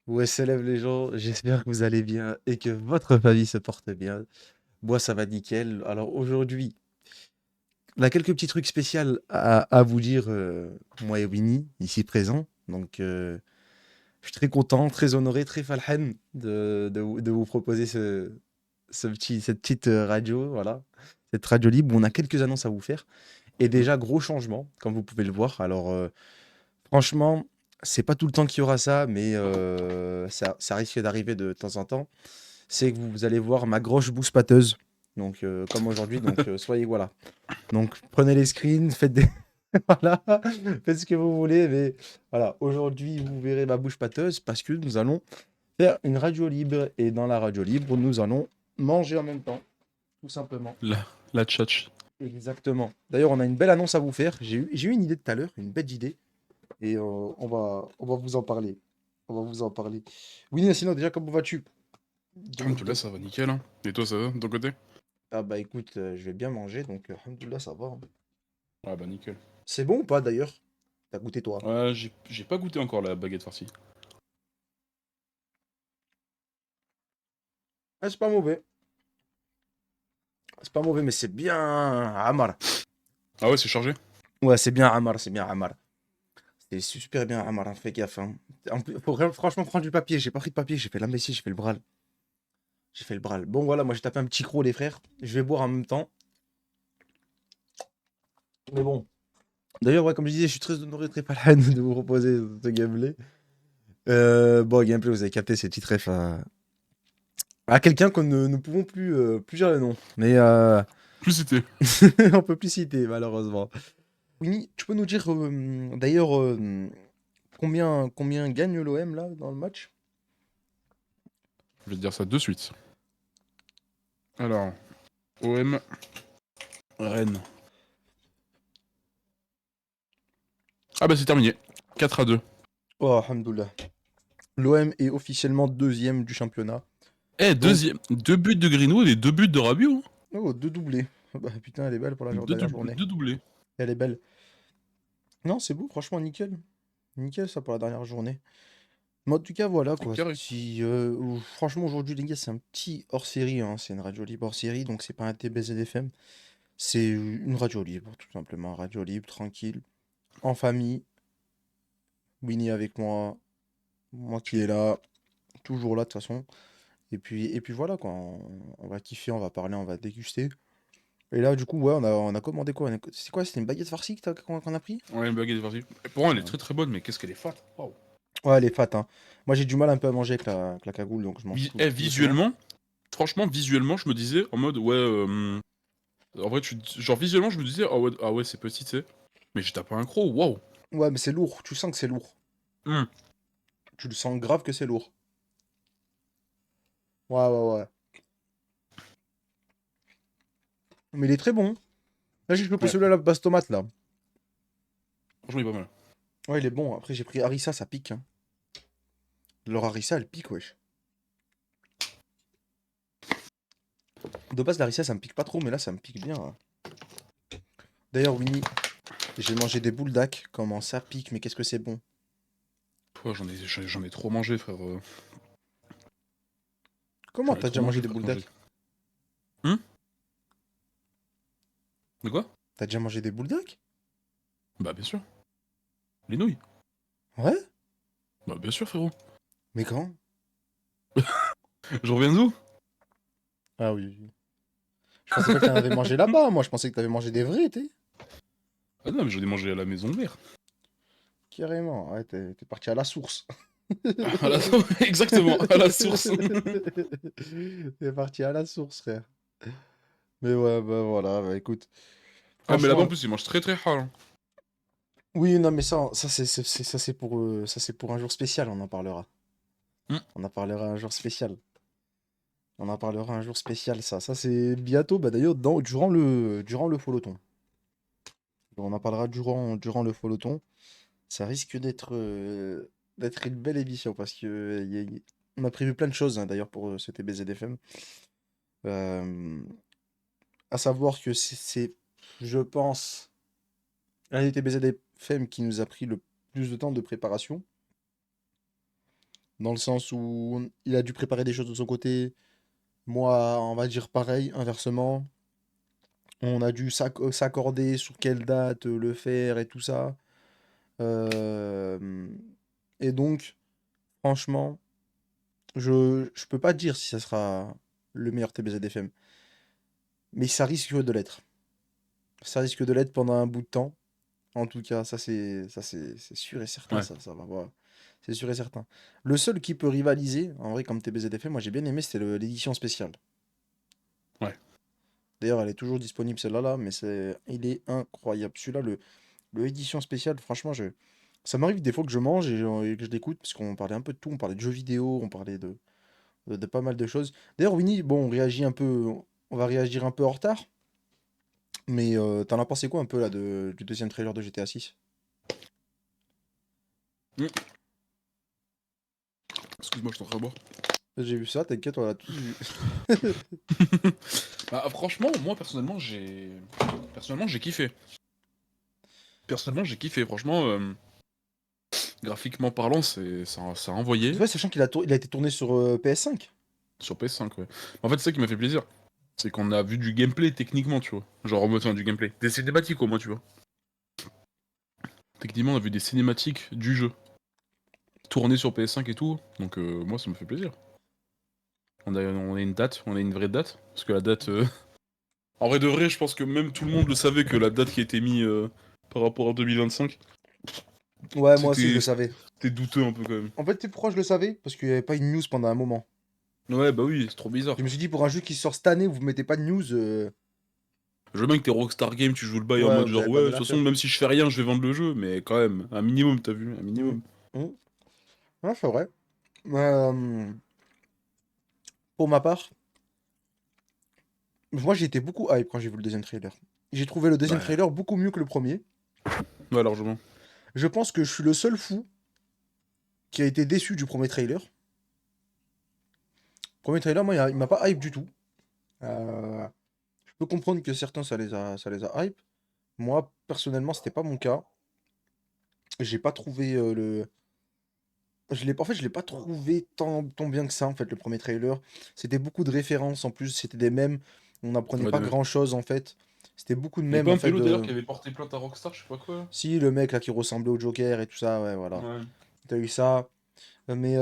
Ouais, s'élève les gens, j'espère que vous allez bien et que votre famille se porte bien. Moi, ça va nickel. Alors aujourd'hui, on a quelques petits trucs spéciaux à vous dire, moi et Winnie, ici présents. Donc, je suis très content, très honoré, très falhen de vous proposer cette petite radio, voilà, cette radio libre où on a quelques annonces à vous faire. Et Mm. déjà, gros changement, comme vous pouvez le voir. Alors, franchement, c'est pas tout le temps qu'il y aura ça, mais ça risque d'arriver de temps en temps. C'est que vous allez voir ma grosse bouse pâteuse. Donc, comme aujourd'hui, donc soyez voilà. Donc, prenez les screens, faites des. Voilà, faites ce que vous voulez, mais voilà, aujourd'hui, vous verrez ma bouche pâteuse parce que nous allons faire une radio libre. Et dans la radio libre, nous allons manger en même temps, tout simplement. La tchatch. Exactement. D'ailleurs, on a une belle annonce à vous faire. J'ai eu une idée tout à l'heure, une belle idée. Et on va vous en parler. On va vous en parler. Oui, sinon, déjà, comment vas-tu Alhamdoulilah, ça va nickel. Hein. Et toi, ça va de ton côté? Ah bah écoute, je vais bien manger, donc alhamdoulilah, ça va, hein. Ah bah nickel. C'est bon ou pas d'ailleurs? T'as goûté toi? Ouais, j'ai pas goûté encore la baguette farcie. Ah, c'est pas mauvais. C'est pas mauvais, mais c'est bien Amar. Ah ouais, c'est chargé? Ouais, c'est bien Amar, c'est bien Amar. C'est super bien Amar, hein, fais gaffe, hein. Faut franchement prendre du papier. J'ai pas pris de papier, j'ai fait l'imbécile, j'ai fait le bral. J'ai fait le bral. Bon voilà, moi j'ai tapé un petit croc les frères. Je vais boire en même temps. Mais bon. D'ailleurs, ouais, comme je disais, je suis très honoré, très palade de vous proposer ce gameplay. Bon, gameplay, vous avez capté, c'est petit ref à quelqu'un que nous ne pouvons plus dire le nom. Mais Plus cité. on peut plus citer, malheureusement. Winnie, tu peux nous dire d'ailleurs combien gagne l'OM là dans le match? Je vais te dire ça de suite. Alors, OM, Rennes. Ah bah c'est terminé. 4-2. Oh, alhamdoulilah. L'OM est officiellement deuxième du championnat. Eh, Donc, deuxième. 2 buts de Greenwood et 2 buts de Rabiot. Hein. oh, deux doublés. Bah, putain, elle est belle pour la dernière journée. Deux doublés. Elle est belle. Non, c'est beau, franchement, nickel. Nickel ça pour la dernière journée. Mais en tout cas, voilà C'est quoi. carré. Si, franchement, aujourd'hui, les gars, c'est un petit hors-série, hein. C'est une radio libre hors-série, donc c'est pas un TBZFM. C'est une radio libre, tout simplement. Radio libre, tranquille, en famille. Winnie avec moi, moi qui est là, toujours là de toute façon. Et puis voilà quoi. On va kiffer, on va parler, on va déguster. Et là, du coup, ouais, on a commandé quoi? C'est quoi? C'était une baguette farcie qu'on a pris? Ouais, une baguette est partie. Pour moi, elle est Ouais. très très bonne, mais qu'est-ce qu'elle est fat. Waouh. Ouais, elle est fat, hein. Moi, j'ai du mal un peu à manger avec la cagoule, donc je mange tout doucement. Visuellement, franchement, visuellement, je me disais en mode, ouais, en vrai, genre visuellement, je me disais, ah ouais c'est petit, tu sais. Mais je tape un croc, waouh. Ouais, mais c'est lourd. Tu sens que c'est lourd. Hum. Tu le sens grave que c'est lourd. Ouais, ouais, ouais. Mais il est très bon. Là, j'ai chopé Ouais, celui-là, la base tomate, là. franchement, il est pas mal. Ouais, il est bon. Après, j'ai pris harissa, ça pique, hein. Leur harissa, elle pique, wesh. De base, l'harissa, ça me pique pas trop, mais là, ça me pique bien, hein. D'ailleurs, Winnie, j'ai mangé des bouledac. Comment ça pique, mais qu'est-ce que c'est bon. Ouais, j'en ai trop mangé, frère. Comment J'en ai t'as trop déjà mangé mangé, des frère, quand j'ai. bouledac? Hum. De quoi? T'as déjà mangé des bouledac? Bah, bien sûr. Les nouilles. Ouais? Bah, bien sûr, frérot. Mais quand? Je reviens d'où? Ah oui, oui. Je pensais pas que t'en avais mangé là-bas. Moi, je pensais que t'avais mangé des vrais, t'es. Ah non, mais j'en ai mangé à la maison mère. Carrément. Ouais, t'es parti à la source. À la... Exactement, à la source. T'es parti à la source, frère. Mais ouais, bah voilà, bah écoute. Ah, mais là-bas, en Franchement, plus, ils mangent très très hard. Hein. oui, non, mais ça, c'est pour un jour spécial, on en parlera. Hum. On en parlera un jour spécial. On en parlera un jour spécial, ça. Ça, c'est bientôt, bah d'ailleurs, durant le folloton. On en parlera durant le folloton. Ça risque d'être une belle émission parce que on a prévu plein de choses, hein, d'ailleurs, pour ce TBZFM. Euh, à savoir que je pense, un des TBZFM qui nous a pris le plus de temps de préparation. dans le sens où il a dû préparer des choses de son côté. Moi, on va dire pareil, inversement. On a dû s'accorder sur quelle date le faire et tout ça. Euh, Et donc, franchement, je peux pas dire si ça sera le meilleur TBZFM, mais ça risque de l'être. Ça risque de l'être pendant un bout de temps. En tout cas, c'est sûr et certain, Ouais, ça va voir. C'est sûr et certain. Le seul qui peut rivaliser, en vrai, comme TBZFM, moi j'ai bien aimé, c'était l'édition spéciale. ouais. D'ailleurs, elle est toujours disponible celle-là, là, mais il est incroyable. Celui-là, le édition spéciale, franchement, ça m'arrive des fois que je mange et que je l'écoute, parce qu'on parlait un peu de tout. On parlait de jeux vidéo, on parlait de pas mal de choses. D'ailleurs, Winnie, bon, on va réagir un peu en retard, mais t'en as pensé quoi un peu là du deuxième trailer de GTA 6? Mm. Excuse-moi, je suis en train de boire. J'ai vu ça, t'inquiète, on l'a tous vu. Bah, franchement, moi, personnellement, j'ai kiffé. Personnellement, j'ai kiffé. Franchement, graphiquement parlant, ça a C'est envoyé vrai, sachant il a été tourné sur PS5. sur PS5, ouais. En fait, c'est ça qui m'a fait plaisir. C'est qu'on a vu du gameplay techniquement, tu vois. Genre, en mode, enfin, du gameplay. Des cinématiques au moins, tu vois. Techniquement, on a vu des cinématiques du jeu. Tournées sur PS5 et tout. Donc, moi, ça me fait plaisir. On a une date, on a une vraie date. Parce que la date. En vrai de vrai, je pense que même tout le monde le savait que la date qui a été mise par rapport à 2025, Ouais, moi aussi, je c'était le savais. c'était douteux un peu quand même. En fait, tu sais pourquoi je le savais? Parce qu'il n'y avait pas une news pendant un moment. Ouais, bah oui, c'est trop Je bizarre. me suis dit, pour un jeu qui sort cette année, vous mettez pas de news. Je veux bien que t'es Rockstar Games, tu joues le bail en Ouais, mode vous genre avez pas ouais, de mieux toute à façon, faire. même si je fais rien, je vais vendre le jeu, mais quand même, un minimum, t'as vu, un Mm. minimum. Mm. Ouais, c'est vrai. Euh, pour ma part, moi j'ai été beaucoup hype quand j'ai vu le deuxième trailer. J'ai trouvé le deuxième Ouais, trailer beaucoup mieux que le premier. ouais, largement. Je pense que je suis le seul fou qui a été déçu du premier trailer. Premier trailer, moi, il m'a pas hype du tout. Euh, je peux comprendre que certains, ça les a hype. Moi, personnellement, c'était pas mon cas. J'ai pas trouvé en fait, je l'ai pas trouvé tant bien que ça, en fait, le premier trailer. C'était beaucoup de références, en plus, c'était des mèmes. On n'apprenait Ouais, pas des mêmes. grand-chose, en fait. C'était beaucoup de Y'avait mèmes, pas en un fait, pélo d'ailleurs de... qui avait porté plainte à Rockstar, je sais pas quoi. Si, le mec, là, qui ressemblait au Joker et tout ça, ouais, voilà. Ouais. T'as eu ça. Mais,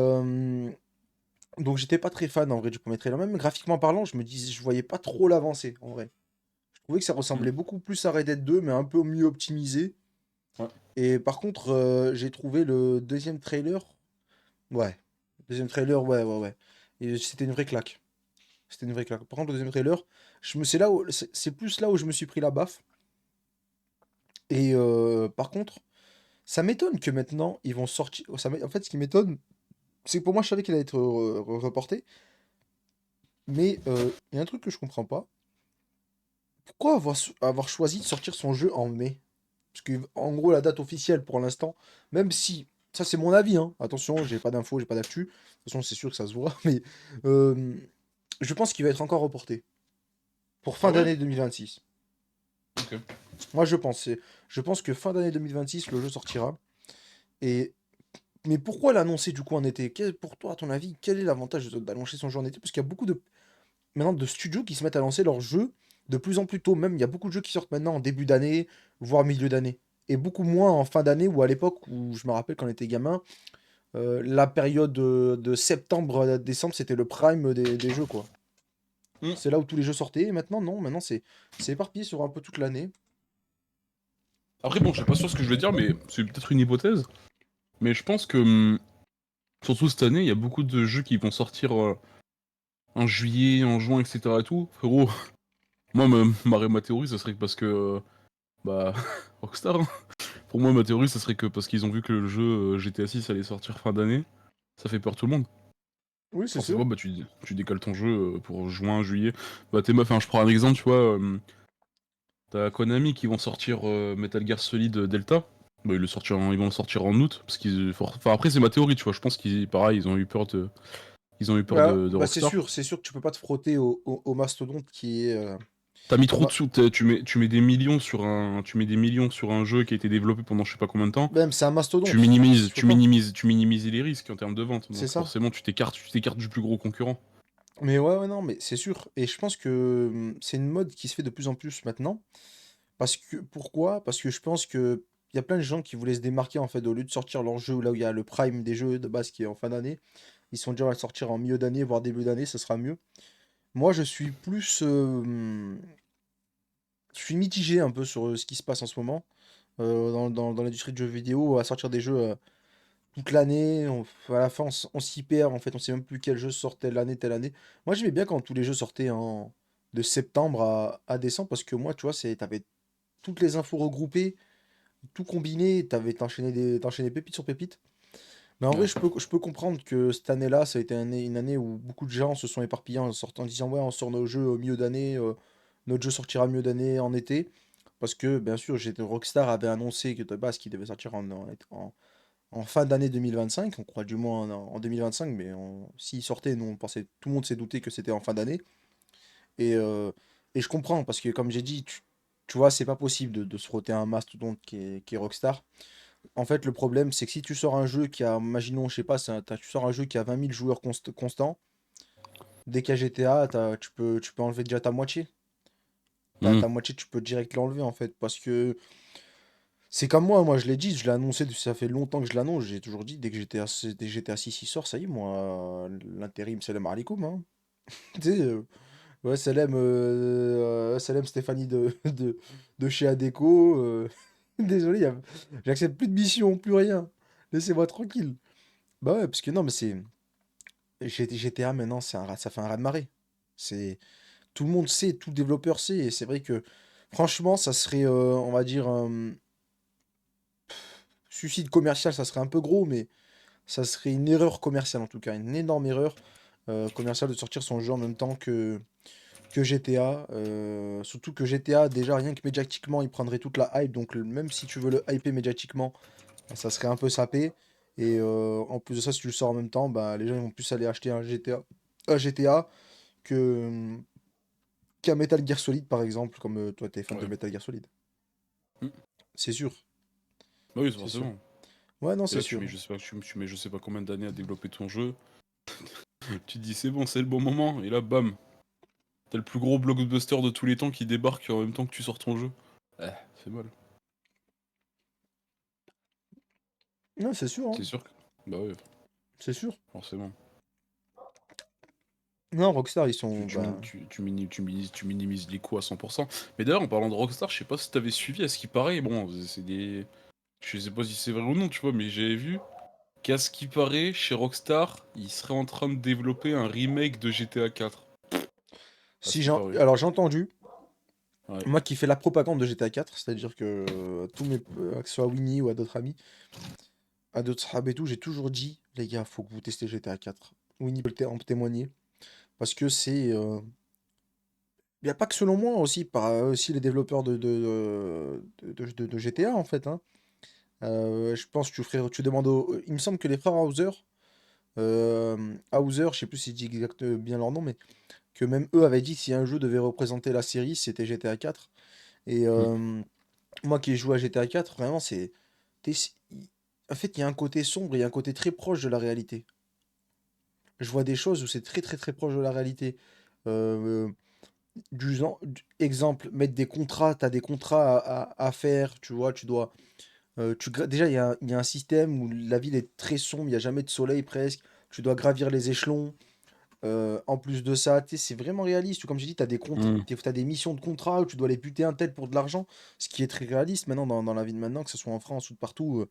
donc, j'étais pas très fan, en vrai, du premier trailer. Même graphiquement parlant, je voyais pas trop l'avancée, en vrai. Je trouvais que ça Hmm. ressemblait beaucoup plus à Red Dead 2, mais un peu mieux optimisé. Ouais. Et par contre, j'ai trouvé le deuxième trailer. Ouais. Deuxième trailer, ouais, ouais, ouais. Et c'était une vraie claque. C'était une vraie claque. Par contre, le deuxième trailer, c'est plus là où je me suis pris la baffe. Et par contre, ça m'étonne que maintenant, ils vont sortir. En fait, ce qui m'étonne, c'est que pour moi, je savais qu'il allait être reporté. Mais il y a un truc que je comprends pas. Pourquoi avoir choisi de sortir son jeu en mai? Parce que, en gros, la date officielle pour l'instant, même si, ça c'est mon avis, hein, attention, j'ai pas d'infos, j'ai pas d'actu, de toute façon c'est sûr que ça se voit, mais euh, je pense qu'il va être encore reporté pour Ah fin ouais? d'année 2026. Ok. Moi je pense que fin d'année 2026 le jeu sortira. Et mais pourquoi l'annoncer du coup en été? Pour toi, à ton avis, quel est l'avantage d'annoncer son jeu en été? Parce qu'il y a beaucoup de maintenant de studios qui se mettent à lancer leurs jeux de plus en plus tôt. Même il y a beaucoup de jeux qui sortent maintenant en début d'année, voire milieu d'année. Et beaucoup moins en fin d'année ou à l'époque où je me rappelle quand on était gamin, la période de septembre à décembre, c'était le prime des jeux, quoi. Hmm. C'est là où tous les jeux sortaient. Et maintenant, non. Maintenant, c'est éparpillé sur un peu toute l'année. Après, bon, je sais pas sûr ce que je vais dire, mais c'est peut-être une hypothèse. Mais je pense que, surtout cette année, il y a beaucoup de jeux qui vont sortir en juillet, en juin, etc. et tout. Frérot, moi, ma théorie, ça serait que parce que, bah, Rockstar, hein. Pour moi, ma théorie, ça serait que parce qu'ils ont vu que le jeu GTA 6 allait sortir fin d'année, ça fait peur tout le monde. Oui, c'est sûr. Forcément, bah, tu décales ton jeu pour juin, juillet. Bah, enfin, je prends un exemple, tu vois, t'as Konami qui vont sortir Metal Gear Solid Delta. Bah, ils vont le sortir en août, parce enfin, après, c'est ma théorie, tu vois. Je pense qu'ils, pareil, ils ont eu peur Bah, de bah, Rockstar. c'est sûr que tu peux pas te frotter au mastodonte qui est. T'as mis Ça trop de va. sous, tu mets des millions sur un jeu qui a été développé pendant je sais pas combien de temps. Même, c'est un Tu mastodonte. minimises, Tu peux tu pas. minimises, tu minimises les risques en termes de vente. C'est Donc ça. forcément, tu t'écartes du plus gros concurrent. Mais ouais, ouais, non, mais c'est sûr. Et je pense que c'est une mode qui se fait de plus en plus maintenant. Parce que, pourquoi? Parce que je pense que il y a plein de gens qui voulaient se démarquer en fait, au lieu de sortir leur jeu là où il y a le prime des jeux de base qui est en fin d'année, ils sont déjà à le sortir en milieu d'année, voire début d'année, ça sera mieux. Moi, je suis plus, je suis mitigé un peu sur ce qui se passe en ce moment dans l'industrie de jeux vidéo, à sortir des jeux toute l'année. À la fin, on s'y perd en fait, on sait même plus quel jeu sort telle année, telle année. Moi, j'aimais bien quand tous les jeux sortaient de septembre à décembre parce que moi, tu vois, t'avais toutes les infos regroupées, tout combiné, t'enchaînais pépite sur pépite. Mais en vrai, Ouais. je peux comprendre que cette année-là, ça a été une année où beaucoup de gens se sont éparpillés en sortant, en disant ouais, on sort nos jeux au milieu d'année, notre jeu sortira milieu d'année en été. Parce que bien sûr, Rockstar avait annoncé que de base qu'il devait sortir en fin d'année 2025. On croit du moins en 2025, mais s'il sortait, nous on pensait, tout le monde s'est douté que c'était en fin d'année. Et je comprends, parce que comme j'ai dit, tu vois, c'est pas possible de se frotter à un mastodonte qui est Rockstar. En fait, le problème, c'est que si tu sors un jeu qui a, imaginons, je sais pas, tu sors un jeu qui a 20 000 joueurs constants, dès qu'il y a GTA, tu peux enlever déjà ta moitié. Ta, Hmm. ta moitié, tu peux direct l'enlever, en fait, parce que c'est comme moi, je l'ai dit, je l'ai annoncé, ça fait longtemps que je l'annonce, j'ai toujours dit, dès que GTA 6 il sort, ça y est, moi, l'intérim, salam alaikum, hein. Tu sais, ouais, salam Stéphanie de chez Adecco, désolé, j'accepte plus de mission, plus rien. Laissez-moi tranquille. Bah ouais, parce que non, mais GTA maintenant, ça fait un raz-de-marée. C'est, tout le monde sait, tout développeur sait, et c'est vrai que, franchement, ça serait, on va dire, suicide commercial, ça serait un peu gros, mais ça serait une erreur commerciale en tout cas, une énorme erreur commerciale de sortir son jeu en même temps que GTA. Surtout que GTA, déjà rien que médiatiquement, il prendrait toute la hype. Donc même si tu veux le hyper médiatiquement, bah, ça serait un peu sapé. Et en plus de ça, si tu le sors en même temps, bah, les gens ils vont plus aller acheter un GTA que, qu'un Metal Gear Solid par exemple, comme toi t'es fan de Ouais. Metal Gear Solid. Hmm. C'est sûr, Bah oui, c'est sûr. forcément. Ouais, non, Et c'est là, tu sûr. mets, je sais pas, tu mets je sais pas combien d'années à développer ton jeu. Tu te dis, c'est bon, c'est le bon moment. Et là, bam, t'as le plus gros blockbuster de tous les temps qui débarque en même temps que tu sors ton jeu. Eh, c'est mal. Non, c'est sûr, hein. C'est sûr que... Bah ouais, C'est sûr. forcément. Non, Rockstar, ils Tu, sont. tu, min- Bah... tu minimises les coûts à 100%. Mais d'ailleurs, en parlant de Rockstar, je sais pas si t'avais suivi, à ce qui paraît, bon, c'est des... Je sais pas si c'est vrai ou non, tu vois, mais j'avais vu qu'à ce qui paraît, chez Rockstar, ils seraient en train de développer un remake de GTA 4. À ce Si qui j'en... paraît. Alors j'ai entendu, Ouais. moi qui fais la propagande de GTA 4, c'est-à-dire que que ce soit à Winnie ou à d'autres amis, à d'autres sahabs et tout, j'ai toujours dit, les gars, faut que vous testez GTA 4. Winnie peut en témoigner, parce que c'est... Il n'y a pas que selon moi aussi, aussi les développeurs de GTA en fait, hein. Je pense que tu demandes il me semble que les frères Hauser, je sais plus si je dis bien leur nom, mais que même eux avaient dit que si un jeu devait représenter la série, c'était GTA 4. Et Mm. moi qui ai joué à GTA 4, vraiment, t'es- en fait, il y a un côté sombre, il y a un côté très proche de la réalité. Je vois des choses où c'est très très très proche de la réalité. Euh, exemple, mettre des contrats, t'as des contrats à faire, tu vois, tu dois... déjà, il y a un système où la ville est très sombre, il n'y a jamais de soleil presque. Tu dois gravir les échelons. En plus de ça, tu sais, c'est vraiment réaliste. Comme j'ai dit, tu as Mm. t'as des missions de contrat où tu dois aller buter un tel pour de l'argent, ce qui est très réaliste maintenant dans la vie de maintenant, que ce soit en France ou de partout.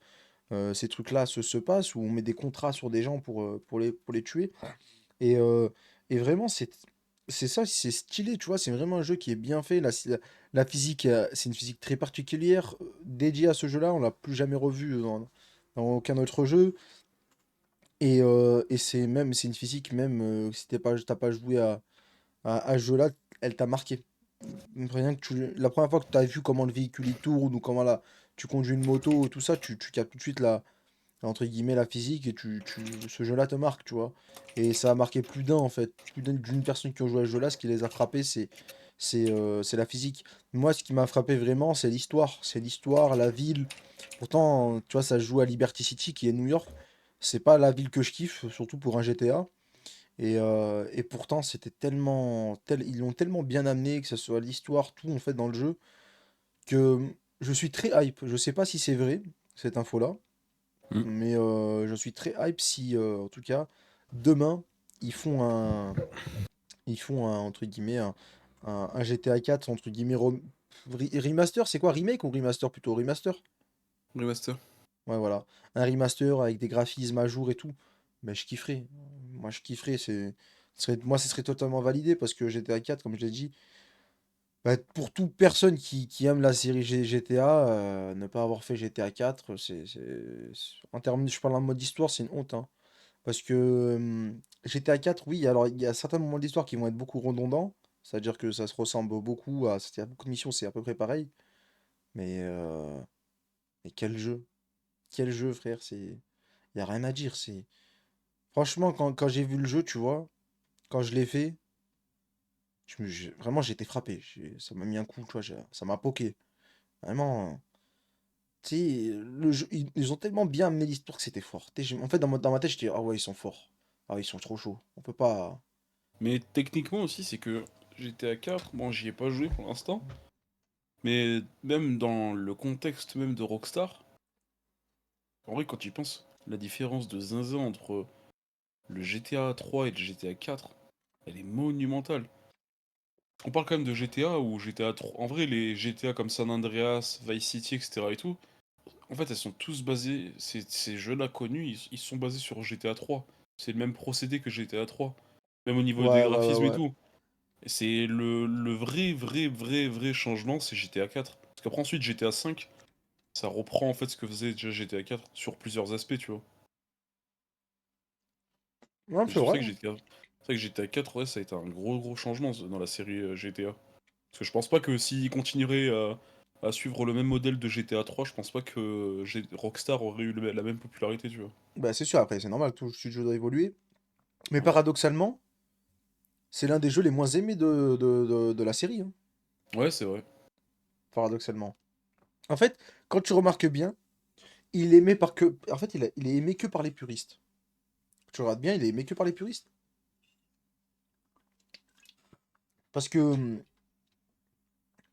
Ces trucs-là se passent où on met des contrats sur des gens pour les tuer. Et, euh, et vraiment, c'est ça, c'est stylé, tu vois. C'est vraiment un jeu qui est bien fait. La physique, c'est une physique très particulière dédiée à ce jeu-là. On l'a plus jamais revu dans aucun autre jeu. Et c'est une physique, même si t'as pas joué à ce jeu-là, elle t'a marqué. Rien que la première fois que tu as vu comment le véhicule il tourne ou comment tu conduis une moto, tout ça, tu captes tout de suite entre guillemets, la physique et ce jeu-là te marque, tu vois. Et ça a marqué plus d'un en fait, d'une personne qui a joué à ce jeu-là, ce qui les a frappés, c'est la physique. Moi, ce qui m'a frappé vraiment, c'est l'histoire. C'est l'histoire, la ville. Pourtant, tu vois, ça se joue à Liberty City, qui est New York. C'est pas la ville que je kiffe, surtout pour un GTA. Et pourtant, c'était ils l'ont tellement bien amené, que ce soit l'histoire, tout en fait dans le jeu, que je suis très hype. Je sais pas si c'est vrai, cette info-là, Mm. mais je suis très hype si, en tout cas, demain, ils font un, entre guillemets, un GTA 4, entre guillemets, remaster, c'est quoi? Remake ou remaster plutôt? Remaster? Remaster. Ouais, voilà. Un remaster avec des graphismes à jour et tout. Mais je kifferais. Moi, je kifferais. Moi, ce serait totalement validé parce que GTA 4, comme je l'ai dit, bah, pour toute personne qui aime la série GTA, ne pas avoir fait GTA 4, en termes, je parle en mode histoire, c'est une honte, hein. Parce que GTA 4, oui, alors il y a certains moments de l'histoire qui vont être beaucoup redondants. C'est-à-dire que ça se ressemble beaucoup à. Il y a beaucoup de missions, c'est à peu près pareil. Mais, euh, mais quel jeu! Quel jeu, frère! Y a rien à dire. Franchement, quand j'ai vu le jeu, tu vois, quand je l'ai fait, vraiment, j'ai été frappé. Ça m'a mis un coup, tu vois, ça m'a poqué. Vraiment. Tu sais, le jeu, ils ont tellement bien amené l'histoire que c'était fort. Tu sais, en fait, dans ma tête, j'étais, ah ouais, ils sont forts. Ah, ils sont trop chauds. On peut pas. Mais techniquement aussi, c'est que GTA 4, bon, j'y ai pas joué pour l'instant, mais même dans le contexte même de Rockstar, en vrai, quand tu y penses, la différence de zinzin entre le GTA 3 et le GTA 4, elle est monumentale. On parle quand même de GTA ou GTA 3. En vrai, les GTA comme San Andreas, Vice City, etc. et tout, en fait, elles sont tous basées. Ces jeux-là connus, ils sont basés sur GTA 3. C'est le même procédé que GTA 3. Même au niveau des Ouais, ouais, ouais, graphismes et ouais. tout. C'est le vrai changement, c'est GTA 4. Parce qu'après, ensuite, GTA 5, ça reprend en fait ce que faisait déjà GTA 4 sur plusieurs aspects, tu vois. Non, Et c'est c'est pour vrai, ça que hein. GTA 4, ouais, ça a été un gros changement dans la série GTA. Parce que je pense pas que s'ils continueraient à suivre le même modèle de GTA 3, je pense pas que Rockstar aurait eu la même popularité, tu vois. Bah, c'est sûr, après, c'est normal, tout studio doit évoluer. Mais Ouais, paradoxalement, c'est l'un des jeux les moins aimés de la série, hein, ouais, c'est vrai. paradoxalement. En fait, quand tu remarques bien, il est aimé par que. En fait, il est aimé que par les puristes. Tu regardes bien, il est aimé que par les puristes. Parce que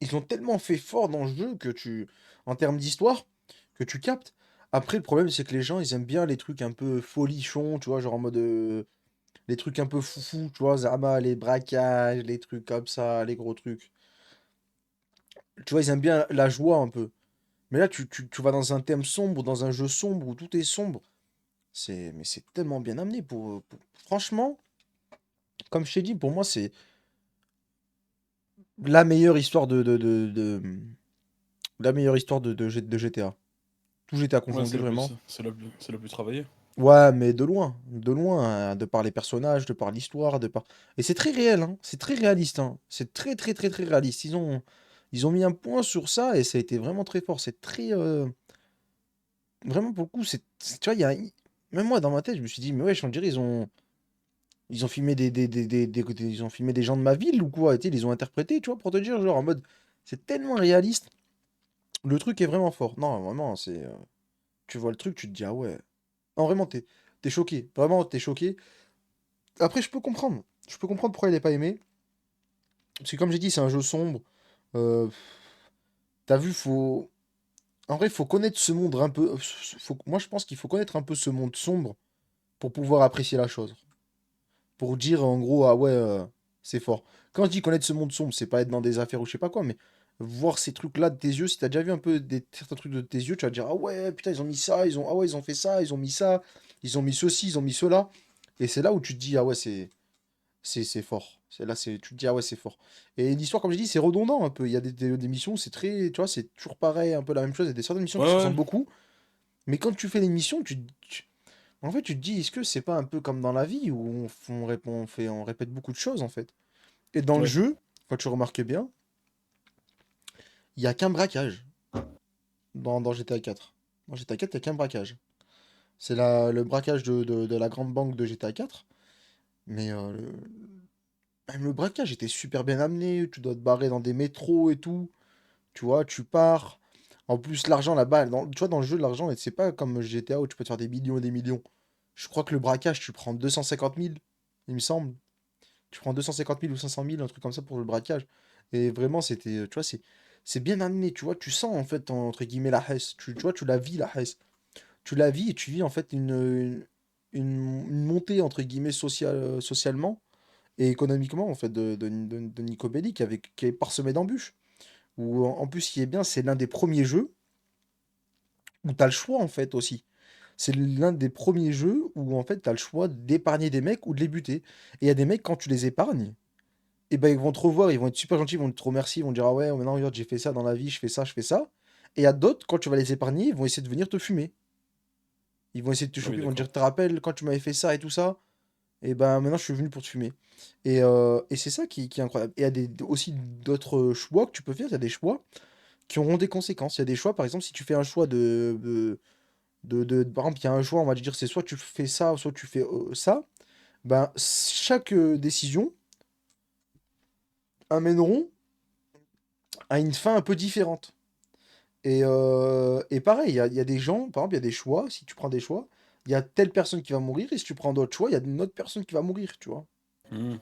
ils ont tellement fait fort dans le jeu en termes d'histoire, que tu captes. Après, le problème, c'est que les gens, ils aiment bien les trucs un peu folichons, tu vois, genre en mode. Les trucs un peu foufou, tu vois, Zama, les braquages, les trucs comme ça, les gros trucs. Tu vois, ils aiment bien la joie un peu. Mais là, tu vas dans un thème sombre, dans un jeu sombre où tout est sombre. Mais c'est tellement bien amené franchement, comme je t'ai dit, pour moi, c'est la meilleure histoire la meilleure histoire de GTA. Tout GTA Ouais, confondu, vraiment. c'est la plus travaillée. Ouais, mais de loin, hein, de par les personnages, de par l'histoire, de par... Et c'est très réel, hein, c'est très réaliste, hein, c'est très réaliste. Ils ont mis un point sur ça et ça a été vraiment très fort. C'est très... Vraiment, pour le coup, tu vois, même moi, dans ma tête, je me suis dit, mais ouais, on dirait, ils ont filmé ils ont filmé des gens de ma ville ou quoi, tu sais, ils les ont interprétés, tu vois, pour te dire, genre, en mode, c'est tellement réaliste. Le truc est vraiment fort. Non, vraiment, tu vois le truc, tu te dis, ah ouais. Non, vraiment, t'es choqué. Vraiment, t'es choqué. Après, je peux comprendre. Je peux comprendre pourquoi il n'est pas aimé. Parce que comme j'ai dit, c'est un jeu sombre. Euh, T'as vu, faut... En vrai, il faut connaître ce monde un peu... Moi, je pense qu'il faut connaître un peu ce monde sombre pour pouvoir apprécier la chose. Pour dire, en gros, ah ouais, c'est fort. Quand je dis connaître ce monde sombre, c'est pas être dans des affaires ou je sais pas quoi, mais voir ces trucs-là de tes yeux, si t'as déjà vu un peu certains trucs de tes yeux, tu vas te dire, ah ouais, putain, ils ont mis ça, ah ouais, ils ont fait ça, ils ont mis ça, ils ont mis ceci, ils ont mis cela. Et c'est là où tu te dis, ah ouais, c'est fort. Tu te dis, ah ouais, c'est fort. Et l'histoire, comme je dis, c'est redondant un peu. Il y a des missions où c'est très, tu vois, c'est toujours pareil, un peu la même chose. Il y a des certaines missions Ouais, qui se ouais. ressemblent beaucoup. Mais quand tu fais les missions, en fait, tu te dis, est-ce que c'est pas un peu comme dans la vie où on répète beaucoup de choses, en fait. Et dans le Ouais. jeu, quand tu remarques bien, il y a qu'un braquage dans GTA 4. Dans GTA 4, il n'y a qu'un braquage. C'est le braquage de la grande banque de GTA 4. Mais Même le braquage était super bien amené. Tu dois te barrer dans des métros et tout. Tu vois, tu pars. En plus, l'argent là-bas, tu vois, dans le jeu, l'argent, c'est pas comme GTA où tu peux te faire des millions et des millions. Je crois que le braquage, tu prends 250 000, il me semble. Tu prends 250 000 ou 500 000, un truc comme ça pour le braquage. Et vraiment, tu vois, c'est bien amené. Tu vois, tu sens en fait, entre guillemets, la Hesse. Tu vois, tu la vis, la Hesse. Tu la vis et tu vis en fait une montée, entre guillemets, socialement et économiquement, en fait, de Nico Bellic, qui est parsemé d'embûches. Où, en plus, ce qui est bien, c'est l'un des premiers jeux où tu as le choix, en fait, aussi. C'est l'un des premiers jeux où, en fait, tu as le choix d'épargner des mecs ou de les buter. Et il y a des mecs, quand tu les épargnes, et ben, ils vont te revoir, ils vont être super gentils, ils vont te remercier, ils vont te dire: «Ah ouais, maintenant, regarde, j'ai fait ça dans la vie, je fais ça, je fais ça». Et il y a d'autres, quand tu vas les épargner, ils vont essayer de venir te fumer. Ils vont essayer de te Ah oui, choper, ils vont te dire: d'accord. «Tu te rappelles quand tu m'avais fait ça et tout ça? Et ben maintenant, je suis venu pour te fumer». Et c'est ça qui est incroyable. Et il y a aussi d'autres choix que tu peux faire. Il y a des choix qui auront des conséquences. Il y a des choix, par exemple, si tu fais un choix par exemple, il y a un choix, on va te dire, c'est soit tu fais ça, soit tu fais ça. Ben, chaque décision amèneront à une fin un peu différente. Et pareil, il y a des gens, par exemple, il y a des choix, si tu prends des choix, il y a telle personne qui va mourir, et si tu prends d'autres choix, il y a une autre personne qui va mourir, tu vois. Hmm.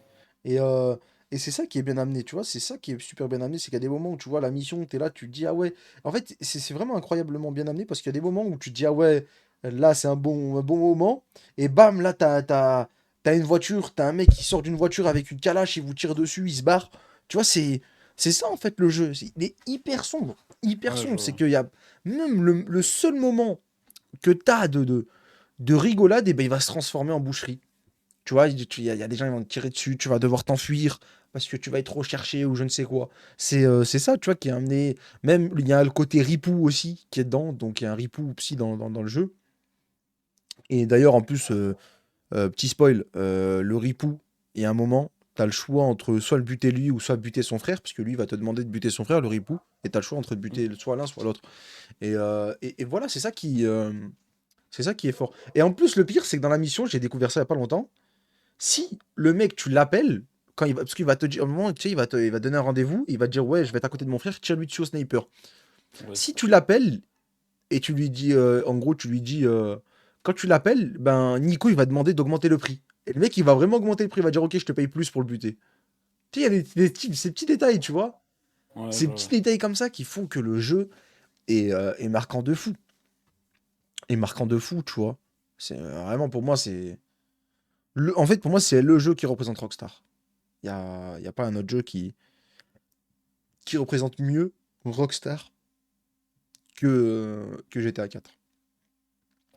Et, euh, et c'est ça qui est bien amené, tu vois, c'est ça qui est super bien amené, c'est qu'il y a des moments où tu vois la mission, tu es là, tu te dis: «Ah ouais». En fait, c'est vraiment incroyablement bien amené parce qu'il y a des moments où tu te dis: «Ah ouais, là c'est un bon moment». Et bam, là t'as une voiture, t'as un mec qui sort d'une voiture avec une calache, il vous tire dessus, il se barre. Tu vois, c'est ça en fait le jeu. Il est hyper sombre, hyper Ouais, je sombre. C'est vois. qu'il y a même le seul moment que t'as de rigolade, et ben il va se transformer en boucherie. Tu vois, il y a des gens qui vont te tirer dessus, tu vas devoir t'enfuir parce que tu vas être recherché ou je ne sais quoi. C'est ça, tu vois, qui est amené. Même, il y a le côté ripou aussi qui est dedans, donc il y a un ripou psy dans le jeu. Et d'ailleurs, en plus, petit spoil, le ripou, il y a un moment, tu as le choix entre soit le buter lui ou soit buter son frère, parce que lui il va te demander de buter son frère, le ripou, et tu as le choix entre Hmm. buter soit l'un, soit l'autre. Et voilà, c'est ça qui est fort. Et en plus, le pire, c'est que dans la mission, j'ai découvert ça il y a pas longtemps. Si le mec, tu l'appelles, parce qu'il va te dire, au moment, tu sais, il va te donner un rendez-vous, il va te dire: «Ouais, je vais être à côté de mon frère, tire-lui dessus au sniper». Ouais. Si tu l'appelles et tu lui dis, en gros, tu lui dis, quand tu l'appelles, ben, Nico, il va demander d'augmenter le prix. Et le mec, il va vraiment augmenter le prix, il va dire: «OK, je te paye plus pour le buter». Tu sais, il y a ces petits détails, tu vois? Ouais, je Ces vois, petits ouais. détails comme ça qui font que le jeu est marquant de fou. Est marquant de fou, tu vois? C'est vraiment pour moi, en fait, pour moi, c'est le jeu qui représente Rockstar. Il y a pas un autre jeu qui représente mieux Rockstar que GTA 4.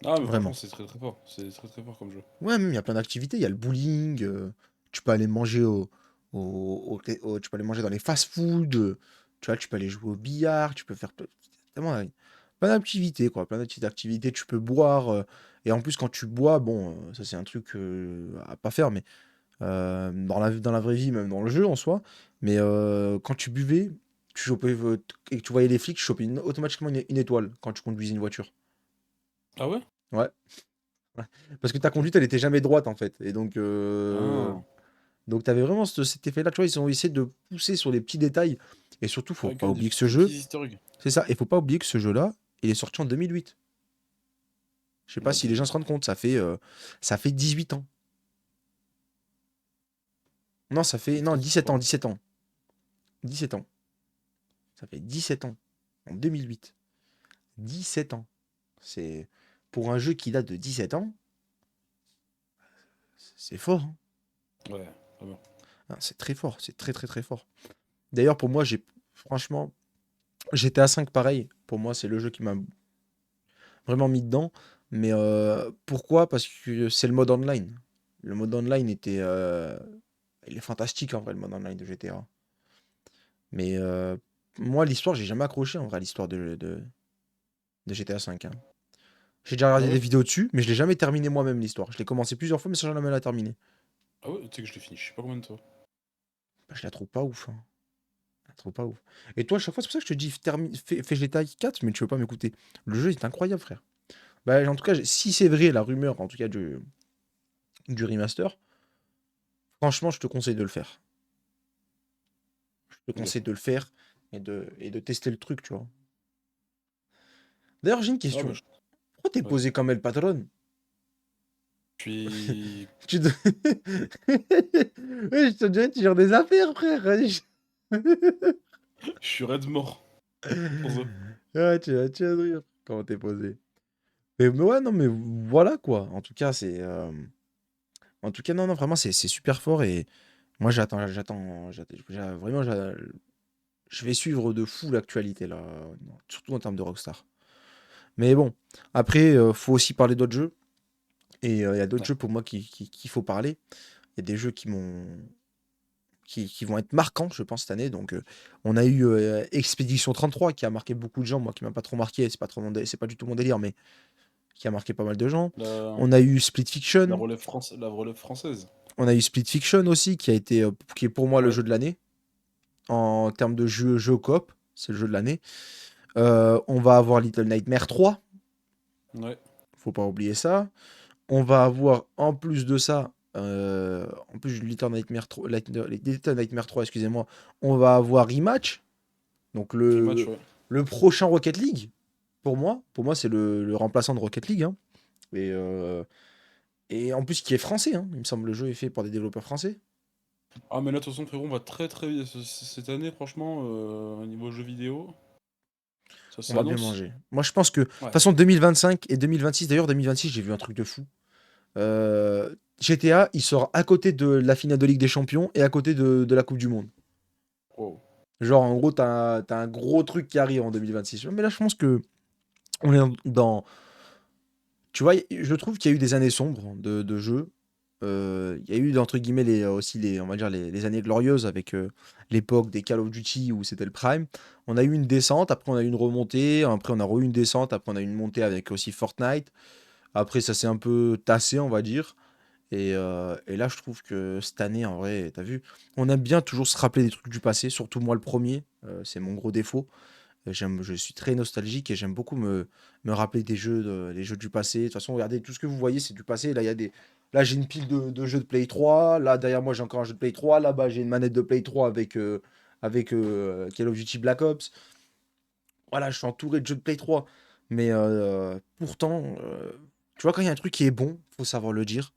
Ah, mais franchement, Vraiment. c'est très très fort. C'est très très fort comme jeu. Ouais, même il y a plein d'activités. Il y a le bowling, tu peux aller manger tu peux aller manger dans les fast-food, tu vois, tu peux aller jouer au billard, tu peux faire tellement, plein d'activités, quoi. Plein de petites activités. Tu peux boire. Et en plus, quand tu bois, bon, ça c'est un truc à pas faire, mais dans la vraie vie, même dans le jeu en soi. Mais quand tu buvais, tu chopais, et que tu voyais les flics, tu chopais automatiquement une étoile quand tu conduisais une voiture. Ah ouais? Ouais. Ouais. Parce que ta Ok. conduite, elle était jamais droite en fait. Et Ah. donc t'avais vraiment cet effet-là. Tu vois, ils ont essayé de pousser sur les petits détails. Et surtout, faut Ok, pas oublier que ce des petits jeu, historiques. c'est ça. Et faut pas oublier que ce jeu-là, il est sorti en 2008. Je sais pas Ouais, si les gens se rendent compte, ça fait 18 ans. Non, ça fait, non, putain, c'est 17 ans, fort. 17 ans. 17 ans. Ça fait 17 ans. En 2008. 17 ans. C'est pour un jeu qui date de 17 ans, c'est fort, hein. Ouais, vraiment. Ah, c'est très fort, c'est très très très fort. D'ailleurs, pour moi, franchement, GTA 5 pareil. Pour moi, c'est le jeu qui m'a vraiment mis dedans. Mais pourquoi? Parce que c'est le mode online. Le mode online il est fantastique en vrai, le mode online de GTA. Mais moi, l'histoire, j'ai jamais accroché en vrai à l'histoire de GTA 5, hein. J'ai déjà Ah regardé des ouais? vidéos dessus, mais je l'ai jamais terminé moi-même l'histoire. Je l'ai commencé plusieurs fois, mais sans jamais la terminer. Ah ouais, tu sais que je l'ai fini, je sais pas combien de temps. Bah, je la trouve pas ouf, hein. Trop pas ouf. Et toi, à chaque fois, c'est pour ça que je te dis, fais GTA 4, mais tu veux pas m'écouter. Le jeu est incroyable, frère. Bah, en tout cas, si c'est vrai, la rumeur, en tout cas, du remaster, franchement, je te conseille de le faire. Je te Ok. conseille de le faire et de tester le truc, tu vois. D'ailleurs, j'ai une Ah bah, question. Pourquoi t'es ouais. posé comme El Patron? Je suis... Tu te... Ouais, je te dirais, tu gères des affaires, frère. Je suis red mort pour ça. Ouais, tu vas de rire. Comment t'es posé. Mais ouais, non, mais voilà, quoi. En tout cas, En tout cas, non, non, vraiment, c'est super fort et moi, vraiment, je vais suivre de fou l'actualité, là, surtout en termes de Rockstar. Mais bon, après, faut aussi parler d'autres jeux et il y a d'autres Ouais. jeux pour moi qu'il faut parler. Il y a des jeux qui vont être marquants, je pense, cette année. Donc, on a eu Expédition 33 qui a marqué beaucoup de gens, moi qui m'a pas trop marqué, c'est pas du tout mon délire, mais qui a marqué pas mal de gens. La... On a eu Split Fiction, la relève française. on a eu Split Fiction aussi, qui est pour moi le Ouais. jeu de l'année en termes de jeu coop, c'est le jeu de l'année. On va avoir Little Nightmare 3, Ouais. faut pas oublier ça. On va avoir en plus de ça, en plus de Little Nightmare 3, excusez-moi, on va avoir Rematch, donc Rematch, ouais. le prochain Rocket League. Pour moi c'est le remplaçant de Rocket League, hein. Et, en plus qui est français, hein. Il me semble le jeu est fait par des développeurs français. Ah, mais là, de toute façon, frérot, on va très très vite. Cette année, franchement, au niveau jeux vidéo, ça On va bien s'annonce. manger. Moi je pense que, de toute Ouais. façon 2025 et 2026, d'ailleurs 2026 j'ai vu un truc de fou. GTA, il sort à côté de la finale de Ligue des Champions et à côté de la Coupe du Monde. Wow. Genre, en gros, t'as un gros truc qui arrive en 2026. Mais là, je pense que on est dans. Tu vois, je trouve qu'il y a eu des années sombres de jeux. Il y a eu, entre guillemets, aussi on va dire les années glorieuses avec l'époque des Call of Duty où c'était le prime. On a eu une descente, après on a eu une remontée, après on a eu une descente, après on a eu une montée avec aussi Fortnite. Après, ça s'est un peu tassé, on va dire. Et là, je trouve que cette année, en vrai, t'as vu, on aime bien toujours se rappeler des trucs du passé, surtout moi le premier, c'est mon gros défaut. Je suis très nostalgique et j'aime beaucoup me rappeler les jeux du passé. De toute façon, regardez, tout ce que vous voyez, c'est du passé. Là, j'ai une pile de jeux de Play 3. Là, derrière moi, j'ai encore un jeu de Play 3. Là-bas, j'ai une manette de Play 3 avec Call of Duty Black Ops. Voilà, je suis entouré de jeux de Play 3. Mais pourtant, tu vois, quand il y a un truc qui est bon, faut savoir le dire.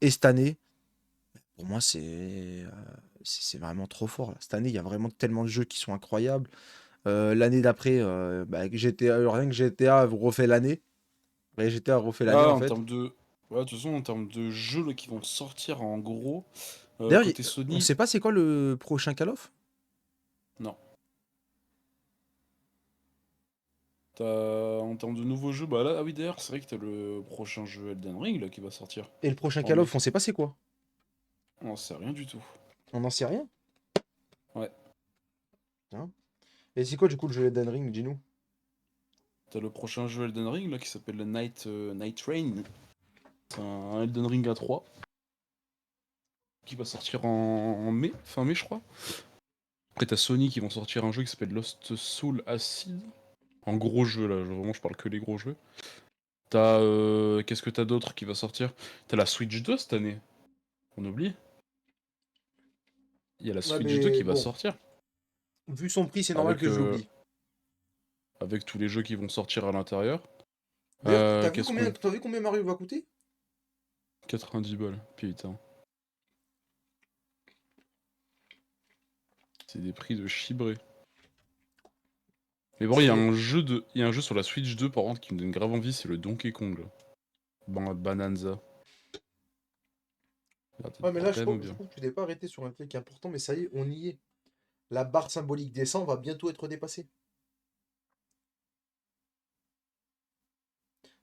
Et cette année, pour moi, c'est vraiment trop fort, là. Cette année, il y a vraiment tellement de jeux qui sont incroyables. L'année d'après, bah, rien que GTA refait l'année. Ouais, GTA refait l'année, Là, en en fait. termes de. Ouais, de toute façon, en termes de jeux là, qui vont sortir en gros, D'ailleurs, côté on Sony, sait pas c'est quoi le prochain Call of? non. En termes de nouveaux jeux, bah là, ah oui, d'ailleurs, c'est vrai que t'as le prochain jeu Elden Ring là qui va sortir Et le prochain en Call mai. of, on sait pas c'est quoi? On n'en sait rien du tout. On n'en sait rien. Ouais. Hein. Et c'est quoi, du coup, le jeu Elden Ring, dis-nous? T'as le prochain jeu Elden Ring là qui s'appelle le Night Rain. C'est un Elden Ring à 3 qui va sortir en mai, fin mai, je crois. Après, t'as Sony qui vont sortir un jeu qui s'appelle Lost Soul Acid. En gros jeu là, vraiment, je parle que les gros jeux. T'as. Qu'est-ce que t'as d'autre qui va sortir? T'as la Switch 2 cette année. On oublie. Il y a la Ouais, Switch 2 mais qui va bon, sortir. vu son prix, c'est normal Avec, que je l'oublie. avec tous les jeux qui vont sortir à l'intérieur. D'ailleurs, Qu'est-ce qu'on. t'as vu combien Mario va coûter? 90 balles. Putain. C'est des prix de chibré. Mais bon, C'est. il y a un jeu sur la Switch 2 par contre qui me donne grave envie, c'est le Donkey Kong. Là. Bananza. Ça a l'air Ouais, d'être mais là, vraiment je bien. trouve que tu t'es pas arrêté sur un truc important, mais ça y est, on y est. La barre symbolique des 100 va bientôt être dépassée.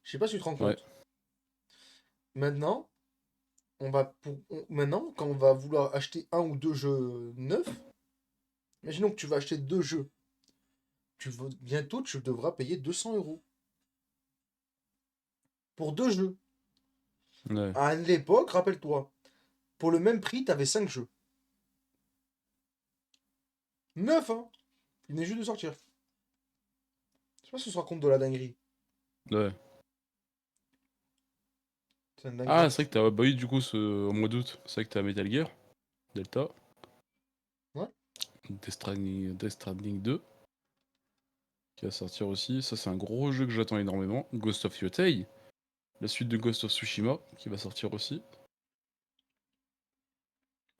Je sais pas si tu te rends Ouais. compte. Maintenant, maintenant, quand on va vouloir acheter un ou deux jeux neufs, imaginons que tu vas acheter deux jeux. Bientôt, tu devras payer 200 € pour deux jeux. Ouais. À l'époque, rappelle-toi, pour le même prix, tu avais 5 jeux. Neuf, hein? Il venait juste de sortir. Je sais pas si on se rend compte de la dinguerie. Ouais. C'est une dinguerie Ah, de c'est vrai fou. que t'as. Bah oui, du coup, au mois d'août, c'est vrai que t'as Metal Gear, Delta. Ouais? Death Stranding 2 qui va sortir aussi. Ça, c'est un gros jeu que j'attends énormément. Ghost of Yotei, la suite de Ghost of Tsushima qui va sortir aussi.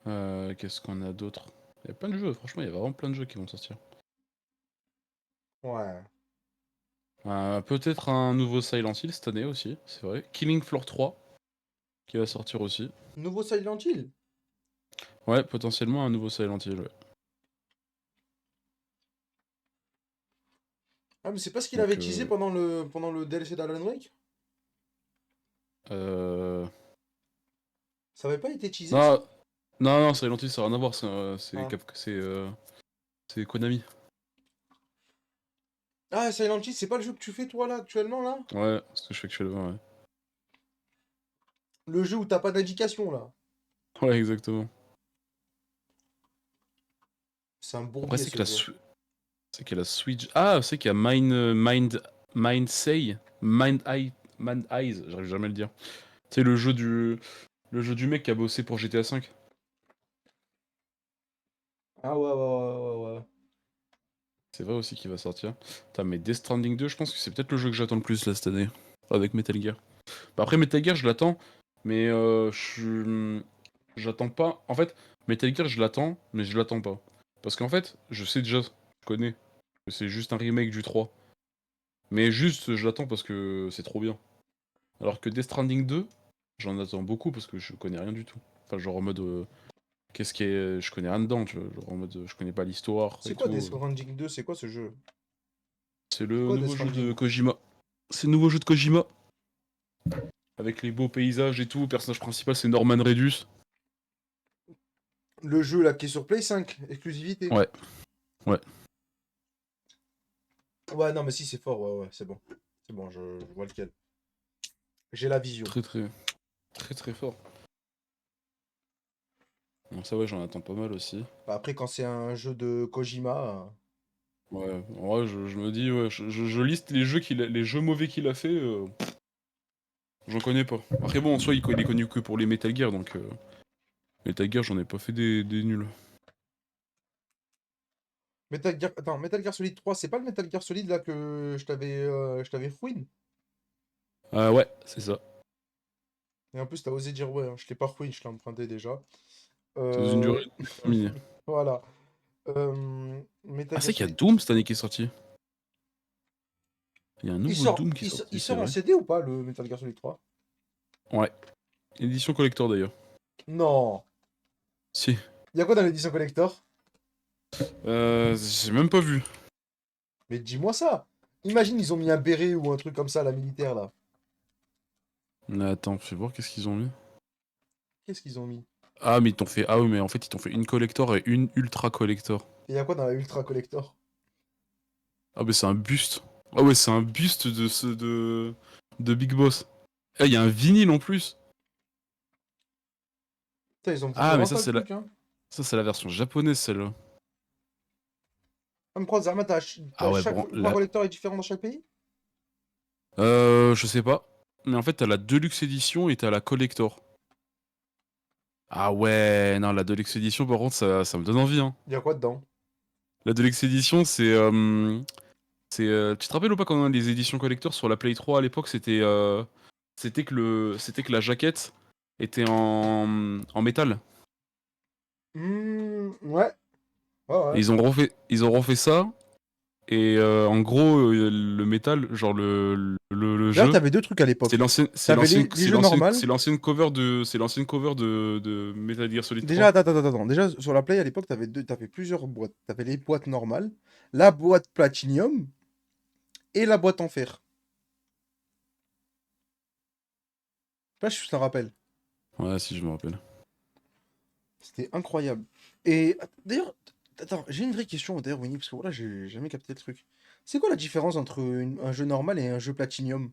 Qu'est-ce qu'on a d'autre? Il y a plein de jeux, franchement, il y a vraiment plein de jeux qui vont sortir. Ouais. Peut-être un nouveau Silent Hill cette année aussi, c'est vrai. Killing Floor 3 qui va sortir aussi. Nouveau Silent Hill? Ouais, potentiellement un nouveau Silent Hill, ouais. Ah, mais c'est pas ce qu'il Donc, avait teasé pendant le DLC d'Alan Wake? euh... Ça avait pas été teasé, ça? Non, non, Silent Hill, ça n'a rien à voir, Ah. c'est Konami. Ah, Silent Hill, c'est pas le jeu que tu fais, toi, là, actuellement, là? Ouais, c'est ce que je fais actuellement, ouais. Le jeu où t'as pas d'indication, là. Ouais, exactement. C'est un Après, bourbier, c'est que ce jeu. c'est qu'il y a la Switch. Ah, c'est qu'il y a Mind Say, Mind Eyes, j'arrive jamais à le dire. C'est le jeu du mec qui a bossé pour GTA V. Ah ouais, ouais, ouais, ouais, ouais. C'est vrai aussi qu'il va sortir. Putain, mais Death Stranding 2, je pense que c'est peut-être le jeu que j'attends le plus là cette année. Avec Metal Gear. Bah, après, Metal Gear, je l'attends, mais j'attends pas. En fait, Metal Gear, je l'attends, mais je l'attends pas. Parce qu'en fait, je sais déjà, je connais, que c'est juste un remake du 3. Mais juste, je l'attends parce que c'est trop bien. Alors que Death Stranding 2, j'en attends beaucoup parce que je connais rien du tout. Enfin, genre en mode, qu'est-ce qui est. Je connais rien dedans, tu vois. Genre en mode, je connais pas l'histoire C'est et quoi Death tout. Stranding 2? C'est quoi ce jeu? C'est C'est le quoi Death nouveau jeu de Stranding? Kojima. C'est le nouveau jeu de Kojima. Avec les beaux paysages et tout. Le personnage principal, c'est Norman Reedus. Le jeu, là, qui est sur Play 5, exclusivité. Ouais, ouais. Ouais, non, mais si, c'est fort, ouais, ouais, c'est bon. C'est bon, je vois lequel. J'ai la vision. Très, très, très, très fort. Donc ça, ouais, j'en attends pas mal aussi. Bah, après, quand c'est un jeu de Kojima, Ouais, en vrai, je me dis, ouais, je liste les jeux les jeux mauvais qu'il a fait, j'en connais pas. Après bon, en soi, il est connu que pour les Metal Gear, donc Metal Gear, j'en ai pas fait des nuls. Metal Gear... Attends, Metal Gear Solid 3, c'est pas le Metal Gear Solid, là, que je t'avais fouine? Ouais, c'est ça. Et en plus, t'as osé dire, ouais, hein, je t'ai pas fouine, je l'ai emprunté déjà. C'est dans une durée Euh... déterminée. Voilà. Metal Ah, Gear c'est qu'il y a Solid... Doom cette année qui est sorti. Il y a un nouveau Doom qui est sorti, Il c'est sort en vrai. CD ou pas, le Metal Gear Solid 3? Ouais. Édition collector d'ailleurs. Non. Si. Il y a quoi dans l'édition collector? J'ai même pas vu. Mais dis-moi ça. Imagine, ils ont mis un béret ou un truc comme ça, la militaire, là. Mais attends, fais voir qu'est-ce qu'ils ont mis. Qu'est-ce qu'ils ont mis? Ah, mais ils t'ont fait. Ah oui, mais en fait, ils t'ont fait une collector et une ultra collector. Et il y a quoi dans la ultra collector? Ah, mais c'est un buste. Ah, ouais, c'est un buste de Big Boss. Ah, il y a un vinyle en plus. Putain, ils ont peut-être Ah, mais vraiment pas le truc, hein. ça, c'est la version japonaise, celle-là. Ah, mais quoi, Zarma, Ah, ouais, chaque bon, ultra là. collector est différent dans chaque pays? Je sais pas. Mais en fait, t'as la Deluxe Edition et t'as la Collector. Ah, ouais, non, la Deluxe Edition, par contre, ça me donne envie, hein. Il y a quoi dedans? La Deluxe Edition, tu te rappelles ou pas quand on a les éditions collector sur la Play 3 à l'époque, c'était que la jaquette était en métal. Ouais. Ouais, Et ouais. ils ont refait ça. Et en gros, le métal, genre le D'ailleurs, jeu, t'avais deux trucs à l'époque. T'avais les jeux normales. c'est l'ancienne cover de Metal Gear Solid Déjà, 3. attends. Déjà, sur la Play, à l'époque, t'avais plusieurs boîtes. T'avais les boîtes normales, la boîte Platinum et la boîte en fer. Je sais pas si tu t'en rappelles. Ouais, si je me rappelle. C'était incroyable. Et d'ailleurs, attends, j'ai une vraie question d'ailleurs, Winnie, parce que voilà, j'ai jamais capté le truc. C'est quoi la différence entre un jeu normal et un jeu Platinum?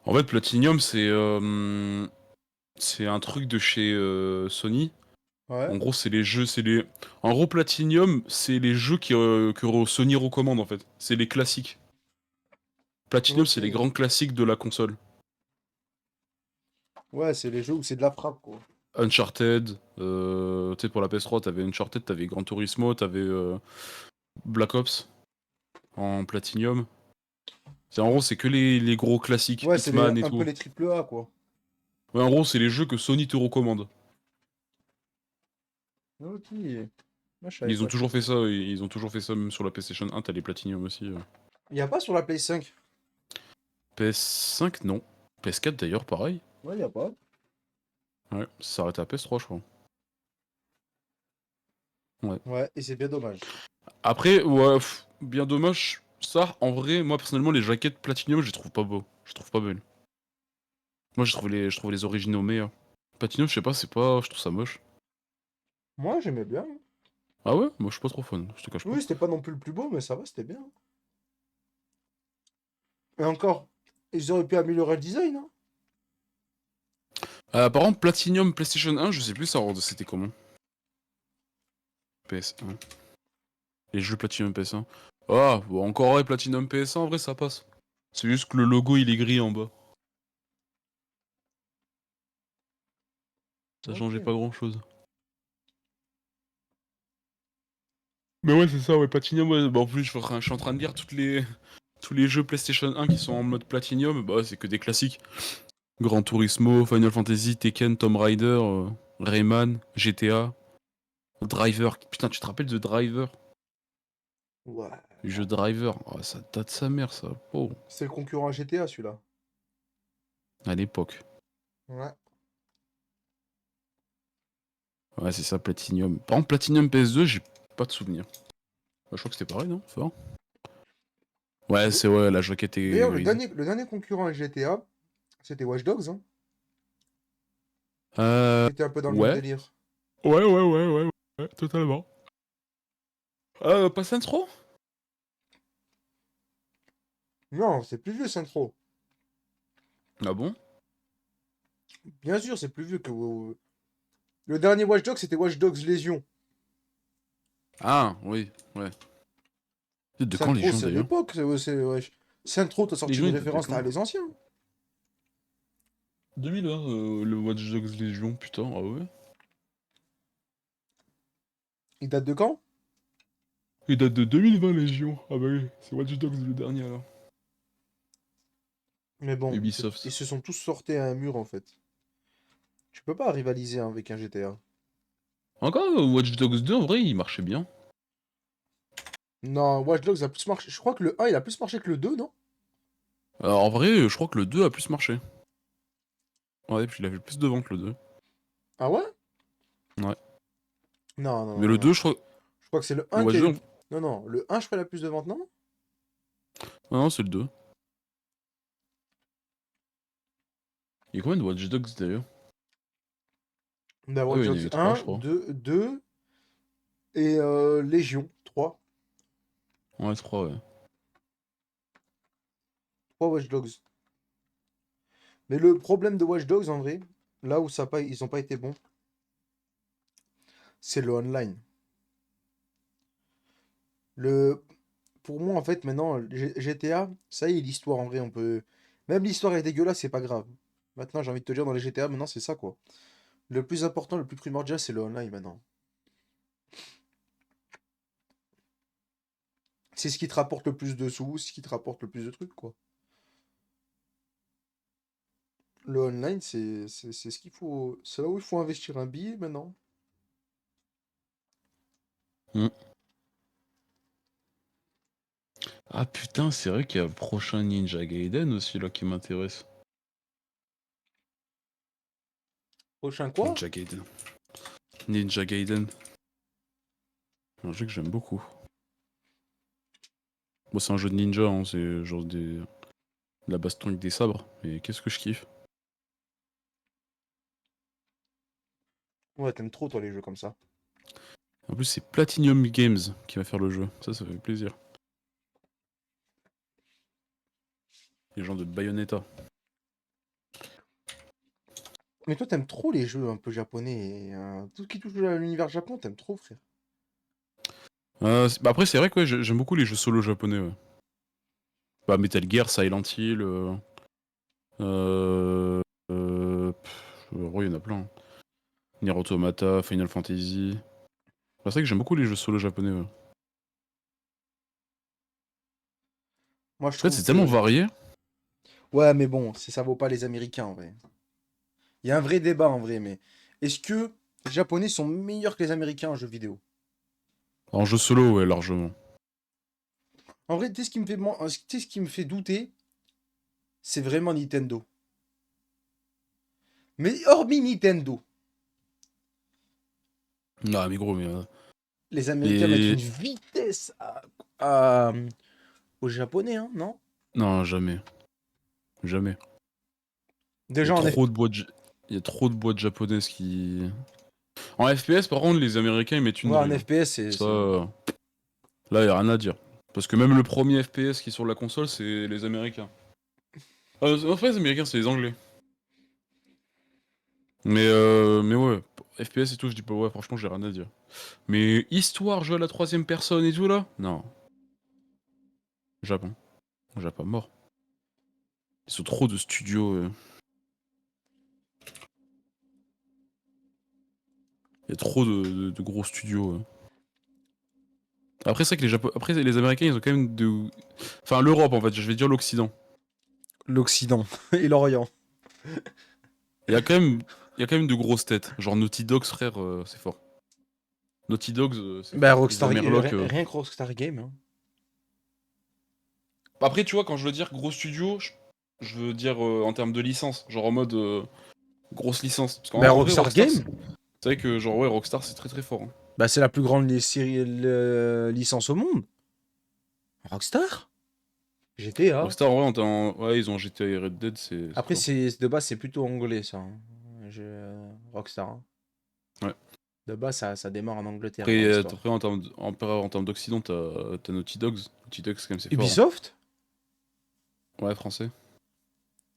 En fait, Platinum, c'est un truc de chez Sony. Ouais. En gros, c'est les jeux, c'est les. En gros, Platinum, c'est les jeux que Sony recommande en fait. C'est les classiques. Platinum, Ok. c'est les grands classiques de la console. Ouais, c'est les jeux où c'est de la frappe, quoi. Uncharted, tu sais, pour la PS3, t'avais Uncharted, t'avais Gran Turismo, t'avais Black Ops en Platinum. En gros, c'est que les gros classiques, Ouais, c'est Hitman et un peu tout. les triple A, quoi. Ouais, en gros, c'est les jeux que Sony te recommande. Ok. Moi, je savais Ils ont pas ça. toujours fait ça, ils ont toujours fait ça même sur la PlayStation 1, t'as les Platinum aussi. Il y a pas sur la Play 5. PS5, non. PS4 d'ailleurs, pareil. Ouais, y a pas. Ouais, ça s'arrête à PS3, je crois. Ouais. Ouais, et c'est bien dommage. Après, ouais, bien dommage. Ça, en vrai, moi personnellement, les jaquettes Platinum, je les trouve pas beaux. Je les trouve pas belles. Moi, je trouve les originaux meilleurs. Platinum, je sais pas, c'est pas. Je trouve ça moche. Moi, j'aimais bien. Ah ouais? Moi, je suis pas trop fan, je te cache pas. Oui, c'était pas non plus le plus beau, mais ça va, c'était bien. Et encore, ils auraient pu améliorer le design, hein. Par exemple, Platinum PlayStation 1, je sais plus ça c'était comment. PS1. Les jeux Platinum PS1. Ah, bon, encore ouais, Platinum PS1, en vrai, ça passe. C'est juste que le logo, il est gris en bas. Ça changeait Ok. pas grand chose. Mais ouais, c'est ça, ouais, Platinum, ouais. Bah, en plus, je suis en train de lire tous les jeux PlayStation 1 qui sont en mode Platinum. Bah, ouais, c'est que des classiques. Gran Turismo, Final Fantasy, Tekken, Tomb Raider, Rayman, GTA, Driver. Putain, tu te rappelles de Driver? Ouais. Le jeu Driver. Oh, ça date sa mère, ça. Oh, C'est le concurrent GTA, celui-là. à l'époque. Ouais. Ouais, c'est ça, Platinum. Par contre, Platinum PS2, j'ai pas de souvenir. Bah, je crois que c'était pareil, non? Fort. Ouais, Le- c'est ouais, la jaquette est D'ailleurs, grise. le dernier concurrent à GTA, c'était Watch Dogs, hein, Euh. qui était un peu dans le même Ouais. délire. Ouais, totalement. Pas Saints Row? Non, c'est plus vieux, Centro. Ah bon? Bien sûr, c'est plus vieux que... Le dernier Watch Dogs, c'était Watch Dogs Légion. Ah, oui, ouais. C'est de quand Centro, Légion c'est d'ailleurs? l'époque. Ouais. Centro, t'as sorti Légion, une il date de référence, quand? t'as les anciens. 2001, le Watch Dogs Légion, putain, ah ouais? Il date de quand? Il date de 2020 Légion. Ah bah oui, c'est Watch Dogs le dernier alors. Mais bon, ils Ubisoft. se sont tous sortis à un mur, en fait. Tu peux pas rivaliser hein, avec un GTA. Encore Watch Dogs 2, en vrai, il marchait bien. Non, Watch Dogs a plus marché. Je crois que le 1, il a plus marché que le 2, non? Alors, en vrai, je crois que le 2 a plus marché. Ouais, puis il avait plus de ventes le 2. Ah ouais? Ouais. Non, non, Mais non, le 2, non. je crois. Je crois que c'est le Le un qui Watch a eu... Dogs. Non, non, le un je crois, il a plus de ventes, non? Ah non, c'est le 2. Il y a combien de Watch Dogs d'ailleurs? Bah, Ah Watch oui, il y en a Dogs eu 3, je 1, crois. 2 et Légion, 3. Ouais, 3, ouais. 3 Watch Dogs. Mais le problème de Watch Dogs, en vrai, là où ça a pas, ils ont pas été bons, c'est le online. Le... Pour moi, en fait, maintenant, GTA, ça y est, l'histoire, en vrai, on peut... Même l'histoire est dégueulasse, c'est pas grave. Maintenant, j'ai envie de te dire, dans les GTA, maintenant, c'est ça, quoi. Le plus important, le plus primordial, c'est le online, maintenant. C'est ce qui te rapporte le plus de sous, ce qui te rapporte le plus de trucs, quoi. Le online, c'est ce qu'il faut... C'est là où il faut investir un billet, maintenant. Hmm. Ah putain, c'est vrai qu'il y a le prochain Ninja Gaiden aussi là qui m'intéresse. Prochain quoi? Ninja Gaiden. Ninja Gaiden. Un jeu que j'aime beaucoup. Bon, c'est un jeu de ninja, hein, c'est genre de la baston avec des sabres. Et qu'est-ce que je kiffe. Ouais, t'aimes trop, toi, les jeux comme ça. En plus, c'est Platinum Games qui va faire le jeu. Ça fait plaisir. Les gens de Bayonetta. Mais toi, t'aimes trop les jeux un peu japonais. Et, tout ce qui touche à l'univers Japon, t'aimes trop, frère. Bah après, c'est vrai que ouais, j'aime beaucoup les jeux solo japonais. Ouais. Bah, Metal Gear, Silent Hill. Euh... en vrai, il y en a plein. Nier Automata, Final Fantasy. C'est vrai que j'aime beaucoup les jeux solo japonais. Ouais. Moi, je En fait, trouve c'est tellement que. varié. Ouais, mais bon, ça vaut pas les Américains en vrai. Il y a un vrai débat en vrai, mais est-ce que les Japonais sont meilleurs que les Américains en jeux vidéo? En jeu solo, ouais, largement. En vrai, tu sais ce qui me fait douter, c'est vraiment Nintendo. Mais hormis Nintendo, Non, mais gros, mais. les Américains mettent une Les. vitesse à- aux Japonais, hein, non? Non, jamais. Jamais. Il y a Déjà en F... trop de boîtes. Il y a trop de boîtes japonaises qui. En FPS, par contre, les Américains ils mettent une Ouais, en drill. FPS, Ça, là, il a rien à dire. Parce que même le premier FPS qui est sur la console, c'est les Américains. En fait, les Américains, c'est les Anglais. Mais ouais, FPS et tout, je dis pas ouais, franchement, j'ai rien à dire. Mais histoire, jouer à la troisième personne et tout là? Non. Japon. Japon mort. Ils sont trop de studios. Il y a trop de gros studios. Après, c'est vrai que Après, les Américains, ils ont quand même de. Enfin, l'Europe en fait, je vais dire l'Occident. l'Occident et l'Orient. Il y a quand même. Il y a quand même de grosses têtes. Genre Naughty Dogs, frère, c'est fort. Naughty Dogs, c'est Bah, fort. Les Rockstar, Amerlocs. rien que Rockstar Game, hein. Après, tu vois, quand je veux dire gros studio, je veux dire en termes de licence. Genre en mode grosse licence. Parce qu'en Bah, en vrai, Rockstar Rockstar, Game, c'est vrai que genre ouais, Rockstar, c'est très très fort. Hein. bah, c'est la plus grande licence au monde. Rockstar? GTA. Rockstar, en vrai, ouais, ils ont GTA et Red Dead, c'est Après, fort. de base, c'est plutôt anglais, ça, hein. Rockstar, hein. Ouais. De base, ça démarre en Angleterre, Après, leur histoire. en termes d'Occident, t'as Naughty Dogs. Naughty Dogs, quand même, c'est fort. Hein. Ubisoft? Ouais, français.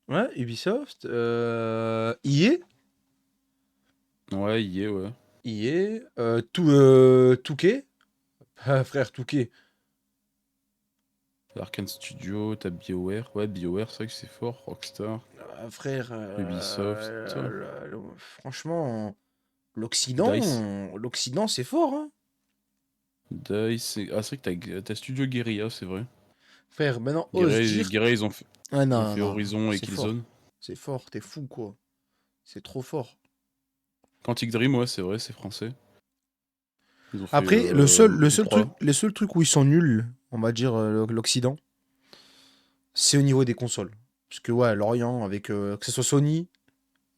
Ouais, Ubisoft. EA? Ouais, il y est, ouais. EA. Touquet? Ah, frère, Touquet. T'as Arkane Studio, t'as BioWare. Ouais, BioWare, c'est vrai que c'est fort. Rockstar, Ah, frère, Ubisoft, franchement, DICE. l'Occident, c'est fort, hein. DICE, ah, c'est vrai que t'as Studio Guerrilla, c'est vrai. Frère, maintenant, ose dire. Guerrilla, Ah ils ont non, fait non, Horizon et c'est fort. Killzone. C'est fort, t'es fou, quoi. C'est trop fort. Quantic Dream, ouais, c'est vrai, c'est français. Ils ont fait Après, le 3. les seuls trucs où ils sont nuls, on va dire l'Occident, c'est au niveau des consoles. Parce que ouais, l'Orient, avec que ce soit Sony,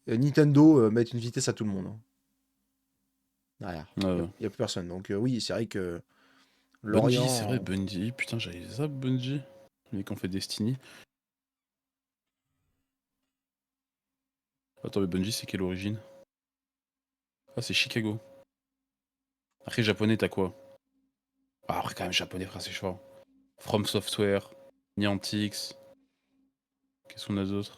Nintendo, mettent une vitesse à tout le monde, hein. Derrière. Il Ouais. n'y a plus personne. Donc oui, c'est vrai que Bungie, c'est vrai, l'Orient. Bungie. Putain, j'avais ça, Bungie. Les mecs qui ont fait Destiny. Attends, mais Bungie, c'est quelle origine? Ah, c'est Chicago. Après, japonais, t'as quoi? Ah, après, quand même, japonais, frère, c'est fort. From Software, Niantic. Qu'est-ce qu'on a d'autre?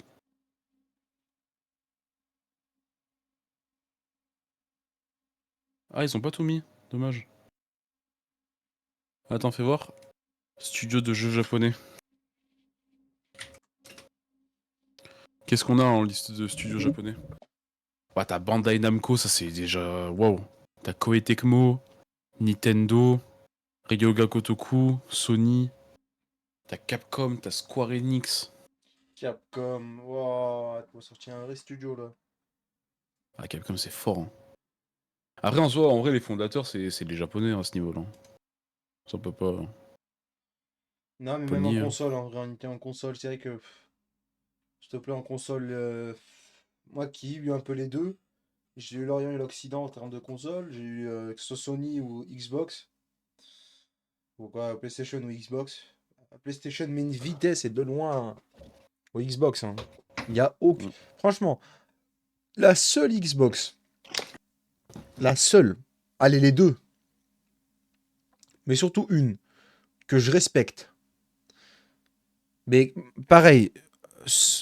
Ah, ils ont pas tout mis. Dommage. Attends, fais voir. Studio de jeux japonais. Qu'est-ce qu'on a en liste de studios japonais? Bah, t'as Bandai Namco, ça c'est déjà. Waouh. T'as Koei Tecmo, Nintendo, Ryoga Kotoku, Sony. T'as Capcom, t'as Square Enix. Capcom, wow, tu vas sortir un vrai studio là. Ah, Capcom, c'est fort. Hein. Après, en soi, en vrai, les fondateurs, c'est les japonais hein, à ce niveau-là. Ça on peut pas, Non, mais pas le même en nier. Hein. console, en réalité, en console, c'est vrai que, s'il te plaît, en console, moi qui ai eu un peu les deux, j'ai eu l'Orient et l'Occident en termes de console, j'ai eu que ce soit Sony ou Xbox, ou quoi, PlayStation ou Xbox. PlayStation met une vitesse et de loin au Xbox, hein. Il y a aucun. Mm. Franchement, la seule Xbox, la seule, allez les deux, mais surtout une, que je respecte. Mais pareil,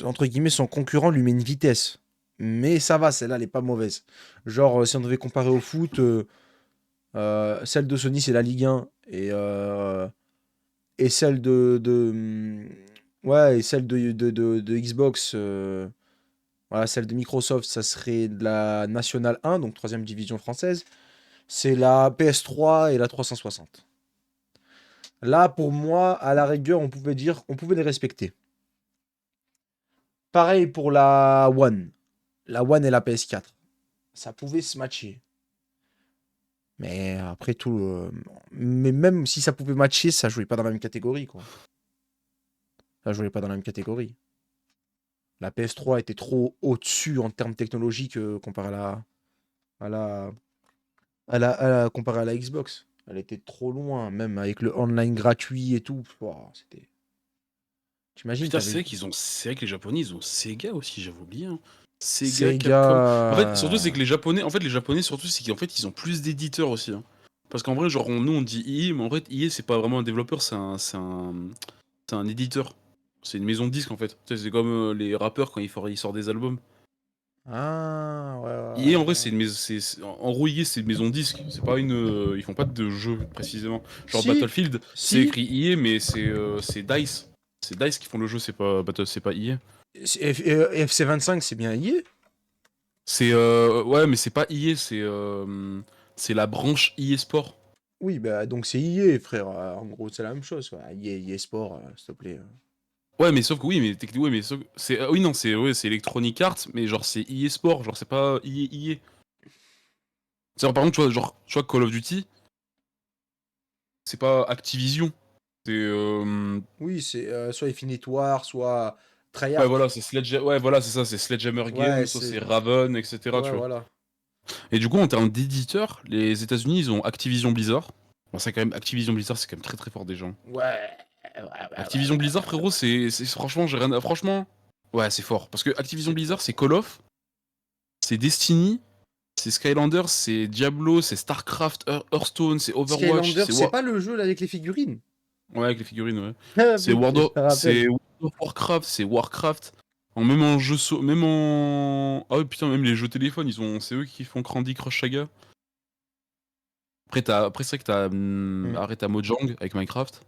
entre guillemets, son concurrent lui met une vitesse. Mais ça va, celle-là, elle est pas mauvaise. Genre, si on devait comparer au foot, celle de Sony, c'est la Ligue 1. Et celle ouais, et celle de Xbox, Voilà, celle de Microsoft, ça serait de la Nationale 1, donc troisième division française. C'est la PS3 et la 360. Là, pour moi, à la rigueur, on pouvait les respecter. Pareil pour la One. La One et la PS4. Ça pouvait se matcher. Mais après tout, mais même si ça pouvait matcher, ça jouait pas dans la même catégorie, quoi. Ça jouait pas dans la même catégorie. La PS3 était trop au-dessus en termes technologiques comparé à la, comparé à la Xbox. Elle était trop loin, même avec le online gratuit et tout. Pouah, c'était. T'imagines, Putain, t'avais c'est vrai que les Japonais, ils ont Sega aussi, j'avais oublié, hein. Sega, Sega. Capcom. En fait, surtout, c'est que les Japonais, surtout, c'est qu'en fait, ils ont plus d'éditeurs aussi, hein. Parce qu'en vrai, genre, nous, on dit EA, mais en fait, EA, c'est pas vraiment un développeur, c'est un éditeur. C'est une maison de disques, en fait. Tu sais, c'est comme les rappeurs quand ils sortent des albums. Ah, ouais, EA, en vrai, ouais, ouais. en gros, EA, c'est une maison de disques. C'est pas une. Ils font pas de jeux, précisément. Genre, Si, Battlefield, c'est si. écrit EA, mais c'est DICE. C'est DICE qui font le jeu, c'est pas EA. FC 25, c'est bien IA. Ouais, mais c'est pas EA, c'est la branche EA Sport. Oui, bah donc c'est IA, frère. En gros, c'est la même chose, quoi. IA Sport, s'il te plaît. Ouais, mais sauf que oui, mais techniquement, oui, mais c'est oui non, c'est Electronic Arts, mais genre c'est EA Sport, genre c'est pas EA. C'est par exemple, tu vois Call of Duty, c'est pas Activision. C'est Oui, c'est soit Infinite War, soit ouais, Treyarch. voilà, ouais, voilà, c'est ça, c'est Sledgehammer Ouais, Games, soit c'est. c'est Raven, etc., Ouais, tu vois. voilà. Et du coup, en termes d'éditeurs, les États-Unis, ils ont Activision Blizzard. Bon, c'est quand même Activision Blizzard, c'est quand même très très fort déjà. Ouais, ouais, ouais, ouais, Activision Blizzard, frérot, franchement, j'ai rien à... Franchement, ouais, c'est fort. Parce que Activision c'est Blizzard, fort. c'est Call of, c'est Destiny, c'est Skylanders, c'est Diablo, c'est StarCraft, Hearthstone, c'est Overwatch, Skylander, c'est c'est pas le jeu là avec les figurines? Ouais, avec les figurines, ouais. Ah C'est putain, je me rappelle. World of Warcraft, c'est Warcraft. Même en jeu même en... Ah ouais, putain, même les jeux téléphone, c'est eux qui font Candy Crush Saga. Après c'est vrai que t'as Hmm. Arrête Mojang avec Minecraft.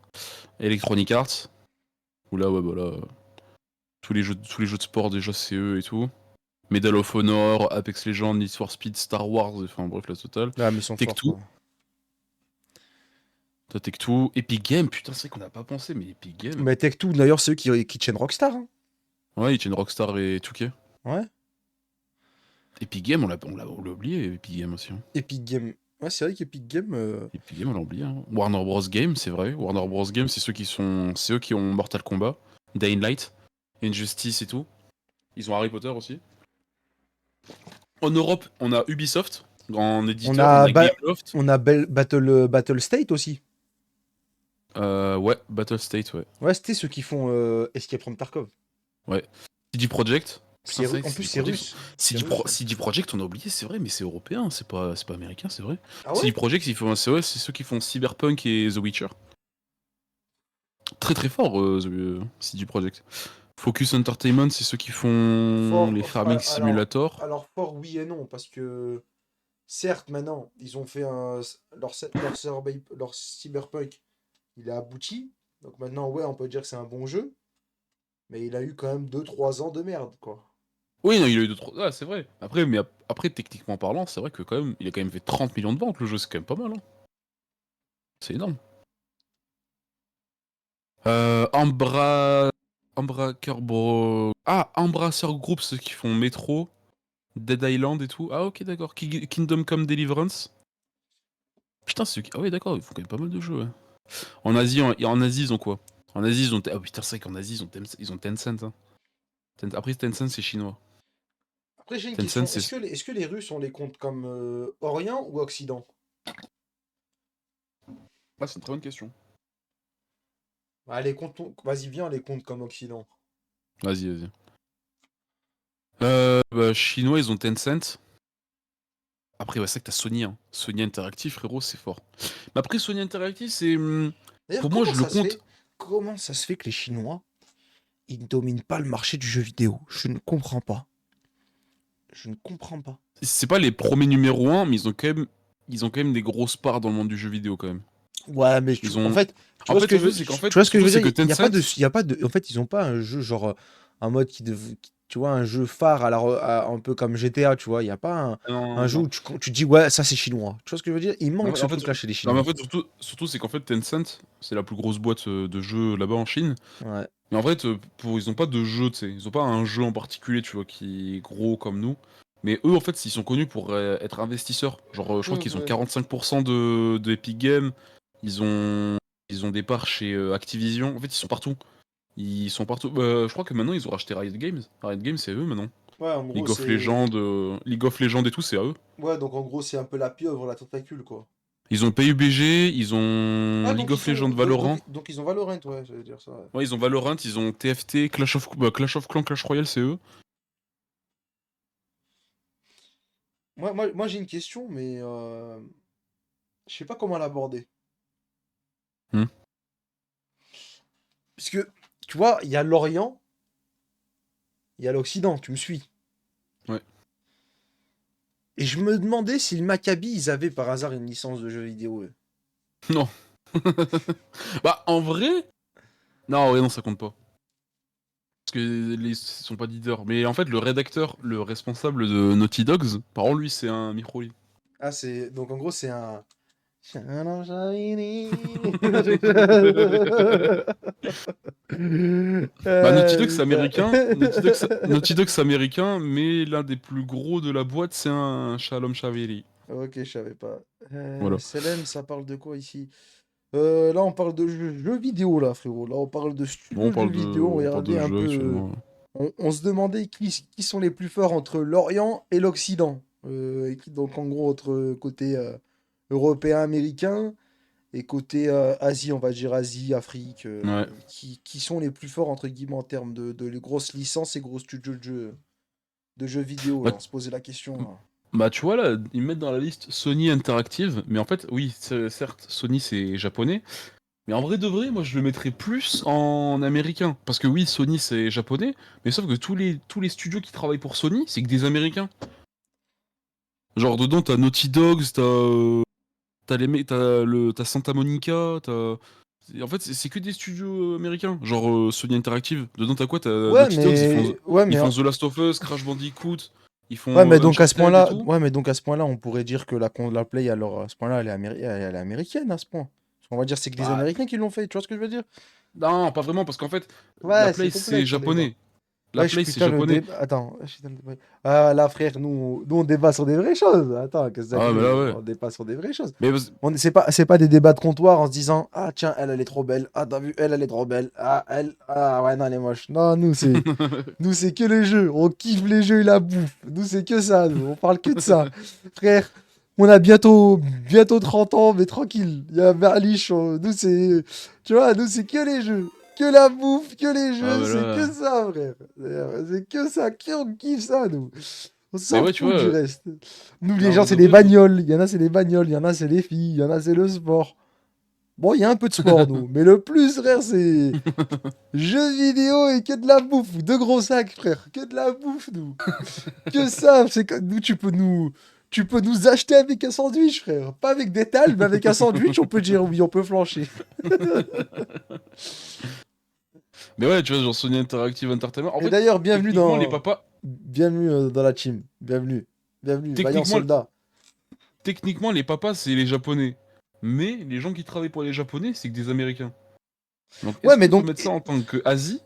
Electronic Arts, où là, ouais, voilà. Tous les jeux de sport, déjà, c'est eux et tout. Medal of Honor, Apex Legends, Need for Speed, Star Wars, enfin bref, la totale. Ah, mais ils sont forts, Tech2, quoi. toi Tech2, Epic Games, putain, c'est vrai qu'on n'a pas pensé, mais Epic Games. Mais Tech2, d'ailleurs, c'est eux qui tiennent Rockstar, hein. Ouais, ils tiennent Rockstar et 2K. Ouais. Epic Games, on l'a oublié, Epic Games aussi, hein. Epic Games. Ouais, c'est vrai qu'Epic Games. Epic Games, on l'a oublié, hein. Warner Bros. Games, c'est vrai. Warner Bros. Games, c'est eux qui ont Mortal Kombat, Dying Light, Injustice et tout. Ils ont Harry Potter aussi. En Europe, on a Ubisoft, en On éditeur, on a, a Gameloft. on a Battle State aussi. Ouais, Battlestate, ouais. Ouais, c'était ceux qui font Escape from Tarkov. Ouais. CD Projekt. Putain, c'est vrai que En plus, CD c'est Projekt. russe. C'est russe, ouais. CD Projekt, on a oublié, c'est vrai, mais c'est européen, c'est pas américain, c'est vrai. Ah CD ouais? Projekt, ouais, c'est ceux qui font Cyberpunk et The Witcher. Très très fort, CD Projekt. Focus Entertainment, c'est ceux qui font les Farming Simulator. Alors, fort, oui et non, parce que certes, maintenant, ils ont fait leur Cyberpunk, il a abouti. Donc maintenant, ouais, on peut dire que c'est un bon jeu, mais il a eu quand même 2 3 ans de merde, quoi. Oui, non, il a eu d'autres. Ah, c'est vrai. Après, techniquement parlant, c'est vrai que quand même, il a quand même fait 30 millions de ventes, le jeu, c'est quand même pas mal, hein. C'est énorme. Embracer Group, ceux qui font Metro, Dead Island et tout. Ah, ok, d'accord. Kingdom Come Deliverance. Putain, ah ouais, d'accord, ils font quand même pas mal de jeux, ouais. En Asie, ils ont quoi? En Asie, ils ont. Ah putain, c'est vrai qu'en Asie, ils ont Tencent, hein. Après, Tencent, c'est chinois. Après, j'ai une Tencent, question. c'est. Est-ce que les Russes, on les compte comme Orient ou Occident? Ah, c'est une très bonne question. Bah, vas-y, viens, on les compte comme Occident. Vas-y, vas-y. Bah, chinois, ils ont Tencent. Après, ouais, c'est vrai que t'as Sony, hein. Sony Interactive, frérot, c'est fort. Mais après, Sony Interactive, c'est. D'ailleurs, Pour moi, je le compte. comment ça se fait que les Chinois, ils ne dominent pas le marché du jeu vidéo? Je ne comprends pas. Je ne comprends pas. C'est pas les premiers numéro 1, mais ils ont quand même des grosses parts dans le monde du jeu vidéo, quand même. Ouais, mais Ils en ont. fait, En fait, le truc, c'est qu'en tu fait, vois ce que je surtout, veux c'est dire? que Il y a pas de, Tencent. en fait, ils ont pas un jeu genre un mode tu vois, un jeu phare un peu comme GTA, tu vois. Il y a pas un Non, jeu non. où tu te dis: «Ouais, ça c'est chinois». Tu vois ce que je veux dire? Il En manque fait, ce en fait, truc-là chez les non, mais en Chinois. fait, surtout c'est qu'en fait, Tencent, c'est la plus grosse boîte de jeux là-bas en Chine. Ouais. Mais en fait, ils ont pas de jeu, tu sais. Ils ont pas un jeu en particulier, tu vois, qui est gros comme nous. Mais eux, en fait, ils sont connus pour être investisseurs. Genre, je crois qu'ils ont Ouais. 45% de Epic Games. Ils ont, ils ont des parts chez Activision. En fait, ils sont partout. Ils sont partout. Je crois que maintenant, ils ont racheté Riot Games. Riot Games, c'est eux maintenant. Ouais, en gros, c'est. League of Legends et tout, c'est à eux. Ouais, donc en gros, c'est un peu la pieuvre, la tentacule, quoi. Ils ont PUBG, ils ont Ah, League donc ils of Legends sont. Valorant. Donc ils ont Valorant, ouais, ça veut dire ça. Ouais. Ouais, ils ont Valorant, ils ont TFT, Clash of Clans, Clash Royale, c'est eux. Moi j'ai une question, mais je sais pas comment l'aborder. Hmm. Parce que, tu vois, il y a l'Orient, il y a l'Occident, tu me suis. Ouais. Et je me demandais si le Maccabi, ils avaient par hasard une licence de jeux vidéo, eux. Non. Bah, en vrai. Non, ouais, non, ça compte pas. Parce que ils sont pas leaders. Mais en fait, le rédacteur, le responsable de Naughty Dogs, par contre, lui, c'est un Microli. Ah, c'est. Donc en gros, c'est un. Bah, Naughty Dogs, c'est Putain. américain. Naughty Dogs, c'est américain, mais l'un des plus gros de la boîte, c'est un Shalom Chaveri. Ok, je savais pas. Voilà. Selem, ça parle de quoi ici? Là, on parle de jeux vidéo, là, frérot. Là, on parle de Bon, studio de jeux vidéo. On on parle regardait de un jeu peu. actuellement. On se demandait qui sont les plus forts entre l'Orient et l'Occident. Donc, en gros, entre côté européen, américain et côté Asie, on va dire Asie, Afrique. Ouais. Qui sont les plus forts, entre guillemets, en termes de grosses licences et gros studios de jeux vidéo, là. Bah, On se posait la question, là. Bah tu vois là, ils mettent dans la liste Sony Interactive, mais en fait oui, certes Sony c'est japonais, mais en vrai de vrai, moi je le mettrais plus en américain, parce que oui Sony c'est japonais, mais sauf que tous les studios qui travaillent pour Sony, c'est que des Américains. Genre dedans t'as Naughty Dogs, t'as Santa Monica, en fait c'est que des studios américains, genre Sony Interactive. Dedans t'as quoi? T'as Ouais, Naughty Dogs, mais. Ouais, ils mais. font The Last of Us, Crash Bandicoot, ils Ouais, font mais donc à ce Uncharted et point-là, tout. ouais, mais donc à ce point-là, on pourrait dire que la Play, alors à ce point-là, elle est américaine à ce point. On va dire c'est que des Bah Américains qui l'ont fait, tu vois ce que je veux dire? non, pas vraiment, parce qu'en fait, la Ouais, c'est Play, c'est complexe ton débat. japonais. La Wesh, Play, c'est putain, le japonais. débat. Attends, je suis dans le débat. Ah là, frère, nous, on débat sur des vraies choses. Attends, qu'est-ce que ça Ah, mais là, fait? ouais. On débat sur des vraies choses. Mais C'est pas des débats de comptoir en se disant, ah tiens, elle est trop belle. Ah, t'as vu, elle est trop belle. Ah, elle, ah ouais, non, elle est moche. Non, nous, c'est que les jeux. On kiffe les jeux et la bouffe. Nous, c'est que ça. Nous. On parle que de ça. Frère, on a bientôt 30 ans, mais tranquille. Il y a Merlich. Nous, c'est. Tu vois, nous, c'est que les jeux. Que la bouffe, que les ah, jeux. mais C'est là. que ça, frère. C'est que ça. On kiffe ça, nous. On Mais s'en ouais, tu fout du vois. reste. Nous, Mais les en gens, vrai c'est de les vrai, bagnoles. Il y en a, c'est les bagnoles. Il y en a, c'est les filles. Il y en a, c'est le sport. Bon, il y a un peu de sport, nous. Mais le plus, frère, c'est. Jeux vidéo et que de la bouffe. Deux gros sacs, frère. Que de la bouffe, nous. Que ça. C'est que nous, tu peux nous acheter avec un sandwich, frère. Pas avec des tales, mais avec un sandwich, on peut dire oui, on peut flancher. mais ouais, tu vois, genre Sony Interactive Entertainment. En Et fait, d'ailleurs, techniquement, les papas. bienvenue dans la team. Bienvenue. Bienvenue. Vaillant Techniquement, soldat. techniquement, les papas, c'est les Japonais. Mais les gens qui travaillent pour les Japonais, c'est que des Américains. Donc, Ouais, est-ce mais qu'on peut donc, mettre ça en tant que Asie?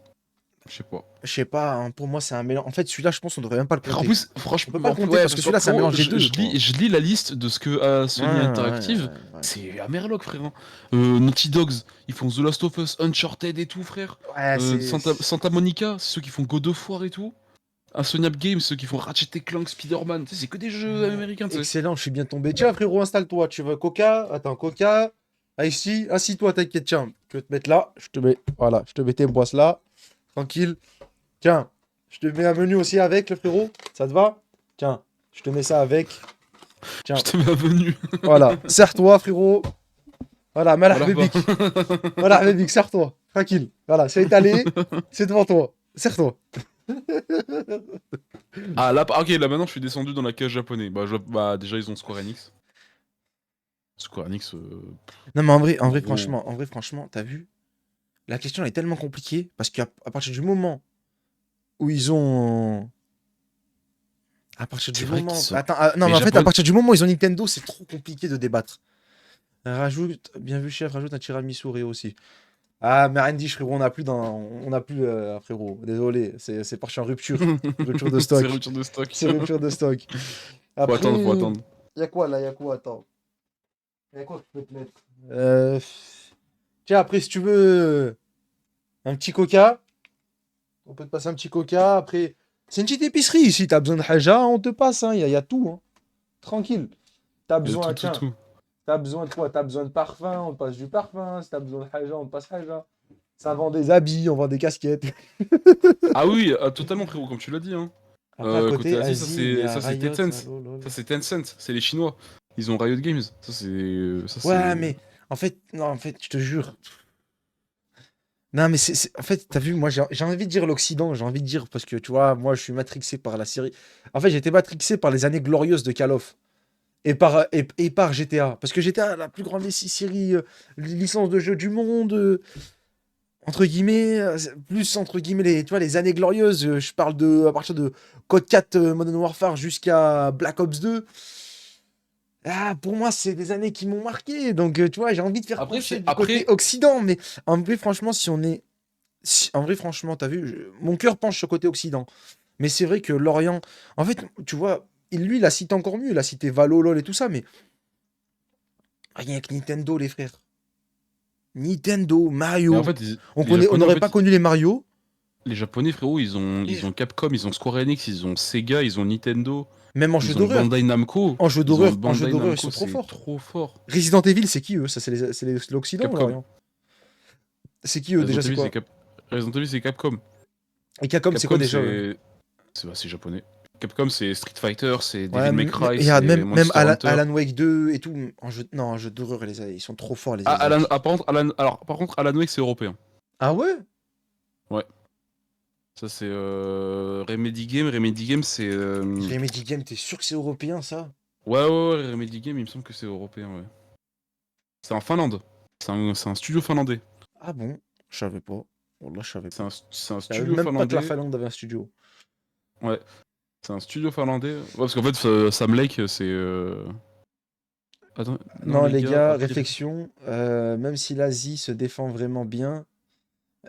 Je sais pas. je sais pas, hein, pour moi, c'est un mélange. En fait, celui-là, je pense qu'on devrait même pas le En compter. plus, On peut franchement, pas le compter ouais, parce que parce que celui-là, c'est un frérot, mélange des deux, quoi. je lis la liste de ce que a Ouais, Sony Interactive. ouais, ouais. C'est Amerloc, frère. Hein. Naughty Dogs, ils font The Last of Us, Uncharted et tout, frère. Ouais, c'est. Santa Monica, c'est ceux qui font God of War et tout. Insomniac Games, ceux qui font Ratchet et Clank, Spider-Man. Tu sais, c'est que des jeux américains, tu sais. Excellent, je suis bien tombé. Tiens, frérot, installe-toi. Tu veux Coca? Attends, Coca. Ah, ici, assis-toi, t'inquiète. Tiens, je vais te mettre là. Je te mets. Voilà, je te mets tes boisses là. Tranquille. Tiens, je te mets un menu aussi avec, le frérot. Ça te va? Tiens, je te mets ça avec. Je Tiens, te mets venu. voilà. Serre-toi, frérot. Voilà, malah Voilà, bah. bébik. Malah bébik, serre-toi. Tranquille. Voilà, c'est étalé. C'est devant toi. Serre-toi. Ah, là, ok, là maintenant je suis descendu dans la cage japonais. Bah, déjà, ils ont Square Enix. Square Enix, Non, mais gros. en vrai, franchement, t'as vu? La question elle est tellement compliquée parce qu'à à partir du moment où ils ont. À partir C'est du vrai moment. qu'ils sont. Attends, non, Les mais en fait, à Japonais. partir du moment où ils ont Nintendo, c'est trop compliqué de débattre. Rajoute, bien vu, chef, rajoute un tiramisu Oreo aussi. Ah, mais Randy, frérot, on n'a plus, frérot. Désolé, c'est parti en rupture. Rupture de C'est stock. rupture de stock. C'est rupture de stock. Faut attendre, faut Après, attendre. y a quoi là? Y a quoi? Attends. Y a quoi que je peux te mettre? Tiens, après, si tu veux un petit coca, on peut te passer un petit coca. Après, c'est une petite épicerie ici. T'as besoin de haja, on te passe. Hein. Y a tout. Hein. Tranquille. T'as Il y a tout, besoin, tout, tiens, tout. t'as besoin de quoi? T'as besoin de parfum, on te passe du parfum. Si t'as besoin de haja, on te passe haja. Ça vend des habits, on vend des casquettes. Ah oui, totalement, frérot, comme tu l'as dit. Hein. Après, à Côté côté, Asie, Asie, il y a ça c'est Riot. Tencent. Lol. Ça c'est Tencent, c'est les Chinois. Ils ont Riot Games. Ça Ouais, c'est. mais en fait, non, en fait, je te jure. Non, mais en fait, t'as vu, moi, j'ai envie de dire l'Occident, j'ai envie de dire, parce que tu vois, moi, je suis matrixé par la série. En fait, j'étais matrixé par les années glorieuses de Call of et par GTA. Parce que GTA, la plus grande série, licence de jeu du monde, entre guillemets, plus entre guillemets, tu vois, les années glorieuses, je parle à partir de Code 4 Modern Warfare jusqu'à Black Ops 2. Ah, pour moi, c'est des années qui m'ont marqué. Donc, tu vois, j'ai envie de faire Après, pencher c'est. du côté Après, Occident. Mais en vrai, franchement, si on est. En vrai, franchement, t'as vu, mon cœur penche sur le côté Occident. Mais c'est vrai que l'Orient. En fait, tu vois, lui, il a cité encore mieux. Il a cité Valo, LOL et tout ça. Mais rien que Nintendo, les frères. Nintendo, mais en Mario. fait, les On Japonais, en n'aurait pas fait, connu les Mario. les Japonais, frérot, ils Frère. ont Capcom, ils ont Square Enix, ils ont Sega, ils ont Nintendo, Même en jeu ils ont d'horreur. Bandai Namco. Ils ont En jeu Bandai d'horreur, ils Namco, sont trop c'est forts. trop fort. Resident Evil, c'est qui eux? Ça, c'est l'Occident ou Capcom. l'Orient? C'est qui eux déjà? C'est quoi? Resident Evil, c'est Capcom. Et Capcom, c'est quoi Capcom, déjà eux? c'est japonais. Capcom, c'est Street Fighter, c'est Ouais, Devil May Cry, regarde, c'est même Monster Hunter. Alan Wake 2 et tout. Non, en jeu d'horreur, ils sont trop forts, les Ah, Asiatiques. par contre, Alan Wake, c'est européen. Ah ouais? Ouais. Ça, c'est Remedy Game. Remedy Game, c'est. Remedy Game, t'es sûr que c'est européen, ça? Ouais, Remedy Game, il me semble que c'est européen, ouais. C'est en Finlande. C'est un studio finlandais. Ah bon? Je savais pas. Wallah, je savais pas. C'est un Je savais studio même pas que la finlandais. Finlande avait un studio. Ouais, c'est un studio finlandais. Ouais, parce qu'en fait, Sam Lake, c'est. Attends, non, Non, les les gars, gars, après. réflexion. Même si l'Asie se défend vraiment bien,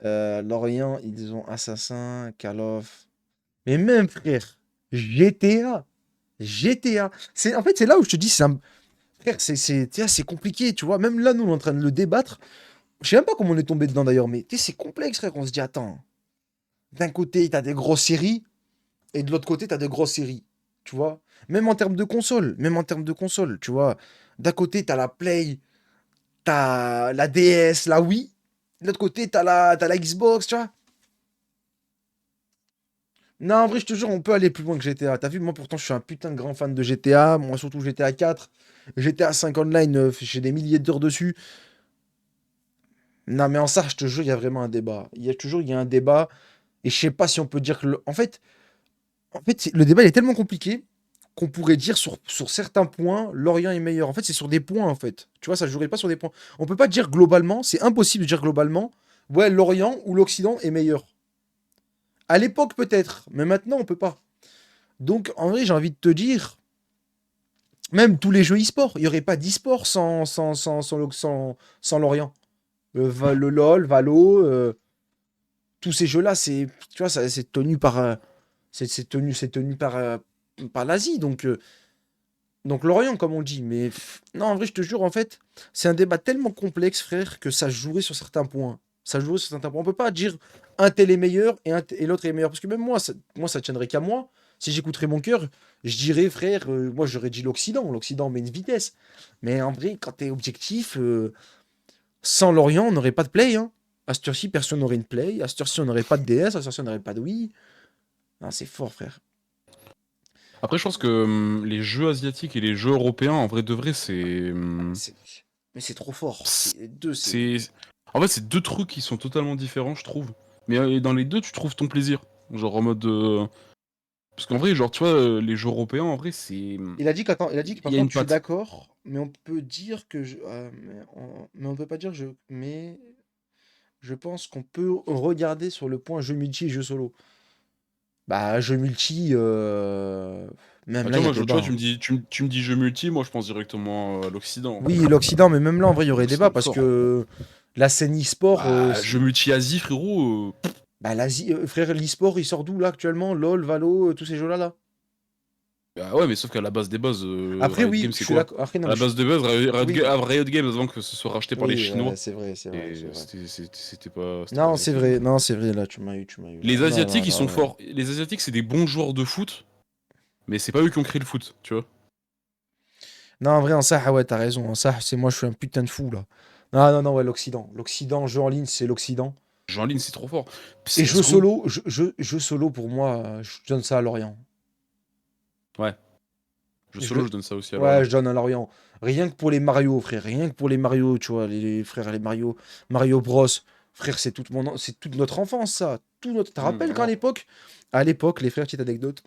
l'Orient, ils ont Assassin, Call of. Mais même, frère, GTA. GTA. En fait, c'est là où je te dis, frère, tu vois, c'est compliqué, tu vois. Même là, nous, on est en train de le débattre. Je sais même pas comment on est tombé dedans d'ailleurs, mais tu sais, c'est complexe, frère. On se dit, attends, d'un côté, t'as des grosses séries, et de l'autre côté, t'as des grosses séries. Tu vois? Même en termes de console, tu vois. D'un côté, t'as la Play, t'as la DS, la Wii. De l'autre côté, t'as la Xbox, tu vois. Non, en vrai, je te jure, on peut aller plus loin que GTA. T'as vu, moi pourtant, je suis un putain de grand fan de GTA. Moi, surtout GTA 4. GTA 5 online, j'ai des milliers d'heures dessus. Non, mais en ça, je te jure, il y a vraiment un débat. Il y a un débat. Et je sais pas si on peut dire que. En fait, le débat il est tellement compliqué qu'on pourrait dire sur certains points, l'Orient est meilleur. En fait, c'est sur des points, en fait. Tu vois, ça ne jouerait pas sur des points. On peut pas dire globalement, c'est impossible de dire globalement, ouais, l'Orient ou l'Occident est meilleur. À l'époque, peut-être, mais maintenant, on peut pas. Donc, en vrai, j'ai envie de te dire, même tous les jeux e-sport, il n'y aurait pas d'e-sport sans l'Orient. Le LoL, Valo, tous ces jeux-là, tu vois, c'est tenu par, c'est tenu par l'Asie. Donc l'Orient, comme on dit. Mais non, en vrai, je te jure, en fait, c'est un débat tellement complexe, frère, que ça jouerait sur certains points. Ça jouerait sur certains points. On peut pas dire un tel est meilleur et l'autre est meilleur. Parce que même moi, ça tiendrait qu'à moi. Si j'écouterais mon cœur, je dirais, frère, moi j'aurais dit l'Occident. L'Occident met une vitesse. Mais en vrai, quand t'es objectif, sans l'Orient, on n'aurait pas de play. Hein. À cette heure-ci, personne n'aurait une play. À cette heure-ci, on n'aurait pas de DS. À cette heure-ci, on n'aurait pas de Wii. Non, c'est fort, frère. Après, je pense que les jeux asiatiques et les jeux européens, en vrai de vrai, C'est- Mais c'est trop fort. c'est. Les deux, c'est. c'est- En fait, c'est deux trucs qui sont totalement différents, je trouve. Mais dans les deux, tu trouves ton plaisir. Genre en mode. Parce qu'en vrai, genre, tu vois, les jeux européens, en vrai, c'est. Il a dit que Il par y a une contre, je suis patte. d'accord, mais on peut dire que mais on peut pas dire mais je pense qu'on peut regarder sur le point jeu multi et jeu solo. Bah, jeu multi, même Bah, là, tu il y vois, a moi, débat, tu vois, hein. Tu me dis jeu multi, moi, je pense directement à l'Occident. Oui, l'Occident, mais même là, en vrai, il y aurait débat L'Occident parce fort. que la scène e-sport, Bah, jeu multi-Asie, frérot. bah, l'Asie, frère, l'e-sport, il sort d'où là actuellement? LOL, Valo, tous ces jeux-là, là. Bah ouais, mais sauf qu'à la base des bases, Après, Riot oui, Games, je c'est suis quoi? d'accord. Après, non, À mais la base de base, oui, Riot Games, avant que ce soit racheté par les oui, Chinois, c'est vrai, c'est vrai, c'est et vrai. c'était pas Non, bien c'est fait, hein. vrai, non, c'est vrai, là, tu m'as eu, là. Les Non, non, Asiatiques, ils sont non, ouais. forts. Les Asiatiques, c'est des bons joueurs de foot, mais c'est pas eux qui ont créé le foot, tu vois. Non, en vrai, en ça, ah ouais, t'as raison. En ça, c'est moi, je suis un putain de fou, là. Non, non, non, ouais, l'Occident. L'Occident, jeu en ligne, c'est l'Occident. Jeu en ligne, c'est trop fort. Et jeu CSGO, solo, jeu solo, pour moi, je donne ça à Lorient. ouais. Jeu Je solo, le... je donne ça aussi à Ouais, Lorient. je donne à Lorient. Rien que pour les Mario, frère. Rien que pour les Mario, tu vois, les frères, les Mario, Mario Bros. Frère, c'est toute notre enfance, ça. Tout notre... Tu te rappelles quand Vraiment. à l'époque, les frères, petite anecdote.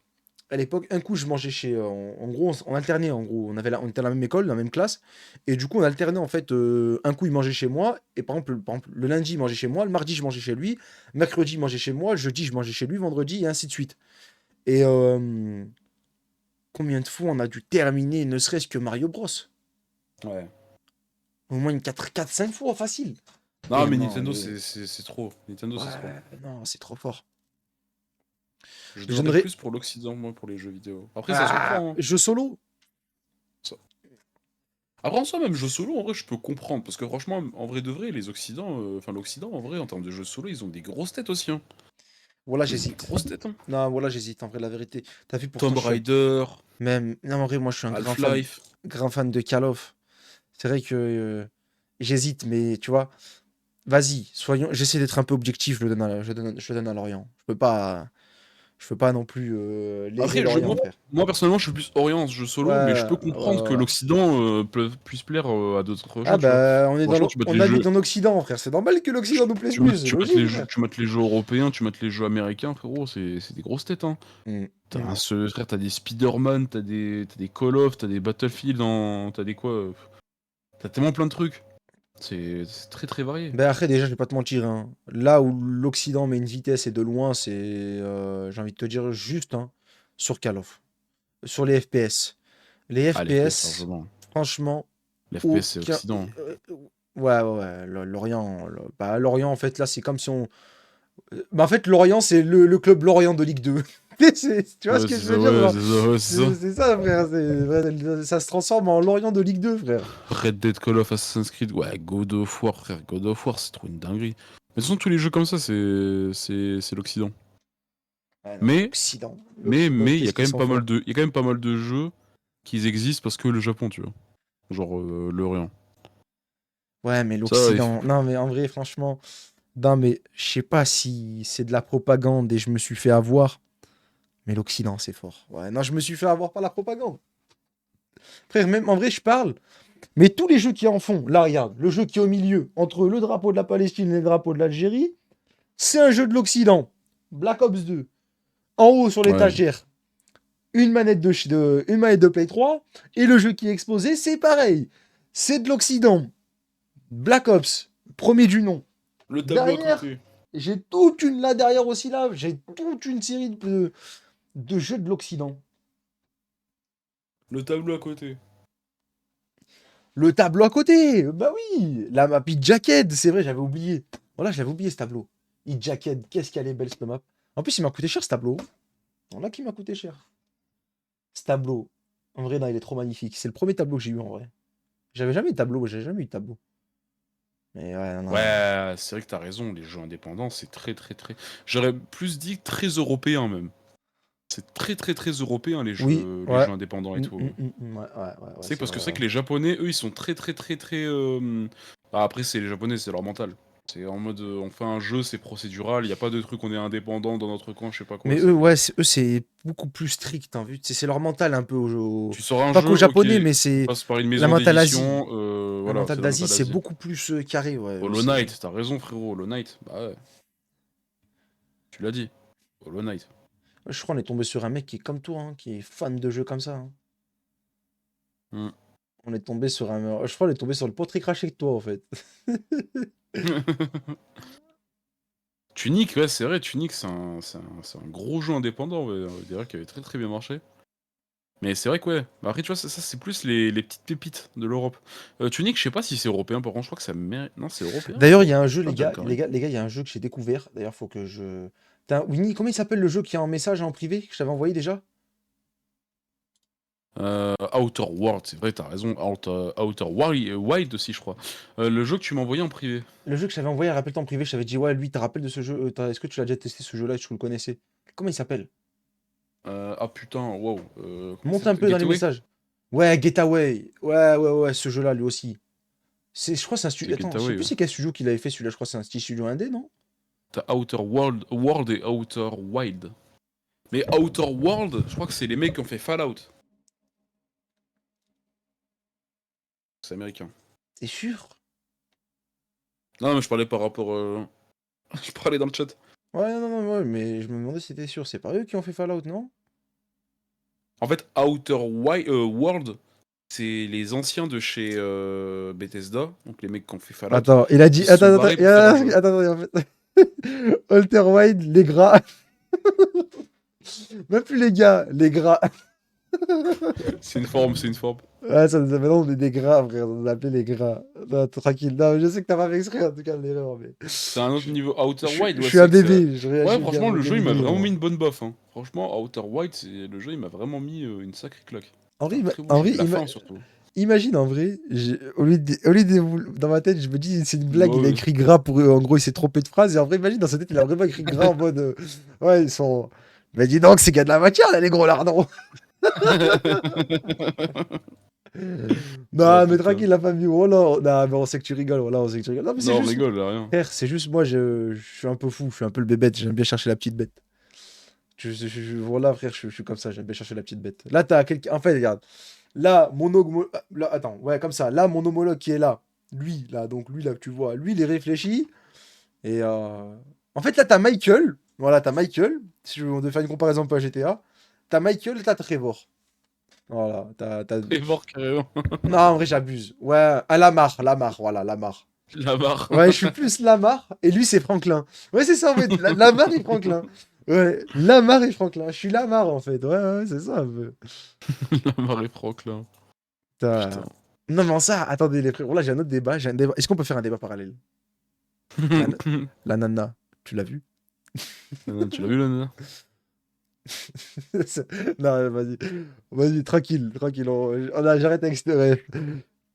À l'époque, un coup, je mangeais chez. En gros, on alternait. En gros, on était à la même école, dans la même classe. Et du coup, on alternait en fait. Un coup, il mangeait chez moi. Et par exemple, le lundi, il mangeait chez moi. Le mardi, je mangeais chez lui. Mercredi, il mangeait chez moi. Le jeudi, je mangeais chez lui. Vendredi, et ainsi de suite. Et combien de fois on a dû terminer, ne serait-ce que Mario Bros? Ouais. Au moins une 4 5 fois, facile. Non, Et mais non, Nintendo, c'est trop. Nintendo, c'est trop. ouais, non, c'est trop fort. Je Je donnerais donnerais. plus pour l'Occident, moi, pour les jeux vidéo. Après, ça se Ah, comprend, hein. jeu solo. Ça- Après, en soi, même jeux solo, en vrai, je peux comprendre. Parce que franchement, en vrai de vrai, les Occidents, enfin, l'Occident, en vrai, en termes de jeux solo, ils ont des grosses têtes aussi, hein. Voilà, Ils ont des j'hésite. grosses têtes, hein. Non, voilà, j'hésite. En vrai, la vérité. T'as vu, pourtant, Tomb je suis Raider, même. Non, en vrai, moi, je suis un Half-Life. grand fan de Call of. C'est vrai que j'hésite, mais tu vois, vas-y, soyons. J'essaie d'être un peu objectif. Je le donne à Lorient. Je peux pas non plus léser Après, Lorient, frère. moi, personnellement, je suis plus orienté en jeu Ouais, solo, mais je peux ouais, comprendre ouais, que ouais. l'Occident puisse plaire à d'autres Ah gens, tu vois. bah, Franchement, tu mates on les habite jeux. en Occident, frère. C'est normal que l'Occident nous plaise plus. C'est logique, frère. Tu mates les jeux européens, tu mates les jeux américains, frérot, c'est des grosses têtes, hein. Mm, T'as mm. frère, t'as des Spider-Man, t'as des Call of, t'as des Battlefield, t'as des quoi, t'as tellement plein de trucs. C'est très très varié. Ben après, déjà, je vais pas te mentir, hein. Là où l'Occident met une vitesse et de loin, c'est, j'ai envie de te dire, juste hein, sur Call of. Sur les FPS. Les Ah, l'FPS, FPS, largement. franchement, L'FPS, c'est aucun. Occident. Ouais, ouais, ouais. Lorient, bah, Lorient, en fait, là, c'est comme si on. Bah, en fait, Lorient, c'est le club Lorient de Ligue 2. Tu vois ce Ouais, que c'est je ça, veux dire, ouais, genre, c'est ça, ouais, c'est ça. c'est ça, frère. Ça se transforme en Lorient de Ligue 2, frère. Red Dead, Call of, Assassin's Creed, ouais, God of War, frère, God of War, c'est trop une dinguerie. Mais de toute façon, tous les jeux comme ça, c'est l'Occident. Ouais, non, Mais, l'Occident. L'Occident, il y a qu'est-ce quand qu'ils même sont pas mal forts. de, il y a quand même pas mal de jeux qui existent parce que le Japon, tu vois. Genre, l'Orient. Ouais, mais Ça, l'Occident. Non, mais en vrai, franchement. Non, mais je sais pas si c'est de la propagande et je me suis fait avoir. Mais l'Occident, c'est fort. Ouais, non, je me suis fait avoir par la propagande. Frère, même en vrai, je parle. Mais tous les jeux qui en font, là, regarde, le jeu qui est au milieu, entre le drapeau de la Palestine et le drapeau de l'Algérie, c'est un jeu de l'Occident. Black Ops 2. En haut, sur ouais. l'étagère, une manette de Play 3. Et le jeu qui est exposé, c'est pareil. C'est de l'Occident. Black Ops, premier du nom. Le tableau à Derrière, côté. j'ai toute une, là derrière aussi, là, j'ai toute une série de jeux de l'Occident. Le tableau à côté. Le tableau à côté, bah oui, la map Hit Jacket, c'est vrai, j'avais oublié. Voilà, j'avais oublié ce tableau. Hit Jacket, qu'est-ce qu'elle est belle cette map. En plus, il m'a coûté cher ce tableau. Voilà qui m'a coûté cher. Ce tableau, en vrai, non, il est trop magnifique. C'est le premier tableau que j'ai eu en vrai. J'avais jamais eu de tableau, j'ai jamais eu de tableau. Mais ouais, non, non. Ouais, c'est vrai que t'as raison, les jeux indépendants, c'est très très très... J'aurais plus dit très européen même. C'est très très très européen Oui, les ouais. jeux indépendants et tout. Ouais, ouais, ouais, ouais, C'est c'est parce que vrai, c'est ouais. que les Japonais, eux, ils sont très très très très... Ah, après, c'est les Japonais, c'est leur mental. C'est en mode, on fait un jeu, c'est procédural, il n'y a pas de truc, on est indépendant dans notre coin, je sais pas quoi, Mais eux, ouais, eux, c'est beaucoup plus strict, hein, vu. C'est leur mental un peu Tu sors un pas jeu, qu'aux ok, Japonais, mais il c'est passe par une la maison mentale Asie. d'édition, La voilà, mentale c'est la d'Asie, mentale c'est Asie. beaucoup plus carré, ouais. Hollow Knight, t'as raison frérot, Hollow Knight, bah ouais, tu l'as dit, Hollow Knight. Je crois qu'on est tombé sur un mec qui est comme toi, hein, qui est fan de jeux comme ça, hein. Hmm. On est tombé sur un. Je crois qu'on est tombé sur le portrait craché que toi, en fait. Tunic, ouais, c'est vrai, Tunic, c'est un gros jeu indépendant, ouais, on dirait qu'il avait très très bien marché. Mais c'est vrai que ouais. Bah, après, tu vois, ça, c'est plus les petites pépites de l'Europe. Tunic, je sais pas si c'est européen, par contre, je crois que ça mérite. Non, c'est européen, je D'ailleurs, il crois. y a un jeu, Ah, les John gars, Carmack. il y a un jeu que j'ai découvert. D'ailleurs, faut que je. Winnie, comment il s'appelle le jeu qui est en message en privé que je t'avais envoyé déjà? Outer World, c'est vrai, t'as raison. Outer Wild aussi, je crois. Le jeu que tu m'as envoyé en privé. Le jeu que je t'avais envoyé, rappelle-toi en privé, je t'avais dit, ouais, lui, t'as rappelé de ce jeu. Est-ce que tu l'as déjà testé ce jeu-là? Est-ce que tu le connaissais? Comment il s'appelle? Ah putain, wow. Comment ça Monte un s'appelle? peu dans les Getaway? messages. Ouais, Getaway. Ouais, ce jeu-là, lui aussi. Je crois que c'est un C'est studio. Attends, je sais Getaway, plus ouais. c'est quel studio qu'il avait fait celui-là. Je crois que c'est un petit studio indé, non? T'as World et Outer Wild. Mais Outer World, je crois que c'est les mecs qui ont fait Fallout. C'est américain. T'es sûr? Non, mais je parlais par rapport. Je parlais dans le chat. Ouais, non, ouais, mais je me demandais si t'étais sûr. C'est pas eux qui ont fait Fallout, non? En fait, World, c'est les anciens de chez Bethesda, donc les mecs qui ont fait Fallout, Attends, il a dit. qui se sont Attends, barrés pour faire un jeu. en fait. Walter White, les gras. Même plus les gars, les gras. C'est une forme, c'est une forme. Ouais, ça nous a maintenant on est des gras, frère. On nous a appelé les gras. Non, tranquille. Non, je sais que t'as pas fait exprès, en tout cas, l'erreur, mais. C'est un autre niveau. Outer Wild, Je ouais, suis c'est un vrai que ça. bébé, je réagis Ouais, avec franchement, le avec un jeu, il m'a bébé, vraiment mis moi. une bonne baffe. Hein. Franchement, Outer Wild, le jeu, il m'a vraiment mis une sacrée claque. En C'était vrai, un très bon en jeu. vrai, La fin, surtout. imagine, en vrai, au lieu de, dans ma tête, je me dis, c'est une blague, Ouais, il a ouais. écrit gras pour eux. En gros, il s'est trompé de phrase. Et en vrai, imagine, dans sa tête, il a vraiment écrit gras en mode. Ouais, ils sont. Mais dis donc, c'est qu'il y a de la matière, là, les gros lardons. Ouais, Non, mais putain. tranquille, la famille. Oh là, non, mais on sait que tu rigoles. Voilà, on sait que tu rigoles. Non, mais c'est Non, on juste. rigole, là, rien. Frère, c'est juste moi, je suis un peu fou, je suis un peu le bébête, j'aime bien chercher la petite bête. Voilà, frère, je suis comme ça, j'aime bien chercher la petite bête. Là, t'as quelqu'un. En fait, regarde. Là, là, attends, ouais, comme ça. Là, mon homologue qui est là. Lui, là, donc lui, là, que tu vois. Lui, il est réfléchi. Et. En fait, là, t'as Michael. Voilà, t'as Michael. Si on devait faire une comparaison un peu à GTA. T'as Michael et t'as Trevor. Voilà, Et mort, carrément. Non, en vrai, j'abuse. Ouais, à Lamar, voilà, Lamar. La barre. Ouais, je suis plus Lamar et lui c'est Franklin. Ouais, c'est ça en fait. Lamar et Franklin. Ouais, Lamar et Franklin. Je suis Lamar en fait. Ouais, c'est ça un peu. La marée Franklin. Putain. Putain. Non, mais en ça, attendez les frères. Là, j'ai un autre débat. J'ai un débat. Est-ce qu'on peut faire un débat parallèle? La, la nana, tu l'as vu? Tu l'as vu, là, nana? Non, vas-y. Vas-y, tranquille. J'arrête avec cette rêve.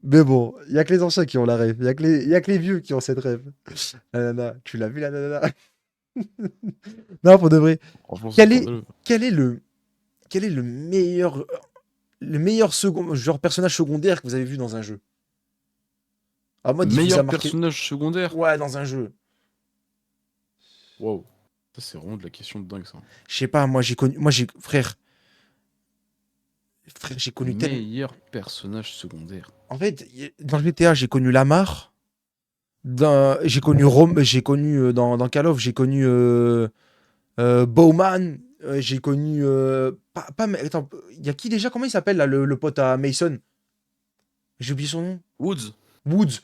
Mais bon, il y a que les anciens qui ont la rêve. Y a que les vieux qui ont cette rêve. La nana, tu l'as vu la nana? Non, pour de vrai. Franchement, c'est Quel est, scandaleux. quel est le meilleur second, genre personnage secondaire que vous avez vu dans un jeu? En mode, il vous a Meilleur marqué. personnage secondaire? Ouais, dans un jeu. Wow. Ça, c'est vraiment de la question de dingue, ça. Je sais pas, frère, j'ai connu tellement. Meilleur personnage secondaire. En fait, dans le GTA, j'ai connu Lamar. J'ai connu dans Call of, j'ai connu Bowman. J'ai connu. Attends, il y a qui déjà? Comment il s'appelle là, le pote à Mason? J'ai oublié son nom. Woods. Woods.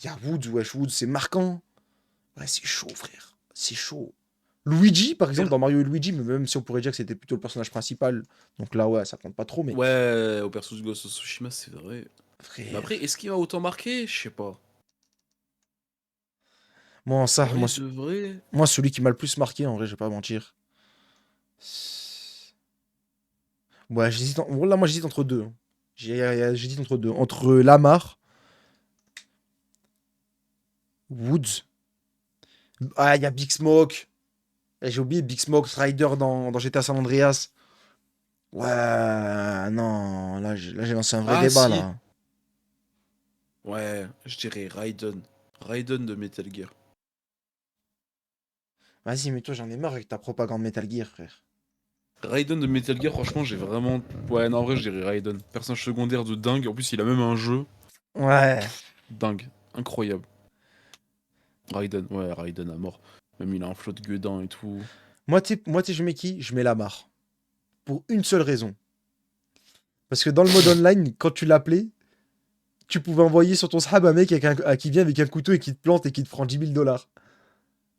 Il y a Woods, wesh, Woods, c'est marquant. Ouais, c'est chaud, frère. C'est chaud. Luigi, par exemple, dans Mario et Luigi, mais même si on pourrait dire que c'était plutôt le personnage principal. Donc là, ouais, ça compte pas trop, mais. Ouais, au perso de Ghost of Tsushima, c'est vrai. Mais Frère. après, est-ce qu'il m'a autant marqué? Je sais pas. Moi, En vrai, de vrai. moi, celui qui m'a le plus marqué, en vrai, je vais pas mentir. Ouais, là, moi, j'hésite entre deux. J'hésite entre deux. Entre Lamar, Woods. Ah, il y a Big Smoke. Eh, j'ai oublié Big Smoke Strider dans GTA San Andreas. Ouais, non, là, j'ai lancé un vrai Ah, débat, si. là. Ouais, je dirais Raiden. Raiden de Metal Gear. Vas-y, mais toi, j'en ai marre avec ta propagande Metal Gear, frère. Raiden de Metal Gear, franchement, j'ai vraiment. Ouais, non, en vrai, je dirais Raiden. Personnage secondaire de dingue. En plus, il a même un jeu. Ouais. Dingue. Incroyable. Raiden, ouais, Raiden à mort. Même il a un flot de gueudin et tout. Moi, tu sais, je mets qui? Je mets Lamar. Pour une seule raison. Parce que dans le mode online, quand tu l'appelais, tu pouvais envoyer sur ton Sahab un mec qui vient avec un couteau et qui te plante et qui te prend 10 000 $.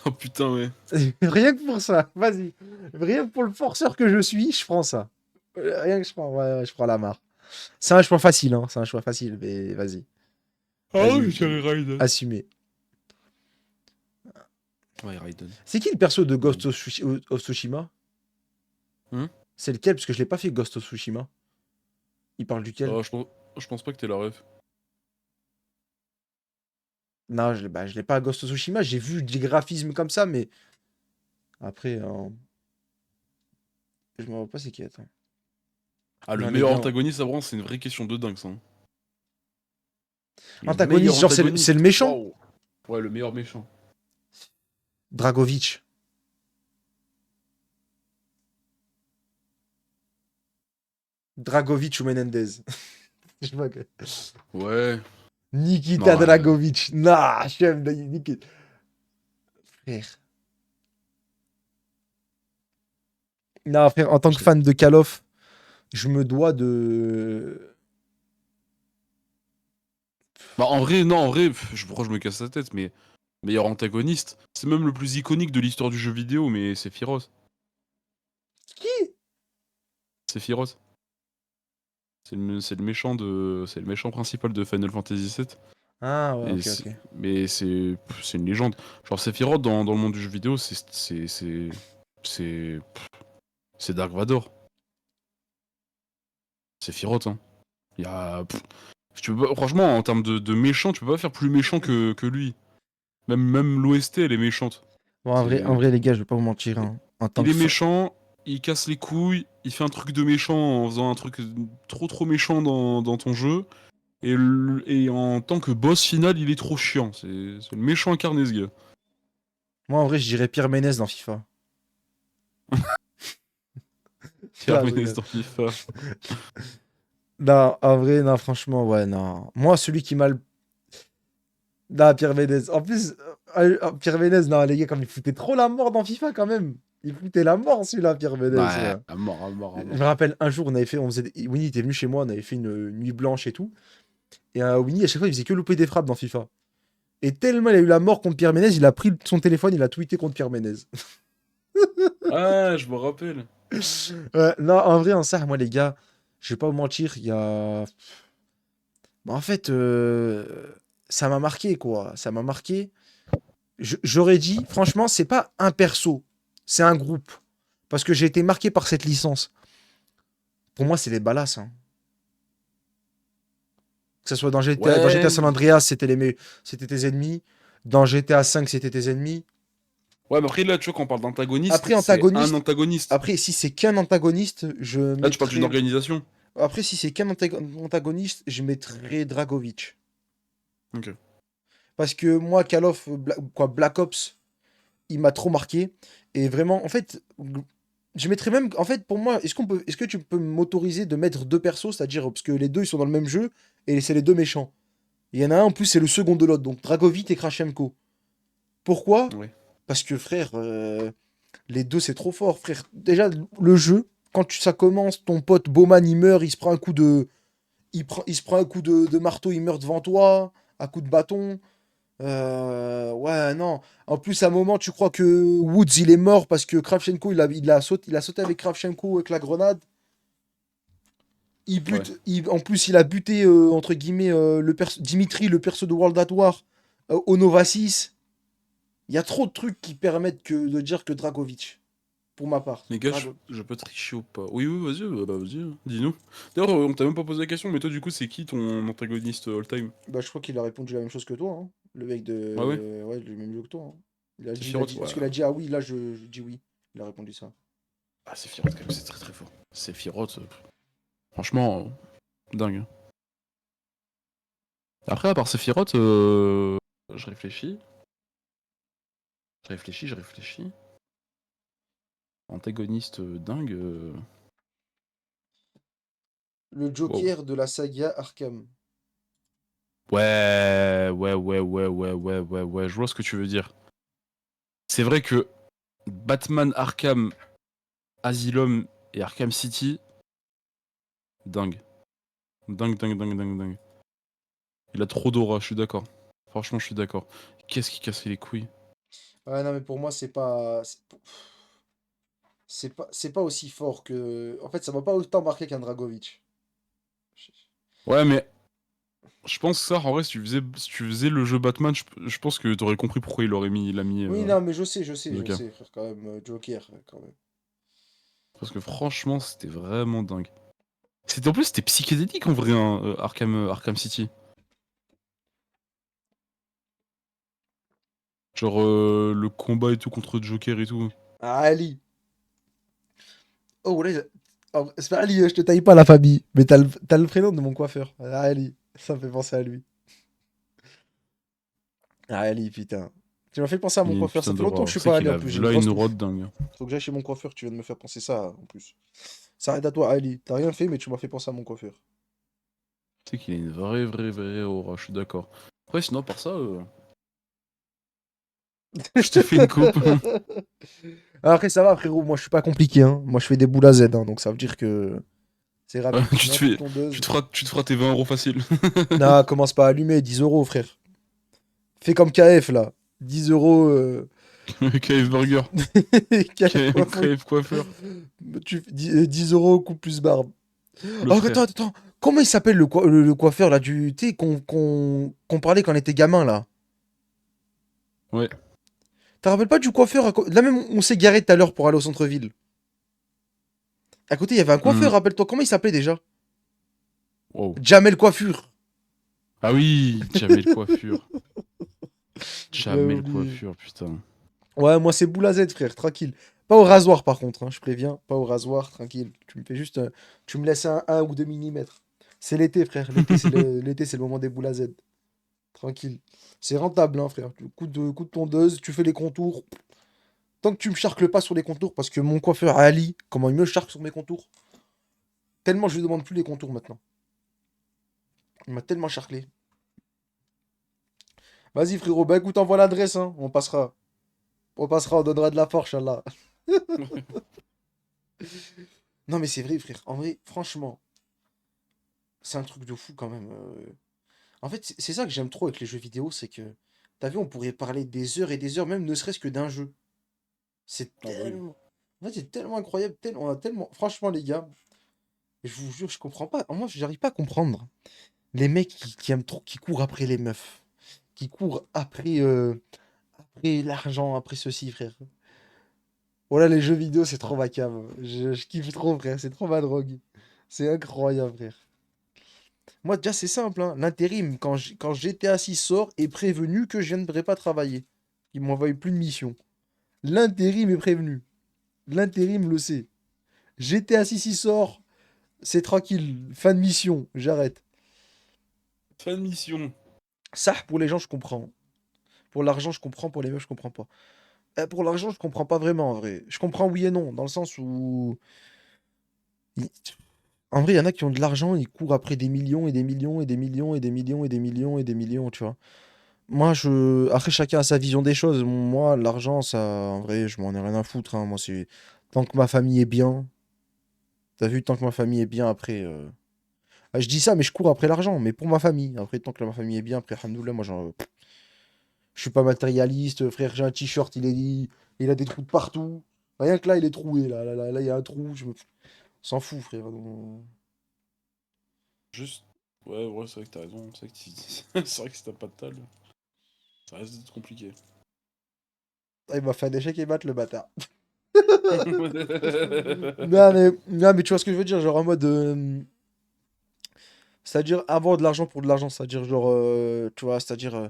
Oh putain, ouais. Rien que pour ça, vas-y. Rien que pour le forceur que je suis, je prends ça. Rien que je prends, ouais, je prends la marque. C'est un choix facile, hein. C'est un choix facile, mais vas-y. Ah Vas-y, ouais, je Raiden. assumez. Ouais, Raiden. C'est qui le perso de Dingue. Ghost of of Tsushima? Hmm. C'est lequel? Parce que je l'ai pas fait Ghost of Tsushima. Il parle duquel? Je pense pas que t'es la ref. Non, je l'ai pas à Ghost of Tsushima. J'ai vu des graphismes comme ça, mais après, je me vois pas c'est qui. Attends. Ah, le Non, les meilleur gars, antagoniste, à vraiment, c'est une vraie question de dingue, ça. Hein. Le meilleur antagoniste, genre c'est le antagoniste. méchant? Waouh. Ouais, le meilleur méchant. Dragovich. Dragovich ou Menendez. Je sais pas que- Ouais. Nikita Non, Dragovich. Nah, chef de Nikita. Frère. Non, frère, en tant que je- fan de Call of, je me dois de. Bah, en vrai, non, en vrai, pourquoi je me casse la tête, mais meilleur antagoniste. C'est même le plus iconique de l'histoire du jeu vidéo, mais c'est Sephiroth. Qui? Sephiroth. C'est le méchant c'est le méchant principal de Final Fantasy VII. Ah, ouais, Et ok, ok. mais c'est une légende. Genre Sephiroth dans le monde du jeu vidéo, c'est c'est Dark Vador. Sephiroth, hein. Il y a tu peux franchement en termes de méchant, tu peux pas faire plus méchant que lui. Même l'OST elle est méchante. Bon, en C'est vrai, les gars, je vais pas vous mentir, hein. En tant il que est fan. méchant, il casse les couilles, il fait un truc de méchant en faisant un truc trop méchant dans ton jeu. Et en tant que boss final, il est trop chiant. C'est le méchant incarné, ce gars. Moi, en vrai, je dirais Pierre Ménès dans FIFA. Pierre Là, je Ménès rigole. dans FIFA. Non, en vrai, non, franchement, ouais, non. Moi, celui qui m'a le. Non, Pierre Ménès. En plus, Pierre Ménès, non, les gars, comme il foutait trop la mort dans FIFA, quand même. Il foutait la mort, celui-là, Pierre Ménès. Ouais, Ouais. à mort, à mort, à Je mort. me rappelle, un jour, on avait fait. Winnie était venu chez moi, on avait fait une nuit blanche et tout. Et Winnie, à chaque fois, il faisait que louper des frappes dans FIFA. Et tellement il a eu la mort contre Pierre Ménès, il a pris son téléphone, il a tweeté contre Pierre Ménès. Ah, je me rappelle. Ouais, non, en vrai, en ça, moi, les gars, je vais pas vous mentir, il y a. Bah, en fait, ça m'a marqué, quoi. Ça m'a marqué. J'aurais dit, franchement, c'est pas un perso, c'est un groupe. Parce que j'ai été marqué par cette licence. Pour moi, c'est les Ballas, hein. Que ce soit dans GTA Ouais. San Andreas, c'était tes ennemis. Dans GTA 5, c'était tes ennemis. Ouais, mais après, là, tu vois, quand on parle d'antagoniste, Après, c'est un antagoniste. antagoniste. Après, si c'est qu'un antagoniste, je Là, tu parles d'une mettrais. organisation. Après, si c'est qu'un antagoniste, je mettrais Dragovich. Ok. Parce que moi, Call of, Black Ops, il m'a trop marqué. Et vraiment, en fait, je mettrais même. En fait, pour moi, est-ce que tu peux m'autoriser de mettre deux persos, c'est-à-dire, parce que les deux, ils sont dans le même jeu, et c'est les deux méchants. Il y en a un, en plus, c'est le second de l'autre, donc Dragovich et Krashenko. Pourquoi? Ouais. Parce que, frère, les deux, c'est trop fort, frère. Déjà, le jeu, ça commence, ton pote Bowman, il meurt, il se prend un coup de. Il se prend un coup de marteau, il meurt devant toi, un coup de bâton. Ouais, non. En plus, à un moment, tu crois que Woods, il est mort parce que Kravchenko, il a sauté avec Kravchenko avec la grenade. Ouais. En plus, il a buté, entre guillemets, Dimitri, le perso de World at War, au Nova 6. Il y a trop de trucs qui permettent de dire que Dragovich, pour ma part. Les gars, je peux tricher ou pas? Oui, oui, vas-y, vas-y, hein. Dis-nous. D'ailleurs, on t'a même pas posé la question, mais toi, du coup, c'est qui ton antagoniste all-time? Bah, je crois qu'il a répondu la même chose que toi, hein. Le mec Ah ouais? de. Ouais, le même jeu que toi, hein. Sephiroth, Parce ouais. qu'il a dit ah oui, là je dis oui. Il a répondu ça. Ah, Sephiroth, quand même, c'est très très fort. Sephiroth, franchement, dingue. Hein. Après, à part Sephiroth, je réfléchis. Je réfléchis. Antagoniste dingue. Le Wow. Joker de la saga Arkham. Ouais, je vois ce que tu veux dire. C'est vrai que Batman Arkham, Asylum et Arkham City, dingue. Dingue. Il a trop d'aura, je suis d'accord. Franchement, je suis d'accord. Qu'est-ce qui casse les couilles? Ouais, non, mais pour moi, c'est pas aussi fort que. En fait, ça m'a pas autant marqué qu'un Dragovic. Ouais, mais je pense que ça, en vrai, si tu faisais le jeu Batman, je pense que t'aurais compris pourquoi il a mis Oui, non, mais je Joker. sais, frère, quand même. Joker, quand même. Parce que franchement, c'était vraiment dingue. En plus, c'était psychédélique en vrai, hein, Arkham City. Genre le combat et tout contre Joker et tout. Ah, Ali. Oh, là, oh, c'est pas Ali, je te taille pas la famille. Mais t'as le prénom de mon coiffeur. Ah, Ali. Ça me fait penser à lui. Ah, Ali, putain. Tu m'as fait penser à Il mon a une coiffeur. Ça putain fait longtemps d'aura. que je suis C'est vrai pas qu'il allé en a plus. J'ai une là grosse une touffe. aura de dingue. Faut que j'aille chez mon coiffeur. Tu viens de me faire penser ça en plus. Ça arrête à toi, Ali. T'as rien fait, mais tu m'as fait penser à mon coiffeur. Tu sais qu'il a une vraie aura, je suis d'accord. Après, sinon, par ça, je te fais une coupe. Après, ça va, frérot. Moi, je suis pas compliqué. Hein. Moi, je fais des boules à Z. Hein, donc, ça veut dire que c'est rapide. Tu mets un coup de tondeuse. Tu te feras tes 20 € facile. Non, commence pas à allumer. 10 euros, frère. Fais comme KF, là. 10 euros. KF Burger. KF coiffeur. KF Coiffeur. 10 euros, coup plus barbe. Le Oh, attends, frère. attends. Comment il s'appelle le coiffeur, là, du. Tu sais, qu'on parlait quand on était gamin, là. Ouais. T'te rappelles pas du coiffeur là même, on s'est garé tout à l'heure pour aller au centre-ville. À côté, il y avait un Hmm. coiffeur, rappelle-toi. Comment il s'appelait déjà? Wow. Jamel Coiffure. Ah oui, Jamel Coiffure. J'avais Jamel oublié. Coiffure, putain. Ouais, moi, c'est boule à Z, frère, tranquille. Pas au rasoir, par contre, hein, je préviens. Pas au rasoir, tranquille. Tu me fais juste. Tu me laisses un ou 2 millimètres. C'est l'été, frère. L'été, c'est le moment des boules à Z. Tranquille. C'est rentable, hein, frère. Coup de tondeuse, tu fais les contours. Tant que tu me charcles pas sur les contours, parce que mon coiffeur Ali, comment il me charque sur mes contours. Tellement je lui demande plus les contours maintenant. Il m'a tellement charclé. Vas-y, frérot. Bah écoute, envoie l'adresse, hein. On passera. On passera, on donnera de la force, Inch'Allah. Non, mais c'est vrai, frère. En vrai, franchement, c'est un truc de fou quand même. En fait, c'est ça que j'aime trop avec les jeux vidéo, c'est que, t'as vu, on pourrait parler des heures et des heures, même ne serait-ce que d'un jeu. C'est Ah bah oui. tellement. En fait, c'est tellement incroyable. On a tellement. Franchement, les gars, je vous jure, je comprends pas. Moi, j'arrive pas à comprendre. Les mecs qui aiment trop, qui courent après les meufs, qui courent après l'argent, après ceci, frère. Voilà, les jeux vidéo, c'est trop ma came. Je kiffe trop, frère. C'est trop ma drogue. C'est incroyable, frère. Moi, déjà, c'est simple, hein. L'intérim, quand GTA 6 sort, est prévenu que je viendrai pas travailler. Ils m'envoient plus de mission. L'intérim est prévenu. L'intérim le sait. GTA 6 il sort, c'est tranquille. Fin de mission, j'arrête. Fin de mission. Ça, pour les gens, je comprends. Pour l'argent, je comprends. Pour les meufs, je comprends pas. Pour l'argent, je comprends pas vraiment, en vrai. Je comprends oui et non, dans le sens où. il- En vrai, il y en a qui ont de l'argent, ils courent après des millions et des millions et des millions et des millions et des millions et des millions, tu vois. Moi, après, chacun a sa vision des choses. Moi, l'argent, ça, en vrai, je m'en ai rien à foutre, hein. Moi, c'est tant que ma famille est bien. T'as vu, tant que ma famille est bien, après. Je dis ça, mais je cours après l'argent, mais pour ma famille. Après, tant que ma famille est bien, après, alhamdoulilah, moi, genre, je suis pas matérialiste, frère. J'ai un t-shirt, il a des trous de partout. Rien que là, il est troué. Là, il y a un trou. S'en fout, frère. Juste. Ouais, ouais, c'est vrai que t'as raison. C'est vrai que, c'est vrai que si t'as pas de table, ça risque d'être compliqué. Ah, il m'a fait un échec et mat, le bâtard. Non, mais tu vois ce que je veux dire, genre en mode. C'est-à-dire avoir de l'argent pour de l'argent, c'est-à-dire genre, tu vois, c'est-à-dire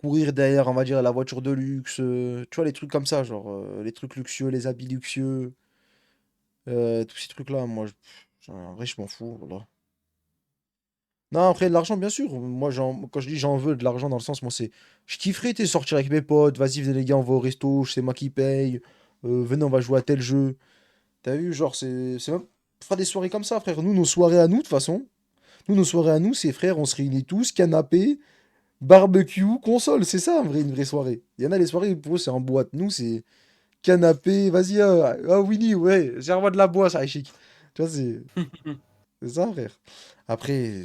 courir derrière, on va dire, la voiture de luxe, tu vois, les trucs comme ça, genre les trucs luxueux, les habits luxueux, tous ces trucs-là, moi, en vrai, je m'en fous, voilà. Non, après, de l'argent, bien sûr, moi, quand je dis j'en veux de l'argent, dans le sens, moi, c'est, je kifferais, tu sais, sortir avec mes potes, vas-y, venez les gars, on va au resto, c'est moi qui paye, venez, on va jouer à tel jeu. T'as vu, genre, c'est même, on fera des soirées comme ça, frère. Nous, nos soirées à nous, de toute façon, nous, nos soirées à nous, c'est frère, on se réunit tous, canapé, barbecue, console, c'est ça, en vrai, une vraie soirée. Il y en a les soirées, pour eux, c'est en boîte. Nous, c'est canapé, vas-y, Winnie, ouais, serre-moi de la boisse, ça, chic. Tu vois, c'est ça, frère. Après,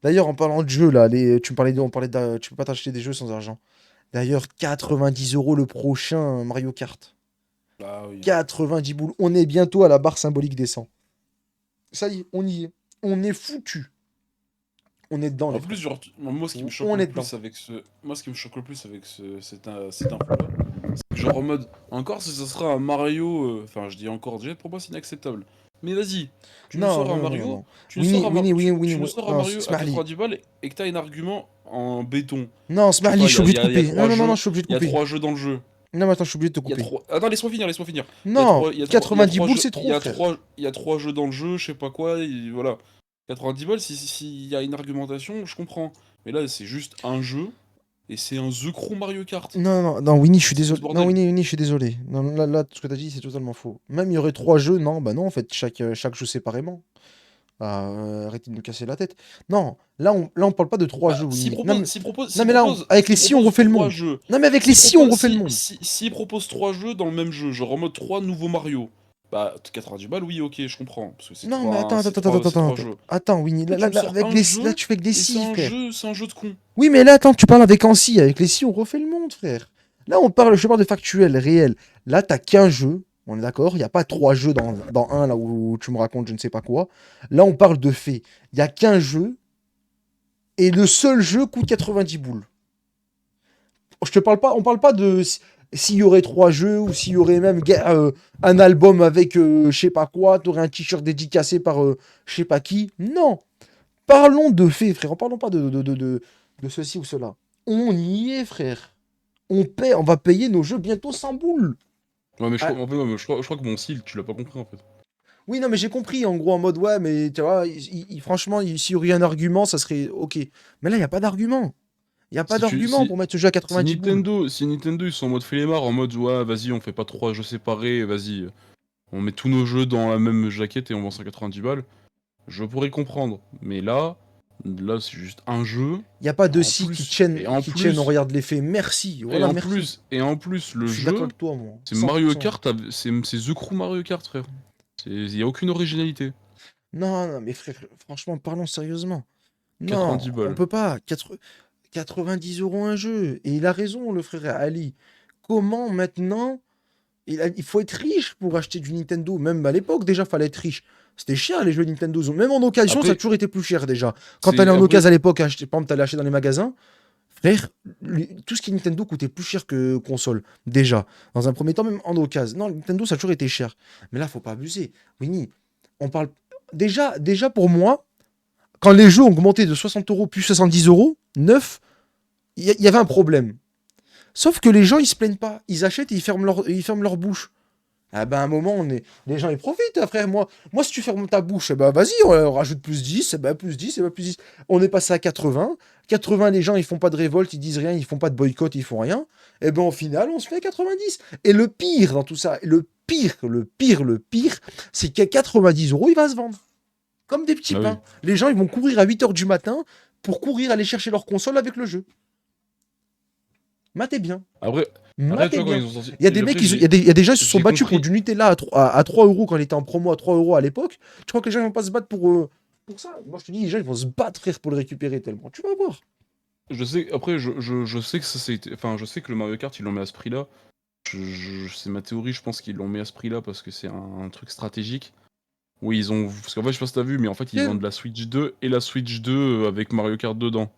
d'ailleurs, en parlant de jeux, là, tu me parlais on parlait tu peux pas t'acheter des jeux sans argent. D'ailleurs, 90 € le prochain Mario Kart. Ah oui. 90 boules. On est bientôt à la barre symbolique des 100. Ça y est, on y est. On est foutu. On est dedans, En les plus, frères. genre, moi, ce qui me choque On le est plus dedans. avec ce, moi, ce qui me choque le plus avec cette info-là, c'est que genre en mode, encore si ce sera un Mario, enfin, je dis encore, déjà pour moi c'est inacceptable. Mais vas-y, tu nous Non, sors un non, non, Mario, non. Winnie, tu nous ouais. sors un Non, Mario à Smiley. 90 balles et que t'as un argument en béton. Non, Je sais Smiley, pas, je suis obligé de il y a couper. Non, trois non, non, non, jeux, je suis obligé de il y a couper. 3 jeux dans le jeu. Non, mais attends, je suis obligé de te Il y a couper. 3. Attends, laisse-moi finir. Non, Il y a 90 boules, jeux, c'est trop, frère. il y a 3 jeux dans le jeu, je sais pas quoi, et voilà. 90 balles, s'il y a une argumentation, je comprends. Mais là, c'est juste un jeu, et c'est un The Crew Mario Kart. Non, non, non, Winnie, je suis C'est quoi ce désolé. Non, bordel? Winnie, je suis désolé. Non, là, tout ce que t'as dit, c'est totalement faux. Même il y aurait 3 jeux, non, bah non, en fait, chaque jeu séparément. Ah, arrêtez de nous casser la tête. Non, là, on parle pas de 3 jeux, Bah, Winnie. Non, mais, non, s'il mais là, propose, avec les s'il si, on propose refait le 3 monde. jeux, Non, mais avec les s'il si, on propose, refait le monde. s'il propose 3 jeux dans le même jeu, genre en mode 3 nouveaux Mario, bah 90 balles, oui, ok, je comprends, parce que Non, mais attends, c'est trois jeux. attends, Winnie. Toi, tu me sors un Là, jeu, tu fais que des et si, frère. c'est un jeu de con. Oui, mais là, attends, tu parles avec un si. Avec les si, on refait le monde, frère. Là, je parle de factuel, réel. Là, t'as qu'un jeu. On est d'accord? Il n'y a pas 3 jeux dans un, là où tu me racontes je ne sais pas quoi. Là, on parle de fait. Il y a qu'un jeu. Et le seul jeu coûte 90 boules. Je te parle pas, on parle pas de s'il y aurait 3 jeux ou s'il y aurait même un album avec je sais pas quoi, t'aurais un t-shirt dédicacé par je sais pas qui. Non. Parlons de faits, frère. Parlons pas de ceci ou cela. On y est, frère. On va payer nos jeux bientôt 100 boules. Ouais, mais je Ah, crois, en fait, ouais, mais je crois que mon style, tu l'as pas compris en fait. oui, non, mais j'ai compris, en gros, en mode, ouais, mais tu vois, franchement, s'il y aurait un argument, ça serait ok. Mais là, il n'y a pas d'argument. Il n'y a pas Si tu, d'argument si, pour mettre ce jeu à 90 boules. Si Nintendo ils sont en mode flemmard, en mode ouais, vas-y, on fait pas 3 jeux séparés, vas-y, on met tous nos jeux dans la même jaquette et on vend 190 balles, je pourrais comprendre. Mais là c'est juste un jeu. Il n'y a pas de En si plus, qui tiennent, on regarde les faits. Merci, voilà, merci. et en plus, le Je suis d'accord jeu, avec toi, moi. c'est Mario 100%. Kart, c'est The Crew Mario Kart, frère. Il y a aucune originalité. Non, non, mais frère, franchement, parlons sérieusement. Non, 90 on balles. peut pas. 90 € un jeu. Et il a raison, le frère Ali. Comment maintenant il faut être riche pour acheter du Nintendo. Même à l'époque, déjà, fallait être riche. C'était cher les jeux Nintendo. Même en occasion, ça a Après, toujours été plus cher déjà. Quand c'est t'allais en après, occasion à l'époque, par exemple, t'allais acheter dans les magasins, frère, tout ce qui est Nintendo coûtait plus cher que console. Déjà. Dans un premier temps, même en occasion. Non, Nintendo, ça a toujours été cher. Mais là, faut pas abuser. Winnie, on parle. Déjà pour moi, quand les jeux ont augmenté de 60 € puis 70 € neuf, il y avait un problème. Sauf que les gens, ils se plaignent pas. Ils achètent et ils ferment leur bouche. Ah ben à un moment, les gens ils profitent, hein, frère. Moi, si tu fermes ta bouche, eh ben vas-y, on rajoute plus 10, eh ben plus 10, eh ben plus 10. On est passé à 80. 80, les gens ils font pas de révolte, ils disent rien, ils font pas de boycott, ils font rien. Et ben au final, on se fait 90. Et le pire dans tout ça, le pire, c'est qu'à 90 € il va se vendre. Comme des petits bah oui. pains. Les gens ils vont courir à 8 h du matin pour courir aller chercher leur console avec le jeu. Matez bien. Après, tu Matez vois, quand bien. ils ont sorti. Il y a des Après, mecs, il y a des gens qui se sont j'ai battus pour compris. du Nutella à 3 € quand il était en promo à 3 € à l'époque. Tu crois que les gens vont pas se battre pour ça? Moi je te dis, les gens ils vont se battre, frère, pour le récupérer tellement. Tu vas voir. Je sais, après, je sais que ça c'est. Enfin, je sais que le Mario Kart, ils l'ont mis à ce prix-là. C'est ma théorie, je pense qu'ils l'ont mis à ce prix-là parce que c'est un truc stratégique. Oui, ils ont. Parce qu'en fait, je sais pas si t'as vu, mais en fait, ils Quel- vendent la Switch 2 et la Switch 2 avec Mario Kart dedans.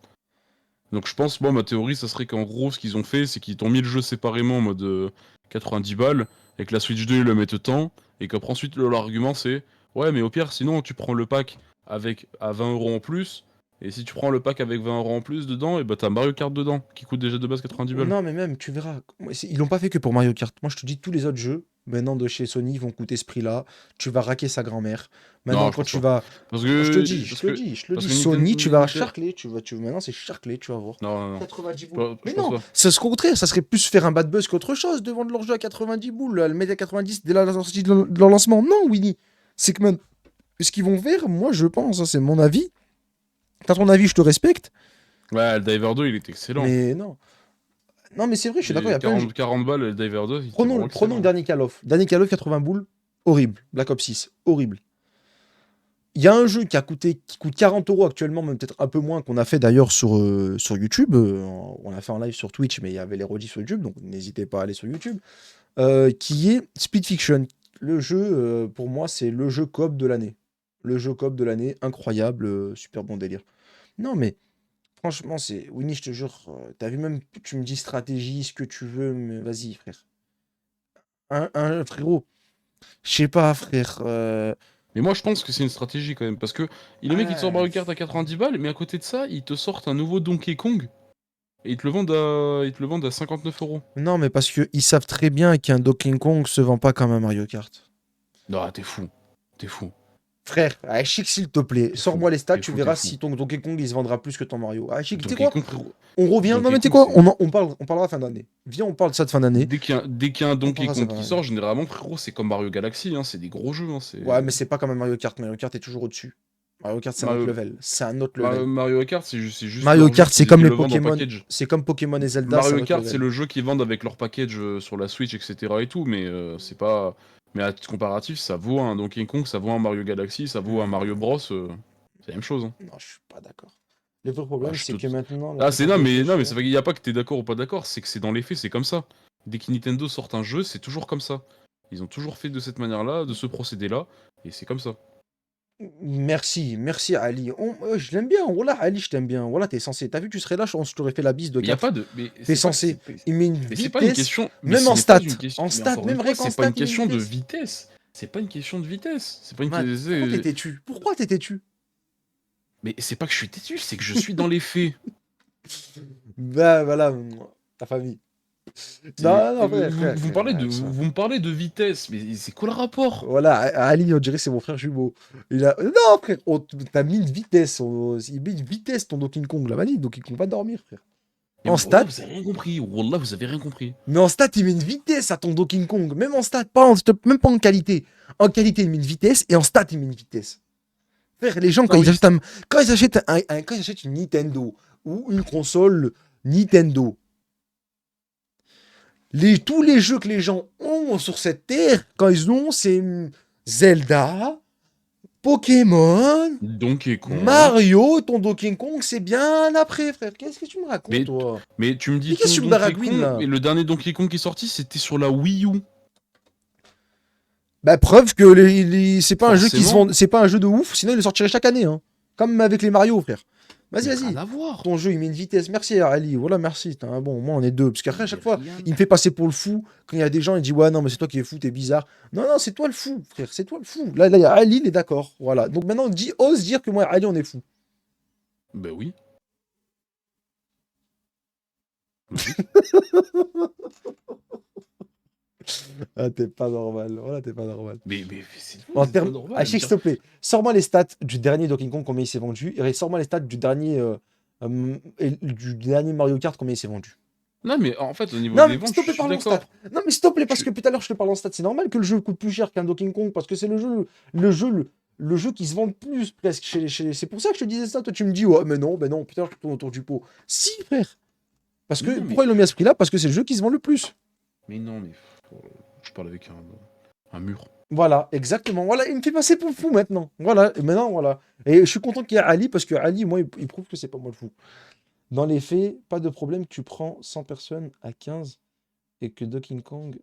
Donc, je pense, moi, ma théorie, ça serait qu'en gros, ce qu'ils ont fait, c'est qu'ils t'ont mis le jeu séparément en mode 90 balles, et que la Switch 2, ils le mettent tant, et qu'après, ensuite, leur argument, c'est ouais, mais au pire, sinon, tu prends le pack avec à 20 € en plus, et si tu prends le pack avec 20 € en plus dedans, et bah, t'as Mario Kart dedans, qui coûte déjà de base 90 balles. Non, mais même, tu verras. Ils l'ont pas fait que pour Mario Kart. Moi je te dis, tous les autres jeux, maintenant de chez Sony, ils vont coûter ce prix-là. Tu vas raquer sa grand-mère. Maintenant, Non, je quand pense tu pas. vas. Parce Je te que. dis, je Parce te le que. dis, je te le Parce dis. que Sony, tu vas charcler. Maintenant, c'est charcler, tu vas voir. Non, non, non. 90 boules. Je Mais pense non, pas. c'est ce contraire, ça serait plus faire un bad buzz qu'autre chose de vendre leur jeu à 90 boules, le mettre à 90 dès la sortie de leur lancement. Non, Winnie. C'est que même ce qu'ils vont faire, moi je pense, ça c'est mon avis. T'as ton avis, je te respecte. Ouais, le Diver 2, il est excellent. Mais non. Non, mais c'est vrai, je suis d'accord, il y Et a plein de jeux. 40 balles, le Diver 2, il était vraiment Prenons le excellent. dernier Call of. Dernier Call of 80 boules, horrible. Black Ops 6, horrible. Il y a un jeu qui coûte 40 € actuellement, même peut-être un peu moins, qu'on a fait d'ailleurs sur YouTube. On l'a fait en live sur Twitch, mais il y avait les rediffs sur YouTube, donc n'hésitez pas à aller sur YouTube. Qui est Speed Fiction. Le jeu, pour moi, c'est le jeu coop de l'année. Le jeu coop de l'année, incroyable, super bon délire. Non, mais franchement, c'est. Winnie, je te jure, t'as vu même, tu me dis stratégie, ce que tu veux, mais vas-y, frère. Un frérot, je sais pas, frère. Mais moi, je pense que c'est une stratégie quand même. Parce que les mecs, ils te sortent Ah, Mario Kart à 90 balles, mais à côté de ça, ils te sortent un nouveau Donkey Kong et ils te le vendent à 59 €. non, mais parce qu'ils savent très bien qu'un Donkey Kong se vend pas comme un Mario Kart. Non, t'es fou. T'es fou. Frère, ah, Chic, s'il te plaît, T'es fou. sors-moi les stats, T'es tu fou, t'es verras fou. si ton Donkey Kong il se vendra plus que ton Mario. Ah, Chic, tu sais Donkey quoi? Kong, frérot. On revient. Non, Donkey mais tu sais Kong, quoi? c'est. On parlera fin d'année. Viens, on parle de ça de fin d'année. Dès qu'il y a un On Donkey parlera de ça Kong fin qui d'année. sort, généralement, frérot, c'est comme Mario Galaxy, hein, c'est des gros jeux. Hein, Ouais, mais c'est pas comme un Mario Kart. Mario Kart est toujours au-dessus. Mario Kart, c'est un autre Mario... level. C'est un autre level. Mario Kart, c'est juste Mario leur jeu Kart, c'est qu'ils comme ils les le vendent en Pokémon. package. C'est comme Pokémon et Zelda, c'est un Mario autre Kart, c'est level. le jeu qu'ils vendent avec leur package sur la Switch, etc. et tout, mais c'est pas. Mais à titre comparatif, ça vaut un Donkey Kong, ça vaut un Mario Galaxy, ça vaut un Mario Bros. C'est la même chose. Hein. Non, je suis pas d'accord. Le vrai Ah, problème, je c'est te... que maintenant, la ah c'est plupart des jeux non, mais sont. ça fait qu'il n'y a pas que t'es d'accord ou pas d'accord, c'est que c'est dans les faits, c'est comme ça. Dès que Nintendo sort un jeu, c'est toujours comme ça. Ils ont toujours fait de cette manière-là, de ce procédé-là, et c'est comme ça. Merci, merci Ali. Je l'aime bien. Voilà, Ali, je t'aime bien. Voilà, t'es censé. T'as vu, tu serais là, je t'aurais fait la bise de Mais il y a 4. pas de. Mais T'es c'est pas. censé. Il met une Mais c'est pas une vitesse, question. Mais même ce en n'est pas stats. une question. En Mais stats, encore même une fois, vrai qu'en c'est pas stats, une il met une question de vitesse. vitesse. C'est pas une question de vitesse. C'est pas une. Matt, pourquoi t'es têtu? Pourquoi t'es têtu? Mais c'est pas que je suis têtu, c'est que je suis dans les faits. Bah voilà, ta famille. Non, non, frère, frère, Vous me frère, parlez de, ça. vous me parlez de vitesse, mais c'est quoi le rapport? Voilà, Ali, on dirait que c'est mon frère jumeau. Il a. Non, frère, t'as mis une vitesse. Il met une vitesse ton Donkey Kong là. Vas-y, Donkey Kong va dormir, frère. Mais En Wallah, stats, vous avez rien compris. Wallah, vous avez rien compris. mais en stats, il met une vitesse à ton Donkey Kong. Même en stats, même pas en qualité. En qualité, il met une vitesse et en stats, il met une vitesse. Frère, les gens, Ah oui. quand ils achètent, quand ils achètent une Nintendo ou une console Nintendo, tous les jeux que les gens ont sur cette terre, quand ils ont, c'est Zelda, Pokémon, Donkey Kong. Mario, ton Donkey Kong, c'est bien après, frère. Qu'est-ce que tu me racontes, Mais, toi? mais tu me Mais dis qu'est-ce ton que tu me Donkey baragouines, Kong, là? mais le dernier Donkey Kong qui est sorti, c'était sur la Wii U. Bah, preuve que c'est pas un jeu qui se Forcément. vend, c'est pas un jeu de ouf, sinon il le sortirait chaque année, hein. Comme avec les Mario, frère. Vas-y, Mais rien vas-y. à voir. Ton jeu, il met une vitesse. Merci, Ali. Voilà, merci. Bon, moi, on est deux. Parce qu'après, à Mais chaque fois, rien. il me fait passer pour le fou. Quand il y a des gens, il dit ouais, non, mais c'est toi qui es fou, t'es bizarre. Non, non, c'est toi le fou, frère. C'est toi le fou. Là, il y a Ali, il est d'accord. Voilà. Donc maintenant, ose dire que moi et Ali, on est fou. Bah oui. Logique. Ah, t'es pas normal. Voilà, t'es pas normal. Mais c'est En pas termes. normal Ah, de me s'il dire. te plaît, sors-moi les stats du dernier Donkey Kong, combien il s'est vendu. Et sors-moi les stats du dernier, et du dernier Mario Kart, combien il s'est vendu. Non, mais en fait, au niveau Non, des mais ventes, s'il te je plaît, suis parlons stats. d'accord. Non, mais s'il te plaît, Je parce que suis- depuis tout à l'heure, je te parle en stats. C'est normal que le jeu coûte plus cher qu'un Donkey Kong, parce que c'est le jeu qui se vend le plus presque C'est pour ça que je te disais ça. Toi, tu me dis, ouais, mais non, putain, je tourne autour du pot. Si, frère. Parce que, Non, mais. pourquoi ils l'ont mis à ce prix-là? Parce que c'est le jeu qui se vend le plus. Mais non, mais. Je parle avec un mur. Voilà, exactement. Voilà, il me fait passer pour le fou maintenant. Voilà, et maintenant, voilà. Et je suis content qu'il y ait Ali, parce que Ali, moi, il prouve que c'est pas moi le fou. Dans les faits, pas de problème, tu prends 100 personnes à 15 et que Donkey Kong.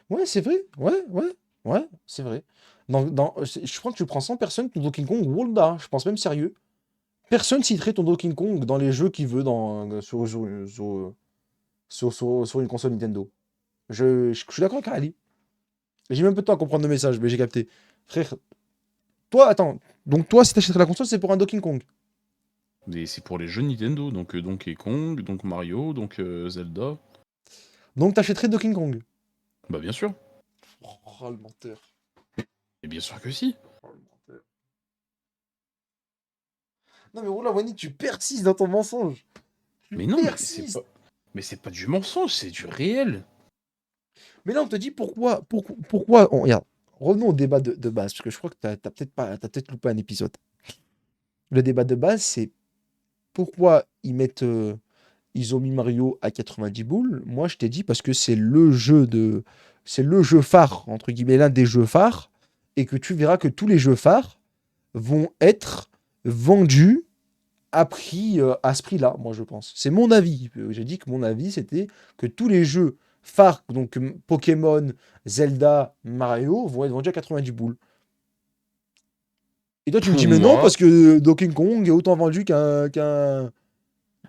Ouais, c'est vrai. Ouais, ouais, ouais, c'est vrai. Je crois que tu prends 100 personnes, ton Donkey Kong, Walda, je pense même sérieux. Personne citerait ton Donkey Kong dans les jeux qu'il veut sur une console Nintendo. Je suis d'accord avec Ali. J'ai même peu de temps à comprendre le message, mais j'ai capté. Frère, toi, attends. Donc toi, si t'achèterais la console, c'est pour un Donkey Kong. Mais c'est pour les jeux Nintendo, donc Donkey Kong, donc Mario, donc Zelda. Donc t'achèterais Donkey Kong. Bah bien sûr. Oh, le menteur. Et bien sûr que si. Oh, le menteur. Non mais Oula, Wani, tu persistes dans ton mensonge. Tu Mais non, mais c'est persistes. pas. Mais c'est pas du mensonge, c'est du réel. Mais là, on te dit pourquoi regarde, revenons au débat de base, parce que je crois que t'as peut-être loupé un épisode. Le débat de base, c'est pourquoi ils ont mis Mario à 90 boules. Moi, je t'ai dit parce que c'est le jeu phare, entre guillemets, l'un des jeux phares, et que tu verras que tous les jeux phares vont être vendus à ce prix-là, moi, je pense. C'est mon avis. J'ai dit que mon avis, c'était que tous les jeux phares, donc Pokémon, Zelda, Mario, vont être vendus à 90 boules. Et toi, tu me Pour dis, mais non, moi, parce que Donkey Kong est autant vendu et qu'un moi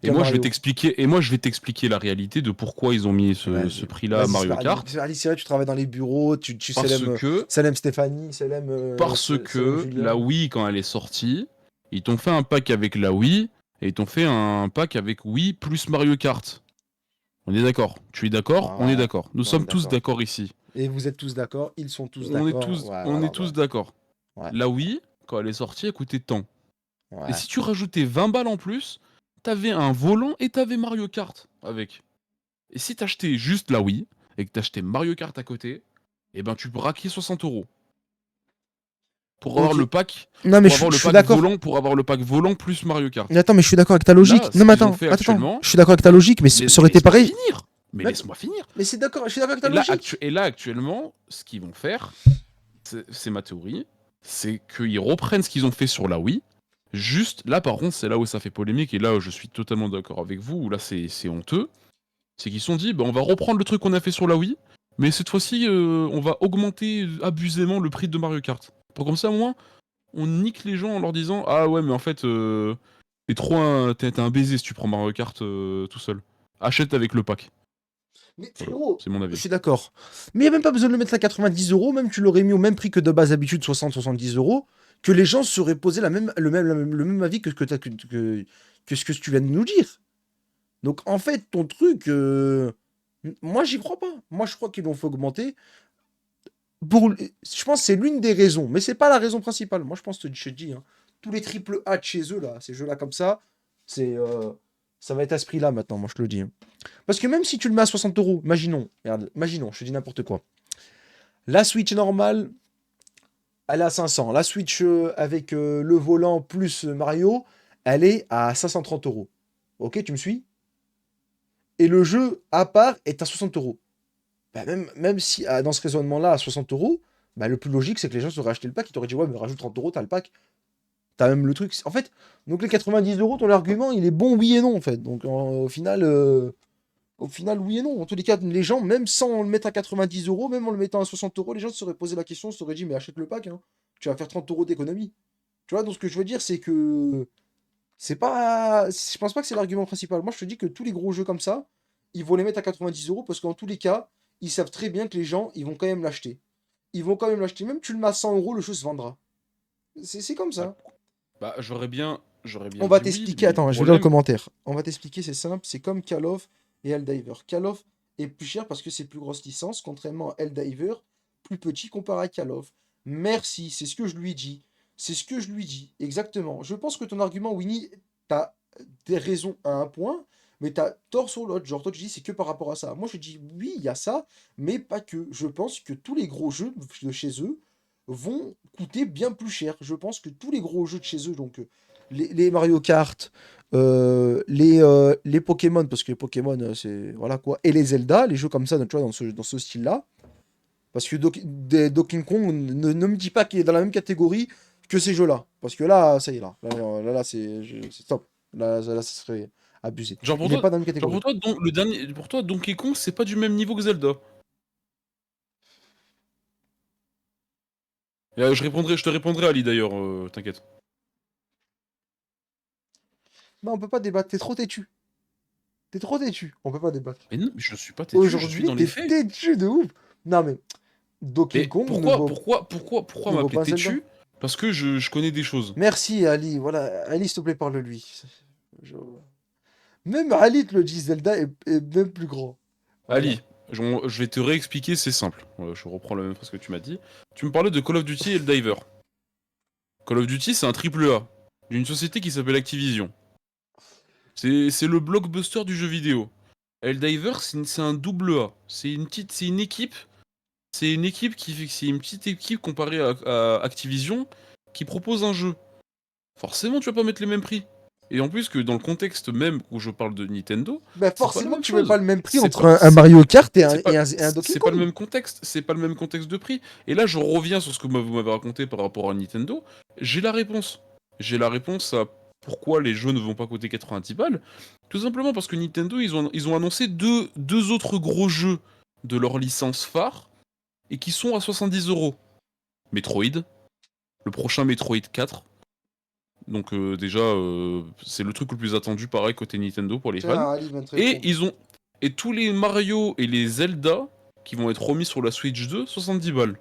je vais Mario. t'expliquer, et moi je vais t'expliquer la réalité de pourquoi ils ont mis ce Vas-y, prix-là à vas-y, Mario Kart. Ali, c'est vrai, tu travailles dans les bureaux, tu Parce que, Célèmes Stéphanie, Célèmes la Julien. Wii, quand elle est sortie, ils t'ont fait un pack avec la Wii, et ils t'ont fait un pack avec Wii plus Mario Kart. On est d'accord? Tu es d'accord? On est Ouais, d'accord. Nous on est sommes tous d'accord. d'accord ici. Et vous êtes tous d'accord, ils sont tous On est d'accord. tous, Ouais, on voilà, est ouais. tous d'accord. Ouais, La Wii, quand elle est sortie, elle coûtait tant. Et ouais. si tu rajoutais 20 balles en plus, t'avais un volant et t'avais Mario Kart avec. Et si t'achetais juste la Wii et que t'achetais Mario Kart à côté, eh ben tu braquais 60 euros pour avoir Ok. le pack, Non, mais je suis d'accord. pour avoir le pack volant plus Mario Mais Kart. attends, mais je suis d'accord avec ta Là, logique. Non, ce mais qu'ils ont attends, fait attends. actuellement, Je suis d'accord avec ta logique, mais ça aurait été laisse-moi pareil. finir. Mais Mais, laisse-moi finir. mais c'est d'accord, je suis d'accord avec ta logique. Et là actuellement, ce qu'ils vont faire, c'est ma théorie, c'est qu'ils reprennent ce qu'ils ont fait sur la Wii. Juste, là par contre, c'est là où ça fait polémique, et là où je suis totalement d'accord avec vous, où là c'est honteux. C'est qu'ils se sont dit, bah, on va reprendre le truc qu'on a fait sur la Wii, mais cette fois-ci, on va augmenter abusément le prix de Mario Kart. Pour comme ça, au moins, on nique les gens en leur disant, ah ouais, mais en fait, t'es un baiser si tu prends Mario Kart tout seul. Achète avec le pack. Mais Voilà, frérot, c'est mon je avis. suis d'accord. Mais il n'y a même pas besoin de le mettre à 90 euros, même tu l'aurais mis au même prix que de base d'habitude, 60-70 euros, que les gens seraient posé le même avis que ce que tu viens de nous dire. Donc en fait, ton truc, moi j'y crois pas. Moi je crois qu'ils l'ont fait augmenter. Je pense que c'est l'une des raisons, mais c'est pas la raison principale. Moi je pense, je te dis, hein, tous les triple A de chez eux, là, ces jeux-là comme ça, c'est, ça va être à ce prix-là maintenant, moi je te le dis, hein. Parce que même si tu le mets à 60 euros, imaginons, regarde, imaginons, je te dis n'importe quoi. La Switch normale, elle est à 500. La Switch avec le volant plus Mario, elle est à 530 euros. Ok, tu me suis? Et le jeu à part est à 60 euros. Bah, même si dans ce raisonnement-là, à 60 euros, bah, le plus logique, c'est que les gens auraient acheté le pack. Ils t'auraient dit, ouais, mais rajoute 30 euros, t'as le pack. T'as même le truc. En fait, donc les 90 euros, ton argument, il est bon, oui et non, en fait. Donc au final, oui et non. En tous les cas, les gens, même sans le mettre à 90 euros, même en le mettant à 60 euros, les gens se seraient posé la question, se seraient dit, mais achète le pack, hein. Tu vas faire 30 euros d'économie. Tu vois, donc ce que je veux dire, c'est que c'est pas. Je pense pas que c'est l'argument principal. Moi, je te dis que tous les gros jeux comme ça, ils vont les mettre à 90 euros parce qu'en tous les cas, ils savent très bien que les gens, ils vont quand même l'acheter. Ils vont quand même l'acheter. Même tu le mets à 100 euros, le jeu se vendra. C'est comme Bah, ça. bah, j'aurais bien On va dit oui, t'expliquer. mais le Attends, je vais lire le problème, commentaire. On va t'expliquer, c'est simple. C'est comme Call of et Helldiver. Call of est plus cher parce que c'est plus grosse licence, contrairement à Helldiver, plus petit comparé à Call of. Merci, c'est ce que je lui dis. C'est ce que je lui dis, exactement. Je pense que ton argument, Winnie, t'as des raisons à un point, mais t'as tort sur l'autre. Genre, toi, tu dis c'est que par rapport à ça. Moi, je dis oui, il y a ça, mais pas que. Je pense que tous les gros jeux de chez eux vont coûter bien plus cher. Je pense que tous les gros jeux de chez eux, donc les Mario Kart, les Pokémon, parce que les Pokémon, c'est. Voilà quoi. Et les Zelda, les jeux comme ça, tu vois, dans ce style-là. Parce que Donkey Kong, ne me dis pas qu'il est dans la même catégorie que ces jeux-là. Parce que là, ça y est, là, c'est top. Là, ça serait abusé. genre Il n'est pas dans la même pour catégorie. toi, pour toi, Donkey Kong, c'est pas du même niveau que Zelda. Et, je te répondrai, Ali, d'ailleurs, t'inquiète. Non, on peut pas débattre, t'es trop têtu. T'es trop têtu, on peut pas débattre. Mais non, mais je suis pas têtu, je suis Aujourd'hui, dans les t'es faits. têtu de ouf. Non, mais Donkey Mais Kong ne vaut, pourquoi ne vaut m'appeler pas un Zelda. têtu? Parce que je connais des choses. Merci, Ali. Voilà, Ali, s'il te plaît, parle-lui. Je- Même Ali te le dit, Zelda est même plus grand. Voilà. Ali, je vais te réexpliquer, c'est simple. Je reprends la même phrase que tu m'as dit. Tu me parlais de Call of Duty et le Diver. Call of Duty, c'est un triple A d'une société qui s'appelle Activision. C'est le blockbuster du jeu vidéo. Helldivers, c'est un double A. C'est une équipe. C'est une petite équipe comparée à Activision qui propose un jeu. Forcément, tu vas pas mettre les mêmes prix. Et en plus que dans le contexte même où je parle de Nintendo, Bah c'est pas la forcément même que tu mets chose. pas le même prix C'est entre pas- un Mario Kart et un, C'est pas, et un Donkey c'est pas le Kong. même contexte, c'est pas le même contexte de prix. Et là, je reviens sur ce que vous m'avez raconté par rapport à Nintendo. J'ai la réponse. J'ai la réponse à pourquoi les jeux ne vont pas coûter 90 balles. Tout simplement parce que Nintendo, ils ont annoncé deux autres gros jeux de leur licence phare et qui sont à 70 euros. Metroid, le prochain Metroid 4. Donc déjà, c'est le truc le plus attendu, pareil, côté Nintendo pour les Tiens, fans. Ali vient de te Et répondre. ils ont et tous les Mario et les Zelda qui vont être remis sur la Switch 2, 70 balles.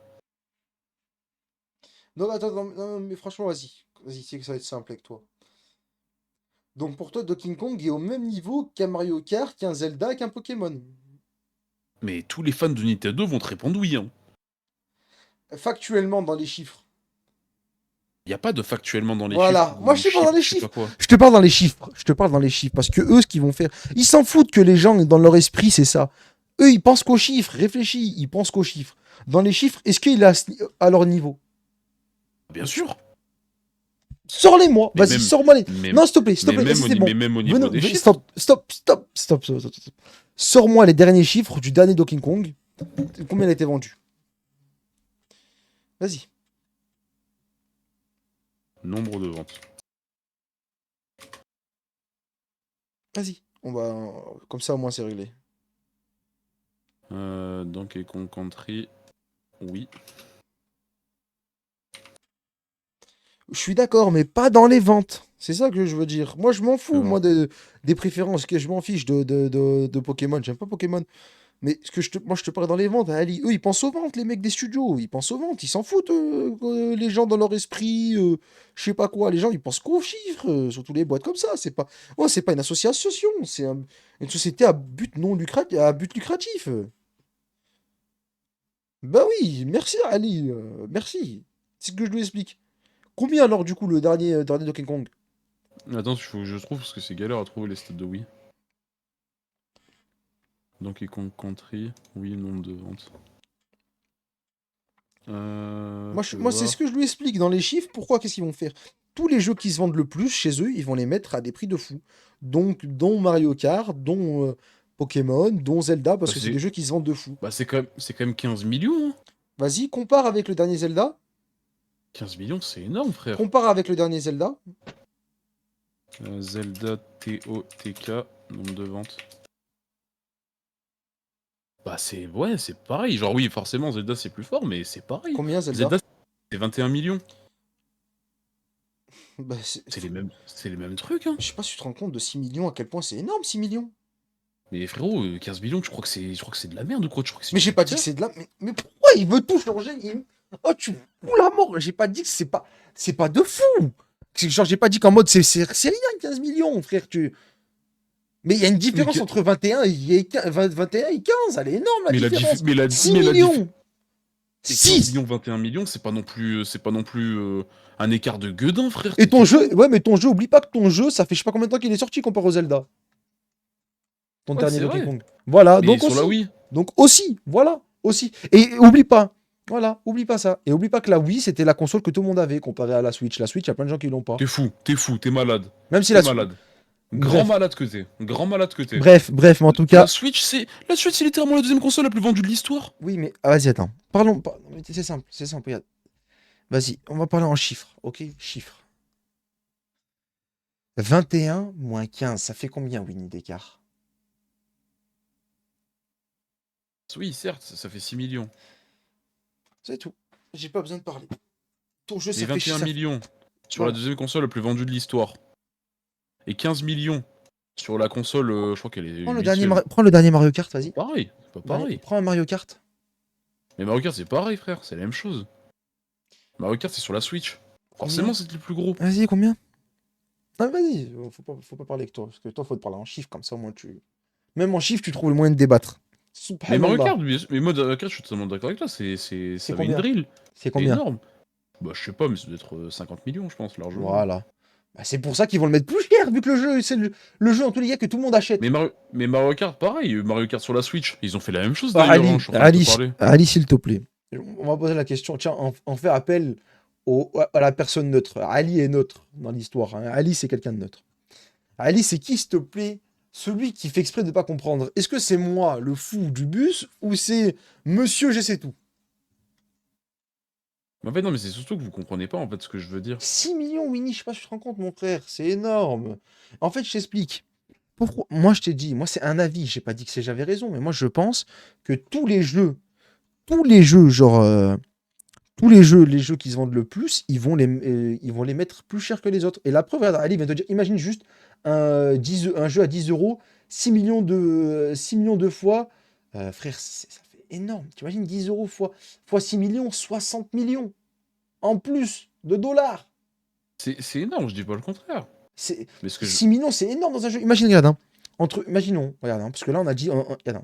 Non, attends, non, non, mais franchement, vas-y. Vas-y, c'est que ça va être simple avec toi. Donc pour toi, Donkey Kong est au même niveau qu'un Mario Kart, qu'un Zelda, qu'un Pokémon. Mais tous les fans de Nintendo vont te répondre oui. Hein. Factuellement, dans les chiffres. Il n'y a pas de factuellement dans les chiffres Voilà. Moi, ou je te parle dans les je sais pas chiffres. quoi. Je te parle dans les chiffres. Je te parle dans les chiffres. Parce que eux, ce qu'ils vont faire, ils s'en foutent que les gens, dans leur esprit, c'est ça. Eux, ils pensent qu'aux chiffres. Réfléchis, ils pensent qu'aux chiffres. Dans les chiffres, est-ce qu'il est à leur niveau? Bien sûr. Sors-les-moi. Mais Vas-y, même, sors-moi les. mais, Non, s'il te plaît, s'il te mais plaît. même, Vas-y, c'est bon. mais même au niveau des chiffres. Stop, stop, stop, stop, stop, stop, stop. Sors-moi les derniers chiffres du dernier Donkey Kong. Combien il a été vendu? Vas-y. Nombre de ventes. Vas-y. On va. Comme ça, au moins, c'est réglé. Donkey Kong Country. Oui. Je suis d'accord, mais pas dans les ventes. C'est ça que je veux dire. Moi, je m'en fous, Alors, moi, des préférences. Que je m'en fiche de Pokémon. J'aime pas Pokémon. Mais moi, je te parle dans les ventes. Ali, eux, ils pensent aux ventes, les mecs des studios. Ils pensent aux ventes. Ils s'en foutent, les gens dans leur esprit. Je sais pas quoi. Les gens, ils pensent qu'aux chiffres. Surtout les boîtes comme ça. C'est pas une association. C'est une société à but non lucratif. À but lucratif. Bah oui, merci, Ali. Merci. C'est ce que je lui explique. Combien alors, du coup, le dernier Donkey Kong? attends, je trouve parce que c'est galère à trouver les stats de Wii. Donkey Kong Country. Oui, nombre de ventes. Fais Moi, c'est voir. ce que je lui explique dans les chiffres. Pourquoi? Qu'est-ce qu'ils vont faire? Tous les jeux qui se vendent le plus chez eux, ils vont les mettre à des prix de fou. Donc, dont Mario Kart, dont Pokémon, dont Zelda, parce Bah, que c'est des jeux qui se vendent de fou. c'est quand même 15 millions. Hein. Vas-y, compare avec le dernier Zelda. 15 millions, c'est énorme, frère. Compare avec le dernier Zelda. Zelda TOTK, nombre de ventes. Bah c'est ouais, c'est pareil. Genre oui, forcément Zelda c'est plus fort, mais c'est pareil. Combien Zelda? Zelda c'est 21 millions. Bah, C'est les mêmes trucs hein. je sais pas si tu te rends compte de 6 millions, à quel point c'est énorme 6 millions. Mais frérot, 15 millions, je crois que c'est de la merde ou quoi? Je crois que c'est Mais du j'ai pas dit caca. que c'est de la. Mais pourquoi il veut tout changer? Oh, tu fous la mort. J'ai pas dit que c'est pas de fou. Genre, j'ai pas dit qu'en mode c'est rien 15 millions, frère. Mais il y a une différence Mais entre 21 et 21 et 15. Elle est énorme la mais la différence. mais la 6 mais la millions. et 15 6. millions, 21 millions, c'est pas non plus un écart de gueudin, frère. Et ton T'es jeu, fou. ouais, mais ton jeu, oublie pas que ton jeu, ça fait je sais pas combien de temps qu'il est sorti comparé au Zelda. Ton Ouais, dernier c'est Donkey vrai. Kong. Voilà, Mais donc sur la aussi. Wii. Donc aussi, voilà, aussi. Et oublie pas, voilà, oublie pas ça. Et oublie pas que la Wii, c'était la console que tout le monde avait comparé à la Switch. La Switch, il y a plein de gens qui l'ont pas. T'es fou, t'es malade. Même si T'es la Switch. malade. Grand Bref, malade que t'es. Grand malade que t'es. bref, mais en tout cas. La Switch, c'est littéralement la deuxième console la plus vendue de l'histoire. Oui, mais vas-y, attends. Parlons. Non, mais c'est simple, regarde. Vas-y, on va parler en chiffres, ok? Chiffres. 21 moins 15, ça fait combien, Winnie, d'écart? Oui, certes, ça fait 6 millions. C'est tout. J'ai pas besoin de parler. Ton jeu, Mais ça fait 21 ça. millions sur la Voilà. deuxième console la plus vendue de l'histoire. Et 15 millions sur la console, je crois qu'elle est huitième. Prends le dernier Mario Kart, vas-y. Pareil, c'est pas pareil. Prends un Mario Kart. Mais Mario Kart, c'est pareil, frère, c'est la même chose. Mario Kart, c'est sur la Switch. Forcément, c'est le plus gros. Vas-y, combien? Ah, vas-y, faut pas parler avec toi. Parce que toi, faut te parler en chiffres, comme ça, au moins, Même en chiffres, tu trouves le moyen de débattre. Mais Mario Subhanallah. Kart, mais moi, Mario Kart, je suis totalement d'accord avec toi, ça va une combien? drill. C'est C'est combien? énorme. Bah, je sais pas, mais ça doit être 50 millions, je pense, largement. Voilà. Bah, c'est pour ça qu'ils vont le mettre plus cher, vu que le jeu, c'est le jeu, en tous les cas, que tout le monde achète. Mais Mario Kart, pareil, Mario Kart sur la Switch, ils ont fait la même chose Bah, d'ailleurs, hein, je suis en train de te parler. Ali, s'il te plaît. On va poser la question. Tiens, on fait appel à la personne neutre. Ali est neutre dans l'histoire. Hein. Ali, c'est quelqu'un de neutre. Ali, c'est qui, s'il te plaît, celui qui fait exprès de pas comprendre? Est-ce que c'est moi, le fou du bus, ou c'est monsieur, je sais tout? Mais en fait, non, mais c'est surtout que vous comprenez pas en fait ce que je veux dire. 6 millions, Winnie, je sais pas si tu te rends compte, mon frère, c'est énorme. En fait, je t'explique. Pourquoi? Moi, je t'ai dit, moi, c'est un avis. J'ai pas dit que j'avais raison, mais moi, je pense que tous les jeux, genre, tous les jeux qui se vendent le plus, ils vont les mettre plus cher que les autres. Et la preuve, regarde, Ali vient de te dire, imagine juste un jeu à 10 euros, 6 millions de fois. Frère, ça fait énorme. Tu imagines 10 euros fois 6 millions, 60 millions en plus de dollars. C'est énorme, je dis pas le contraire. C'est Mais ce que je... 6 millions, c'est énorme dans un jeu. Imagine, regarde, hein, imaginons, regarde, hein, parce que là, on a dit, regarde, hein,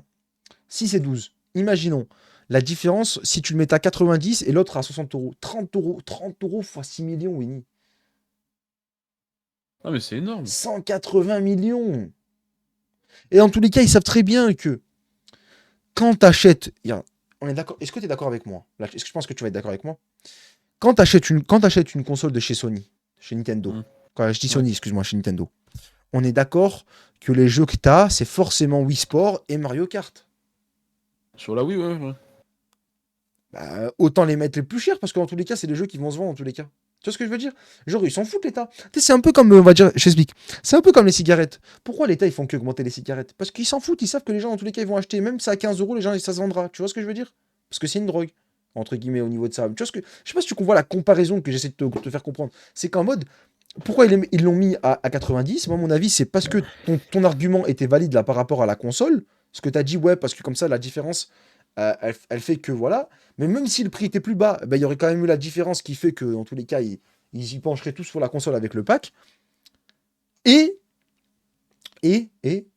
6 et 12. Imaginons la différence si tu le mets à 90 et l'autre à 60 euros. 30 euros fois 6 millions, Winnie. Ah mais c'est énorme. 180 millions. Et en tous les cas, ils savent très bien que quand tu achètes. On est d'accord. Est-ce que tu es d'accord avec moi? Là, est-ce que je pense que tu vas être d'accord avec moi? Quand tu achètes une console de chez Sony, chez Nintendo, Mm. quand je dis Ouais. Sony, excuse-moi, chez Nintendo, on est d'accord que les jeux que tu as, c'est forcément Wii Sport et Mario Kart. Sur la Wii, ouais. Bah, autant les mettre les plus chers parce qu'en tous les cas, c'est des jeux qui vont se vendre en tous les cas. Tu vois ce que je veux dire? Genre, ils s'en foutent, l'État. Tu sais, c'est un peu comme, on va dire, je t'explique. C'est un peu comme les cigarettes. Pourquoi l'État, ils font que augmenter les cigarettes? Parce qu'ils s'en foutent, ils savent que les gens, en tous les cas, ils vont acheter. Même si c'est à 15 euros, les gens, ça se vendra. Tu vois ce que je veux dire? Parce que c'est une drogue, entre guillemets, au niveau de ça. Tu vois ce que. Je sais pas si tu comprends la comparaison que j'essaie de te faire comprendre. C'est qu'en mode, pourquoi ils l'ont mis à 90? Moi, mon avis, c'est parce que ton argument était valide là par rapport à la console. Ce que tu as dit, ouais, parce que comme ça, la différence, elle fait que voilà. Mais même si le prix était plus bas, ben, il y aurait quand même eu la différence qui fait que, dans tous les cas, ils y pencheraient tous sur la console avec le pack. Et, et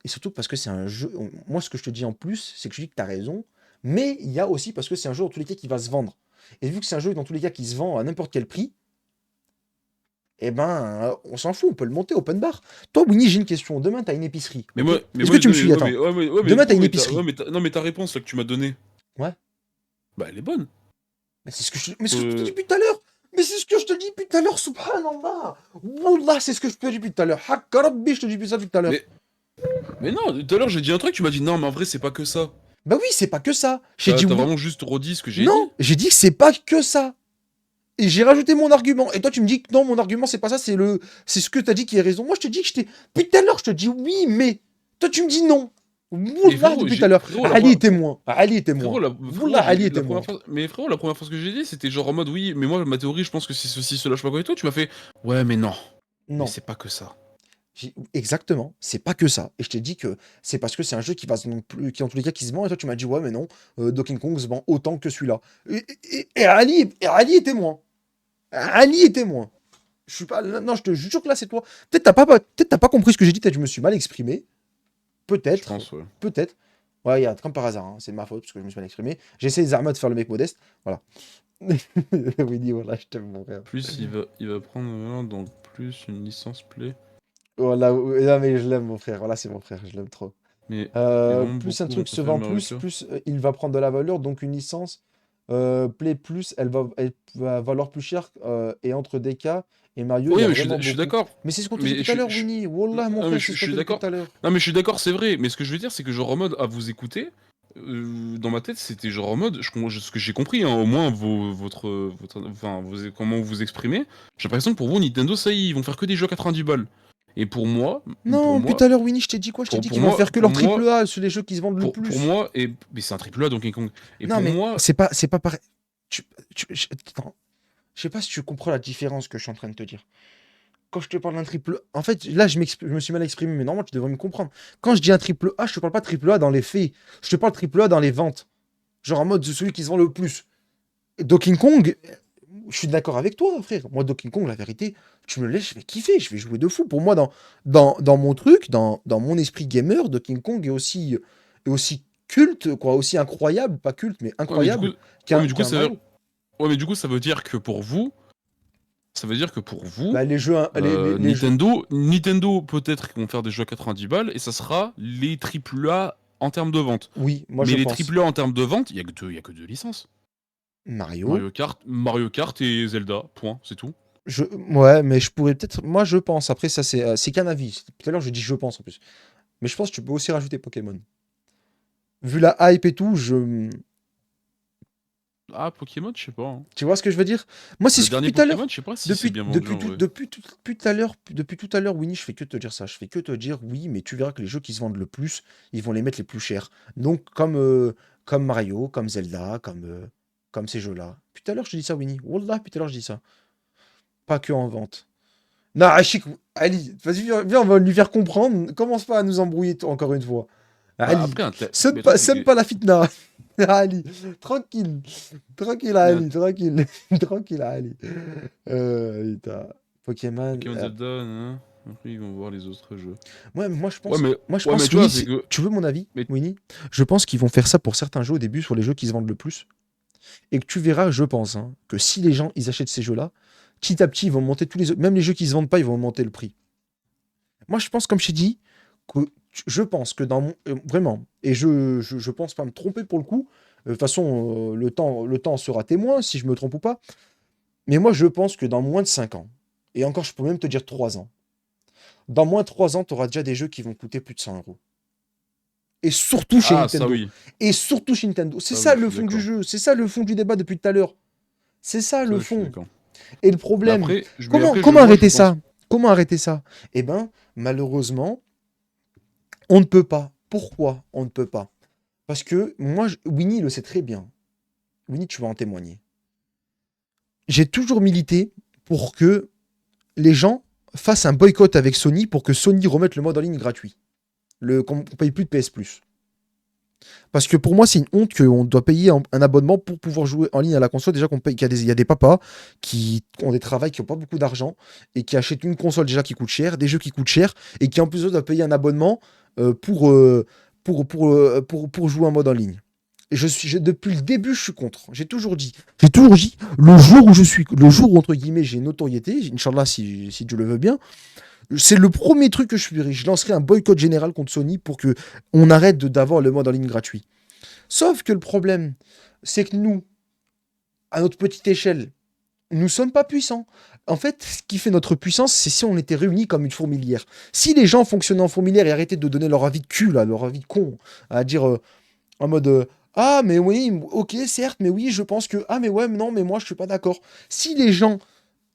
surtout parce que c'est un jeu. Moi, ce que je te dis en plus, c'est que je dis que tu as raison. Mais il y a aussi parce que c'est un jeu, dans tous les cas, qui va se vendre. Et vu que c'est un jeu, dans tous les cas, qui se vend à n'importe quel prix, eh ben, on s'en fout, on peut le monter open bar. Toi, Winnie, j'ai une question. Demain, tu as une épicerie. Mais Ok. moi, Est-ce que tu me suis? Attends. Demain, tu as une mais épicerie. non, mais ta réponse là que tu m'as donnée, Ouais. bah elle est bonne. Mais c'est ce que je te dis depuis tout à l'heure. Mais c'est ce que je te dis depuis tout à l'heure, subhanallah. Wallah, c'est ce que je te dis depuis tout à l'heure. Hakka Rabbi, je te dis depuis ça depuis tout à l'heure. Mais non, tout à l'heure j'ai dit un truc, tu m'as dit non, mais en vrai c'est pas que ça. Bah oui, c'est pas que ça. J'ai dit T'as oui. vraiment juste redit ce que j'ai dit. Non, j'ai dit que c'est pas que ça. Et j'ai rajouté mon argument. Et toi, tu me dis que non, mon argument, c'est pas ça, c'est ce que t'as dit qui est raison. Moi, je te dis que depuis tout à l'heure, je te dis oui, mais. Toi, tu me dis non. Wallah, frérot, depuis tout à l'heure. frérot, la Ali première- est témoin. Ali est Frérot, témoin. la, Wallah, frérot, Ali j'ai- est la témoin. première fois, mais frérot, la première fois ce que j'ai dit, c'était genre en mode oui, mais moi ma théorie, je pense que c'est ceci, cela, je sais pas quoi et toi, tu m'as fait ouais, mais non, mais Non. c'est pas que ça. Exactement, c'est pas que ça. Et je t'ai dit que c'est parce que c'est un jeu qui va non plus, qui en tous les cas qui se vend. Et toi, tu m'as dit ouais, mais non, Donkey Kong se vend autant que celui-là. Et Ali est témoin. Ali est témoin. Je suis pas. Non, je te jure que là, c'est toi. Peut-être t'as pas compris ce que j'ai dit. Peut-être que je me suis mal exprimé. Je Peut-être. pense, ouais. Peut-être. Ouais, regarde, comme par hasard, hein, c'est de ma faute parce que je me suis mal exprimé. J'essaie Zarma de faire le mec modeste. Voilà. Oui, dis voilà, je t'aime, mon frère. Plus il va prendre donc plus une licence play. Voilà, non, mais je l'aime, mon frère. Voilà, c'est mon frère, je l'aime trop. Mais vraiment Plus un beaucoup, truc ça se fait vend Mario plus, Kart. plus il va prendre de la valeur. Donc une licence Play Plus, elle va valoir plus cher. Et entre DK et Mario, il y Oui, a mais vraiment je suis beaucoup. d'accord. Mais c'est ce qu'on te dit Mais tout à l'heure, Winnie. Wallah, mon ah, mais frère, c'est ce qu'on te je suis dit tout d'accord. à l'heure. Non, mais je suis d'accord, c'est vrai. Mais ce que je veux dire, c'est que genre en mode à vous écouter, dans ma tête, c'était genre en mode, ce que j'ai compris, hein, au moins comment vous vous exprimez. J'ai l'impression que pour vous, Nintendo, ça, ils vont faire que des jeux à 90 balles. Et Non, depuis tout à l'heure, Winnie, je t'ai dit quoi? Je t'ai dit qu'ils vont faire que leur triple A, sur les jeux qui se vendent le pour plus. moi, mais c'est un triple A Donkey Kong. Et Non, pour mais moi, c'est pas pareil. Attends, je sais pas si tu comprends la différence que je suis en train de te dire. Quand je te parle d'un triple A, en fait, là, je me suis mal exprimé, mais normalement, tu devrais me comprendre. Quand je dis un triple A, je te parle pas de triple A dans les faits. Je te parle triple A dans les ventes. Genre en mode celui qui se vend le plus. Et Donkey Kong, je suis d'accord avec toi, frère. Moi, Donkey Kong, la vérité, tu me le laisses, je vais kiffer, je vais jouer de fou. Pour moi, dans mon truc, dans mon esprit gamer, Donkey Kong est aussi culte, quoi, aussi incroyable, pas culte, mais ouais, mais du coup, incroyable ouais, mais du coup, qu'un Mario. ouais, mais du coup, ça veut dire que pour vous, ça veut dire que pour vous, Bah, les jeux, hein, les jeux. Nintendo peut-être qu'ils vont faire des jeux à 90 balles et ça sera les triple A en termes de vente. Oui, moi Mais je les pense. triple A en termes de vente, il y a que deux licences. Mario. Mario Kart et Zelda, point, c'est tout. Ouais, mais je pourrais peut-être. Moi, je pense. Après, ça, c'est qu'un avis. Tout à l'heure, je dis je pense en plus. Mais je pense que tu peux aussi rajouter Pokémon. Vu la hype et tout, Ah, Pokémon, je sais pas, hein. tu vois ce que je veux dire? Moi, c'est Le ce que dernier depuis tout à Pokémon, l'heure. je sais pas si c'est Depuis, bien vendu depuis, en tout, vrai. depuis tout à l'heure, Winnie, je fais que te dire ça. Je fais que te dire oui, mais tu verras que les jeux qui se vendent le plus, ils vont les mettre les plus chers. Donc, comme Mario, comme Zelda, comme ces jeux-là. Tout à l'heure, je te dis ça, Winnie. Wallah, tout à l'heure, je dis ça. Pas que en vente. Non, Achik, Ali, vas-y, viens, on va lui faire comprendre. Commence pas à nous embrouiller encore une fois. Bah, Ali, après, mais le truc, c'est sème que. pas la fitna. Ali, tranquille. Tranquille, Mais un Ali, tranquille. Tranquille, Ali. Putain. Pokémon. Pokémon Zelda, hein. Après, ils vont voir les autres jeux. Moi, je Ouais, mais pense, tu vois, Winnie, c'est que. tu veux mon avis, Mais Winnie? Je pense qu'ils vont faire ça pour certains jeux au début sur les jeux qui se vendent le plus. Et que tu verras, je pense, hein, que si les gens, ils achètent ces jeux-là, petit à petit, ils vont monter tous les autres. Même les jeux qui se vendent pas, ils vont monter le prix. Moi, je pense, comme je t'ai dit, que je pense que dans mon. Vraiment, et je pense pas me tromper pour le coup. De toute façon, le temps sera témoin si je me trompe ou pas. Mais moi, je pense que dans moins de 5 ans, et encore, je peux même te dire 3 ans, dans moins de 3 ans, tu auras déjà des jeux qui vont coûter plus de 100 euros. Et surtout chez Ah, ça Nintendo. oui. Et surtout chez Nintendo. C'est Ça oui, ça je le suis fond du d'accord. jeu. C'est ça le fond du débat depuis tout à l'heure. C'est ça Ça, le je suis fond. d'accord. Et le Mais problème, après, comment, je, comment moi, je arrêter pense. ça? Comment arrêter ça? Eh ben, malheureusement, on ne peut pas. Pourquoi on ne peut pas? Parce que moi, Winnie le sait très bien. Winnie, tu vas en témoigner. J'ai toujours milité pour que les gens fassent un boycott avec Sony pour que Sony remette le mode en ligne gratuit. Qu'on ne paye plus de PS Plus. Parce que pour moi, c'est une honte qu'on doit payer un abonnement pour pouvoir jouer en ligne à la console. Déjà qu'il y a des papas qui ont des travails qui n'ont pas beaucoup d'argent et qui achètent une console déjà qui coûte cher, des jeux qui coûtent cher et qui en plus doivent payer un abonnement euh, pour, euh, pour jouer en mode en ligne. Et depuis le début, je suis contre. J'ai toujours dit, le jour où, entre guillemets, j'ai une notoriété, Inch'Allah, si Dieu le veut bien, c'est le premier truc que je ferai. Je lancerai un boycott général contre Sony pour que on arrête d'avoir le mode en ligne gratuit. Sauf que le problème, c'est que nous, à notre petite échelle, nous sommes pas puissants. En fait, ce qui fait notre puissance, c'est si on était réunis comme une fourmilière. Si les gens fonctionnaient en fourmilière et arrêtaient de donner leur avis de cul, là, leur avis de con, à dire en mode ah, mais oui, ok, certes, mais oui, je pense que. Ah, mais ouais, mais non, mais moi, je suis pas d'accord. Si les gens,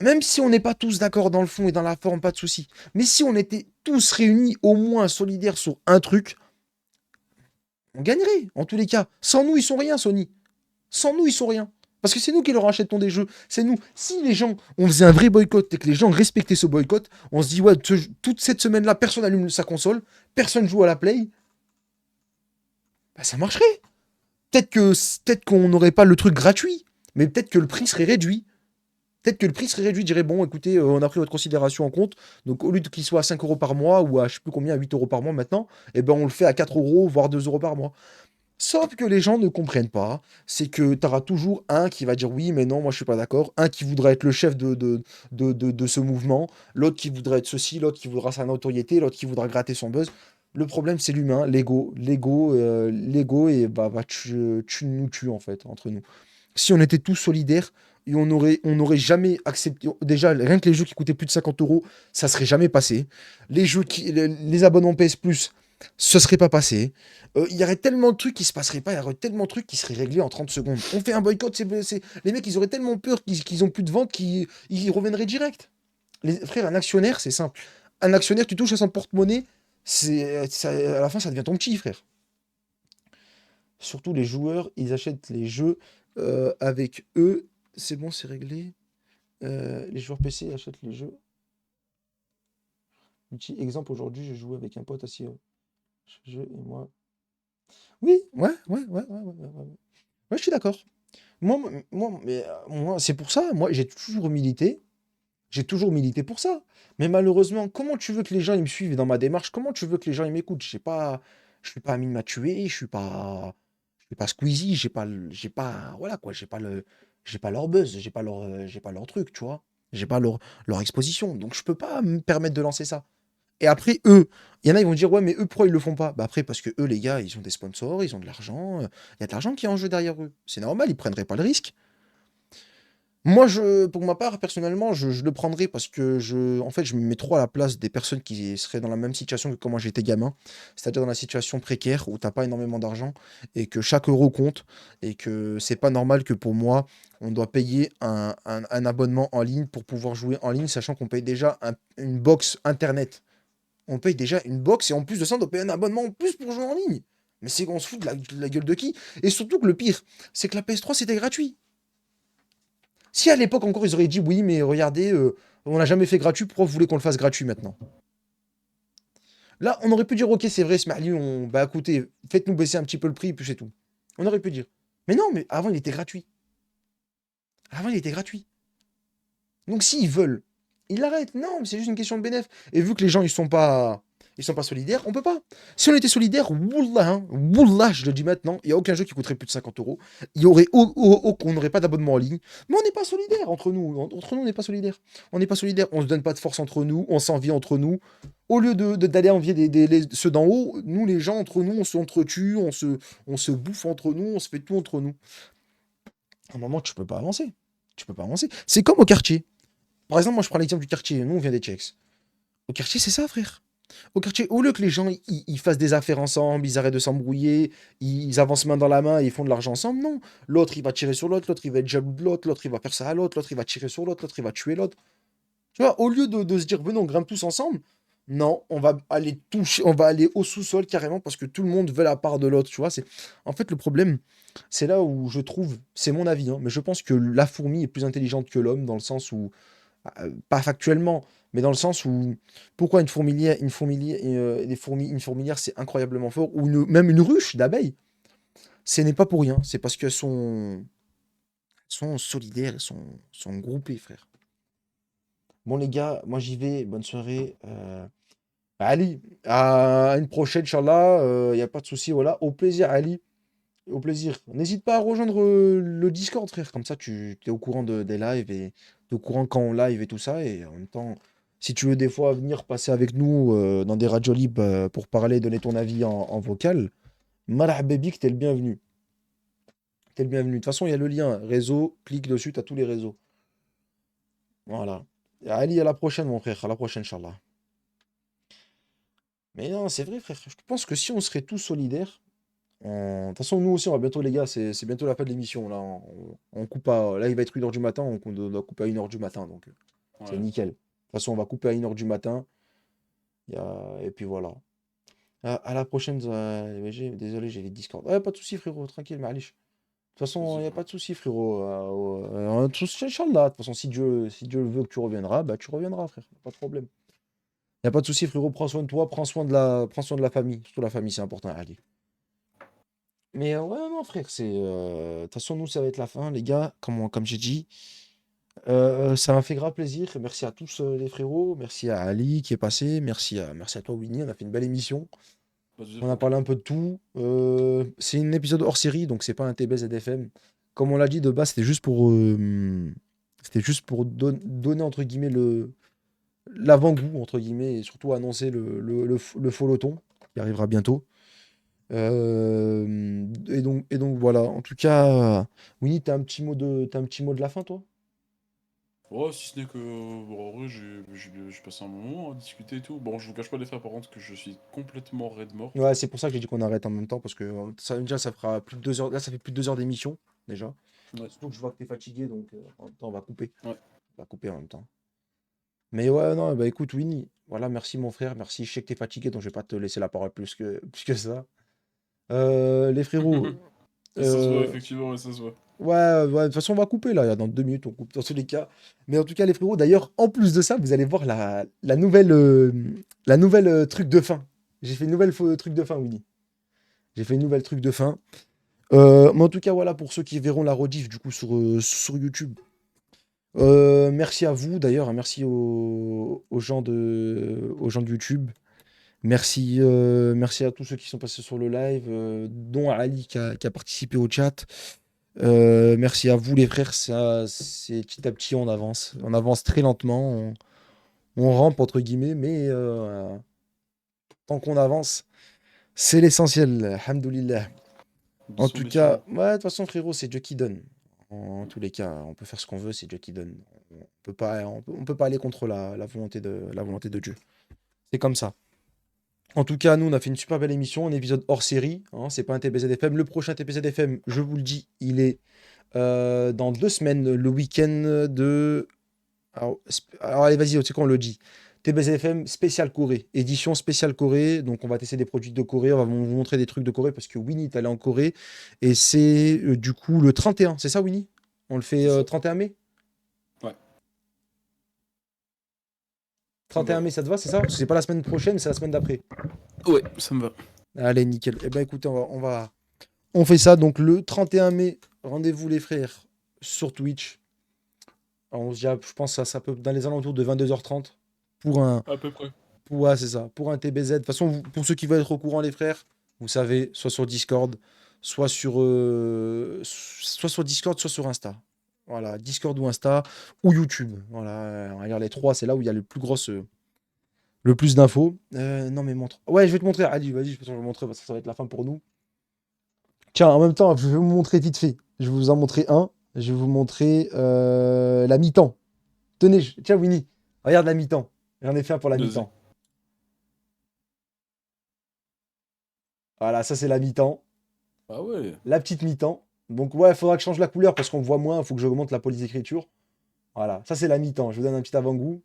même si on n'est pas tous d'accord dans le fond et dans la forme, pas de souci, mais si on était tous réunis, au moins solidaires sur un truc, on gagnerait, en tous les cas. Sans nous, ils sont rien, Sony. Sans nous, ils sont rien. Parce que c'est nous qui leur achetons des jeux. C'est nous. Si les gens, on faisait un vrai boycott et que les gens respectaient ce boycott, on se dit, ouais, toute cette semaine-là, personne allume sa console, personne joue à la Play, bah, ça marcherait. Peut-être qu'on n'aurait pas le truc gratuit, mais peut-être que le prix serait réduit. Peut-être que le prix serait réduit, dirait bon, écoutez, on a pris votre considération en compte. Donc au lieu qu'il soit à 5 euros par mois ou à je sais plus combien, à 8 euros par mois maintenant, eh ben on le fait à 4 euros, voire 2 euros par mois. Sauf que les gens ne comprennent pas, c'est que tu auras toujours un qui va dire oui, mais non, moi je suis pas d'accord, un qui voudra être le chef de ce mouvement, l'autre qui voudra être ceci, l'autre qui voudra sa notoriété, l'autre qui voudra gratter son buzz. Le problème, c'est l'humain, l'ego, et bah, tu nous tues en fait, entre nous. Si on était tous solidaires, et on n'aurait jamais accepté. Déjà, rien que les jeux qui coûtaient plus de 50 euros, ça serait jamais passé. Les abonnements PS Plus, ce serait pas passé. Il y aurait tellement de trucs qui se passeraient pas, il y aurait tellement de trucs qui seraient réglés en 30 secondes. On fait un boycott, les mecs, ils auraient tellement peur qu'ils ont plus de ventes qu'ils ils reviendraient direct. Frère, un actionnaire, c'est simple. Un actionnaire, tu touches à son porte-monnaie, à la fin, ça devient ton petit, frère. Surtout les joueurs, ils achètent les jeux avec eux. C'est bon, c'est réglé. Les joueurs PC achètent les jeux. Petit exemple, aujourd'hui, j'ai joué avec un pote assis chez jeu et moi. Oui, ouais. Ouais, je suis d'accord. Moi, c'est pour ça. Moi, j'ai toujours milité. J'ai toujours milité pour ça. Mais malheureusement, comment tu veux que les gens ils me suivent dans ma démarche? Comment tu veux que les gens ils m'écoutent? Je suis pas Amine Mathieu, je suis pas Squeezie, voilà quoi, j'ai pas leur buzz, j'ai pas leur truc, tu vois. J'ai pas leur exposition. Donc je peux pas me permettre de lancer ça. Et après, eux, il y en a, ils vont dire, ouais, mais eux, pourquoi ils le font pas? Bah après, parce que eux, les gars, ils ont des sponsors, ils ont de l'argent, il y a de l'argent qui est en jeu derrière eux. C'est normal, ils prendraient pas le risque. Moi, pour ma part, personnellement, je le prendrais parce que en fait, je me mets trop à la place des personnes qui seraient dans la même situation que quand moi j'étais gamin. C'est-à-dire dans la situation précaire où t'as pas énormément d'argent et que chaque euro compte et que c'est pas normal que pour moi, on doit payer un abonnement en ligne pour pouvoir jouer en ligne, sachant qu'on paye déjà une box internet. On paye déjà une box et en plus de ça, on doit payer un abonnement en plus pour jouer en ligne. Mais c'est qu'on se fout de la gueule de qui? Et surtout que le pire, c'est que la PS3 c'était gratuit. Si à l'époque encore ils auraient dit oui, mais regardez, on n'a jamais fait gratuit, pourquoi vous voulez qu'on le fasse gratuit maintenant? Là, on aurait pu dire ok, c'est vrai, Smiley, bah écoutez, faites-nous baisser un petit peu le prix, puis c'est tout. On aurait pu dire. Mais non, mais avant il était gratuit. Avant il était gratuit. Donc s'ils veulent, ils l'arrêtent. Non, mais c'est juste une question de bénéfice. Et vu que les gens ils sont pas solidaires, on peut pas. Si on était solidaire, wallah, wallah, je le dis maintenant, il y a aucun jeu qui coûterait plus de 50 euros. Il y aurait, on n'aurait pas d'abonnement en ligne. Mais on n'est pas solidaire entre nous. Entre nous, on n'est pas solidaire. On n'est pas solidaire. On se donne pas de force entre nous. On s'envie entre nous. Au lieu d'aller envier ceux d'en haut, nous, les gens, entre nous, on s'entretue, on se bouffe entre nous, on se fait tout entre nous. À un moment, tu peux pas avancer. Tu peux pas avancer. C'est comme au quartier. Par exemple, moi, je prends l'exemple du quartier. Nous, on vient des Tchèques. Au quartier, c'est ça, frère. Au quartier, au lieu que les gens ils fassent des affaires ensemble, ils arrêtent de s'embrouiller, ils avancent main dans la main et ils font de l'argent ensemble, non. L'autre, il va tirer sur l'autre, l'autre, il va être jaloux de l'autre, il va faire ça à l'autre, il va tirer sur l'autre, il va tuer l'autre. Tu vois, au lieu de se dire, venons, on grimpe tous ensemble, non, on va aller toucher, on va aller au sous-sol carrément parce que tout le monde veut la part de l'autre, tu vois. En fait, le problème, c'est là où je trouve, c'est mon avis, hein, mais je pense que la fourmi est plus intelligente que l'homme dans le sens où pas factuellement, mais dans le sens où pourquoi une fourmilière, c'est incroyablement fort, ou même une ruche d'abeilles, ce n'est pas pour rien, c'est parce qu'sont solidaires, elles sont groupées, frère. Bon les gars, moi j'y vais, bonne soirée. Ali, à une prochaine, Inch'Allah, il n'y a pas de souci, voilà. Au plaisir, Ali, au plaisir. N'hésite pas à rejoindre le Discord, frère, comme ça tu es au courant des lives et t'es au courant quand on live et tout ça, et en même temps, si tu veux des fois venir passer avec nous dans des radios libres pour parler, donner ton avis en vocal, marhaba bik, t'es le bienvenu. T'es le bienvenu. De toute façon, il y a le lien réseau, clique dessus, t'as tous les réseaux. Voilà. Ali, à la prochaine, mon frère, à la prochaine, Inch'Allah. Mais non, c'est vrai, frère. Je pense que si on serait tous solidaires, de toute façon, nous aussi, on va bientôt, les gars, c'est bientôt la fin de l'émission. Là, on coupe à. Là, il va être 1 h du matin, on doit couper à 1 h du matin, donc c'est Ouais. nickel. De toute façon, on va couper à 1 h du matin. Et puis voilà. À la prochaine, désolé, j'ai les Discord. Ouais, pas de soucis, frérot, tranquille, malish. De toute façon, il Vas-y, n'y a frère. pas de soucis, frérot. Inch'Allah. De toute façon, si Dieu veut que tu reviendras, bah tu reviendras, frère. Pas de problème. Il n'y a pas de soucis, frérot. Prends soin de toi, prends soin de la famille. Surtout la famille, c'est important. Allez. Mais ouais, non, frère, de toute façon, nous, ça va être la fin, les gars, comme j'ai dit. Ça m'a fait grave plaisir. Merci à tous les frérots. Merci à Ali qui est passé. Merci à toi, Winnie. On a fait une belle émission. Vas-y, On a frérot. parlé un peu de tout. C'est un épisode hors série, donc c'est pas un TBZFM. Comme on l'a dit de base, c'était juste pour donner, entre guillemets, l'avant-goût, entre guillemets, et surtout annoncer le folloton qui arrivera bientôt. Et donc voilà. En tout cas, Winnie, t'as un petit mot de la fin, toi? Ouais, si ce n'est que, bon, en vrai, j'ai passé un moment à discuter et tout. Bon, je vous cache pas les frères, par contre, que je suis complètement raide mort. Ouais, c'est pour ça que j'ai dit qu'on arrête en même temps, parce que ça, déjà, ça fera plus de 2 heures. Là, ça fait plus de 2 heures d'émission, déjà. Ouais, Surtout que je vois que t'es fatigué, donc en même temps, on va couper. ouais. On va couper en même temps. Mais ouais, non, bah écoute, Winnie, voilà, merci mon frère, merci. Je sais que t'es fatigué, donc je vais pas te laisser la parole plus que ça. Les frérots, Et ça se voit, euh, effectivement, et ça se voit. ouais, ouais, de toute façon, on va couper là, dans 2 minutes, on coupe dans tous les cas. Mais en tout cas, les frérots, d'ailleurs, en plus de ça, vous allez voir la nouvelle truc de fin. J'ai fait une nouvelle truc de fin, Winnie. J'ai fait une nouvelle truc de fin. Mais en tout cas, voilà, pour ceux qui verront la rediff du coup sur YouTube. Merci à vous d'ailleurs, hein, merci aux gens de YouTube. Merci à tous ceux qui sont passés sur le live, dont Ali qui a participé au chat. Merci à vous les frères, c'est petit à petit on avance très lentement, on rampe entre guillemets, mais tant qu'on avance, c'est l'essentiel, alhamdoulilah. En tout Mission, cas, mission. ouais, de toute façon frérot, c'est Dieu qui donne. En tous les cas, on peut faire ce qu'on veut, c'est Dieu qui donne. On peut pas aller contre la volonté de Dieu. C'est comme ça. En tout cas, nous, on a fait une super belle émission, un épisode hors série. Hein, c'est pas un TBZFM. Le prochain TBZFM, je vous le dis, il est dans 2 semaines, le week-end de. Alors, allez, vas-y, tu sais quoi, on le dit. TBZFM spécial Corée, édition spéciale Corée. Donc, on va tester des produits de Corée, on va vous montrer des trucs de Corée parce que Winnie est allé en Corée. Et c'est du coup le 31, c'est ça, Winnie? On le fait C'est ça. 31 mai? Ouais. 31 mai, ça te va, c'est ça? Parce que c'est pas la semaine prochaine, c'est la semaine d'après. Ouais, ça me va. Allez, nickel. Eh ben, écoutez, on fait ça. Donc, le 31 mai, rendez-vous les frères sur Twitch. Alors, on se dit, je pense que ça peut dans les alentours de 22h30 pour un. À peu près. Ouais, c'est ça. Pour un TBZ. De toute façon, pour ceux qui veulent être au courant, les frères, vous savez, soit sur Discord, soit sur Discord, soit sur Insta. Voilà, Discord ou Insta ou YouTube. Voilà, on va dire les trois, c'est là où il y a le plus d'infos. Non, mais montre. Ouais, je vais te montrer. Allez, vas-y, je vais te montrer parce que ça va être la fin pour nous. Tiens, en même temps, je vais vous montrer vite fait. Je vais vous en montrer un. Je vais vous montrer la mi-temps. Tenez, tiens, Winnie, regarde la mi-temps. J'en ai fait un pour la Vas-y. mi-temps. Voilà, ça c'est la mi-temps. Ah ouais. La petite mi-temps. Donc ouais, il faudra que je change la couleur parce qu'on voit moins. Il faut que j'augmente la police d'écriture. Voilà, ça c'est la mi-temps. Je vous donne un petit avant-goût.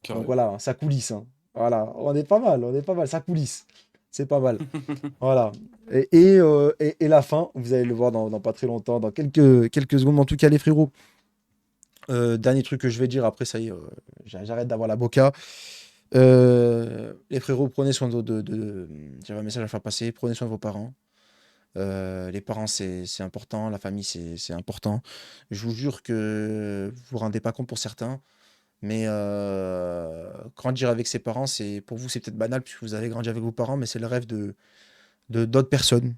Carré. Donc voilà, ça coulisse. Hein. Voilà, on est pas mal, ça coulisse. C'est pas mal. Voilà. Et la fin, vous allez le voir dans pas très longtemps, dans quelques secondes. En tout cas, les frérots, dernier truc que je vais dire, après ça y est, j'arrête d'avoir la boca. Les frérots, prenez soin j'avais un message à faire passer, prenez soin de vos parents. Les parents, c'est important, la famille, c'est important. Je vous jure que vous vous rendez pas compte pour certains, mais grandir avec ses parents, pour vous, c'est peut-être banal puisque vous avez grandi avec vos parents, mais c'est le rêve de d'autres personnes.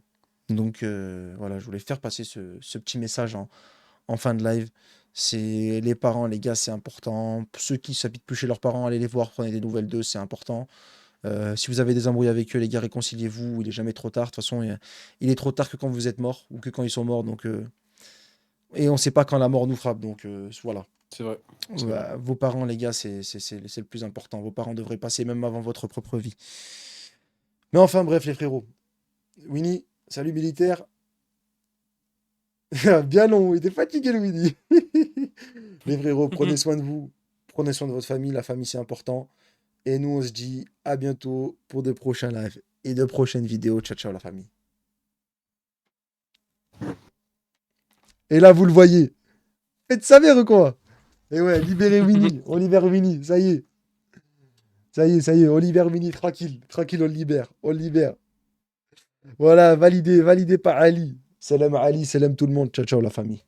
Donc voilà, je voulais faire passer ce petit message en fin de live. C'est les parents, les gars, c'est important. Pour ceux qui s'habitent plus chez leurs parents, allez les voir, prenez des nouvelles d'eux, c'est important. Si vous avez des embrouilles avec eux, les gars, réconciliez-vous. Il est jamais trop tard. De toute façon, il est trop tard que quand vous êtes mort ou que quand ils sont morts. Donc, et on ne sait pas quand la mort nous frappe. Donc voilà. C'est vrai. Vos parents, les gars, c'est le plus important. Vos parents devraient passer même avant votre propre vie. Mais enfin, bref, les frérots. Winnie, salut militaire. Bien long, il était fatigué le Winnie. Les frérots, prenez soin de vous. Prenez soin de votre famille. La famille, c'est important. Et nous, on se dit à bientôt pour de prochains lives et de prochaines vidéos. Ciao, ciao la famille. Et là, vous le voyez. Faites sa mère ou quoi? Et ouais, libérez Winnie. On libère Winnie. Ça y est. Ça y est, ça y est. On libère Winnie. Tranquille. Tranquille, on le libère. On le libère. Voilà, validé par Ali. Salam Ali, salam tout le monde. Ciao, ciao la famille.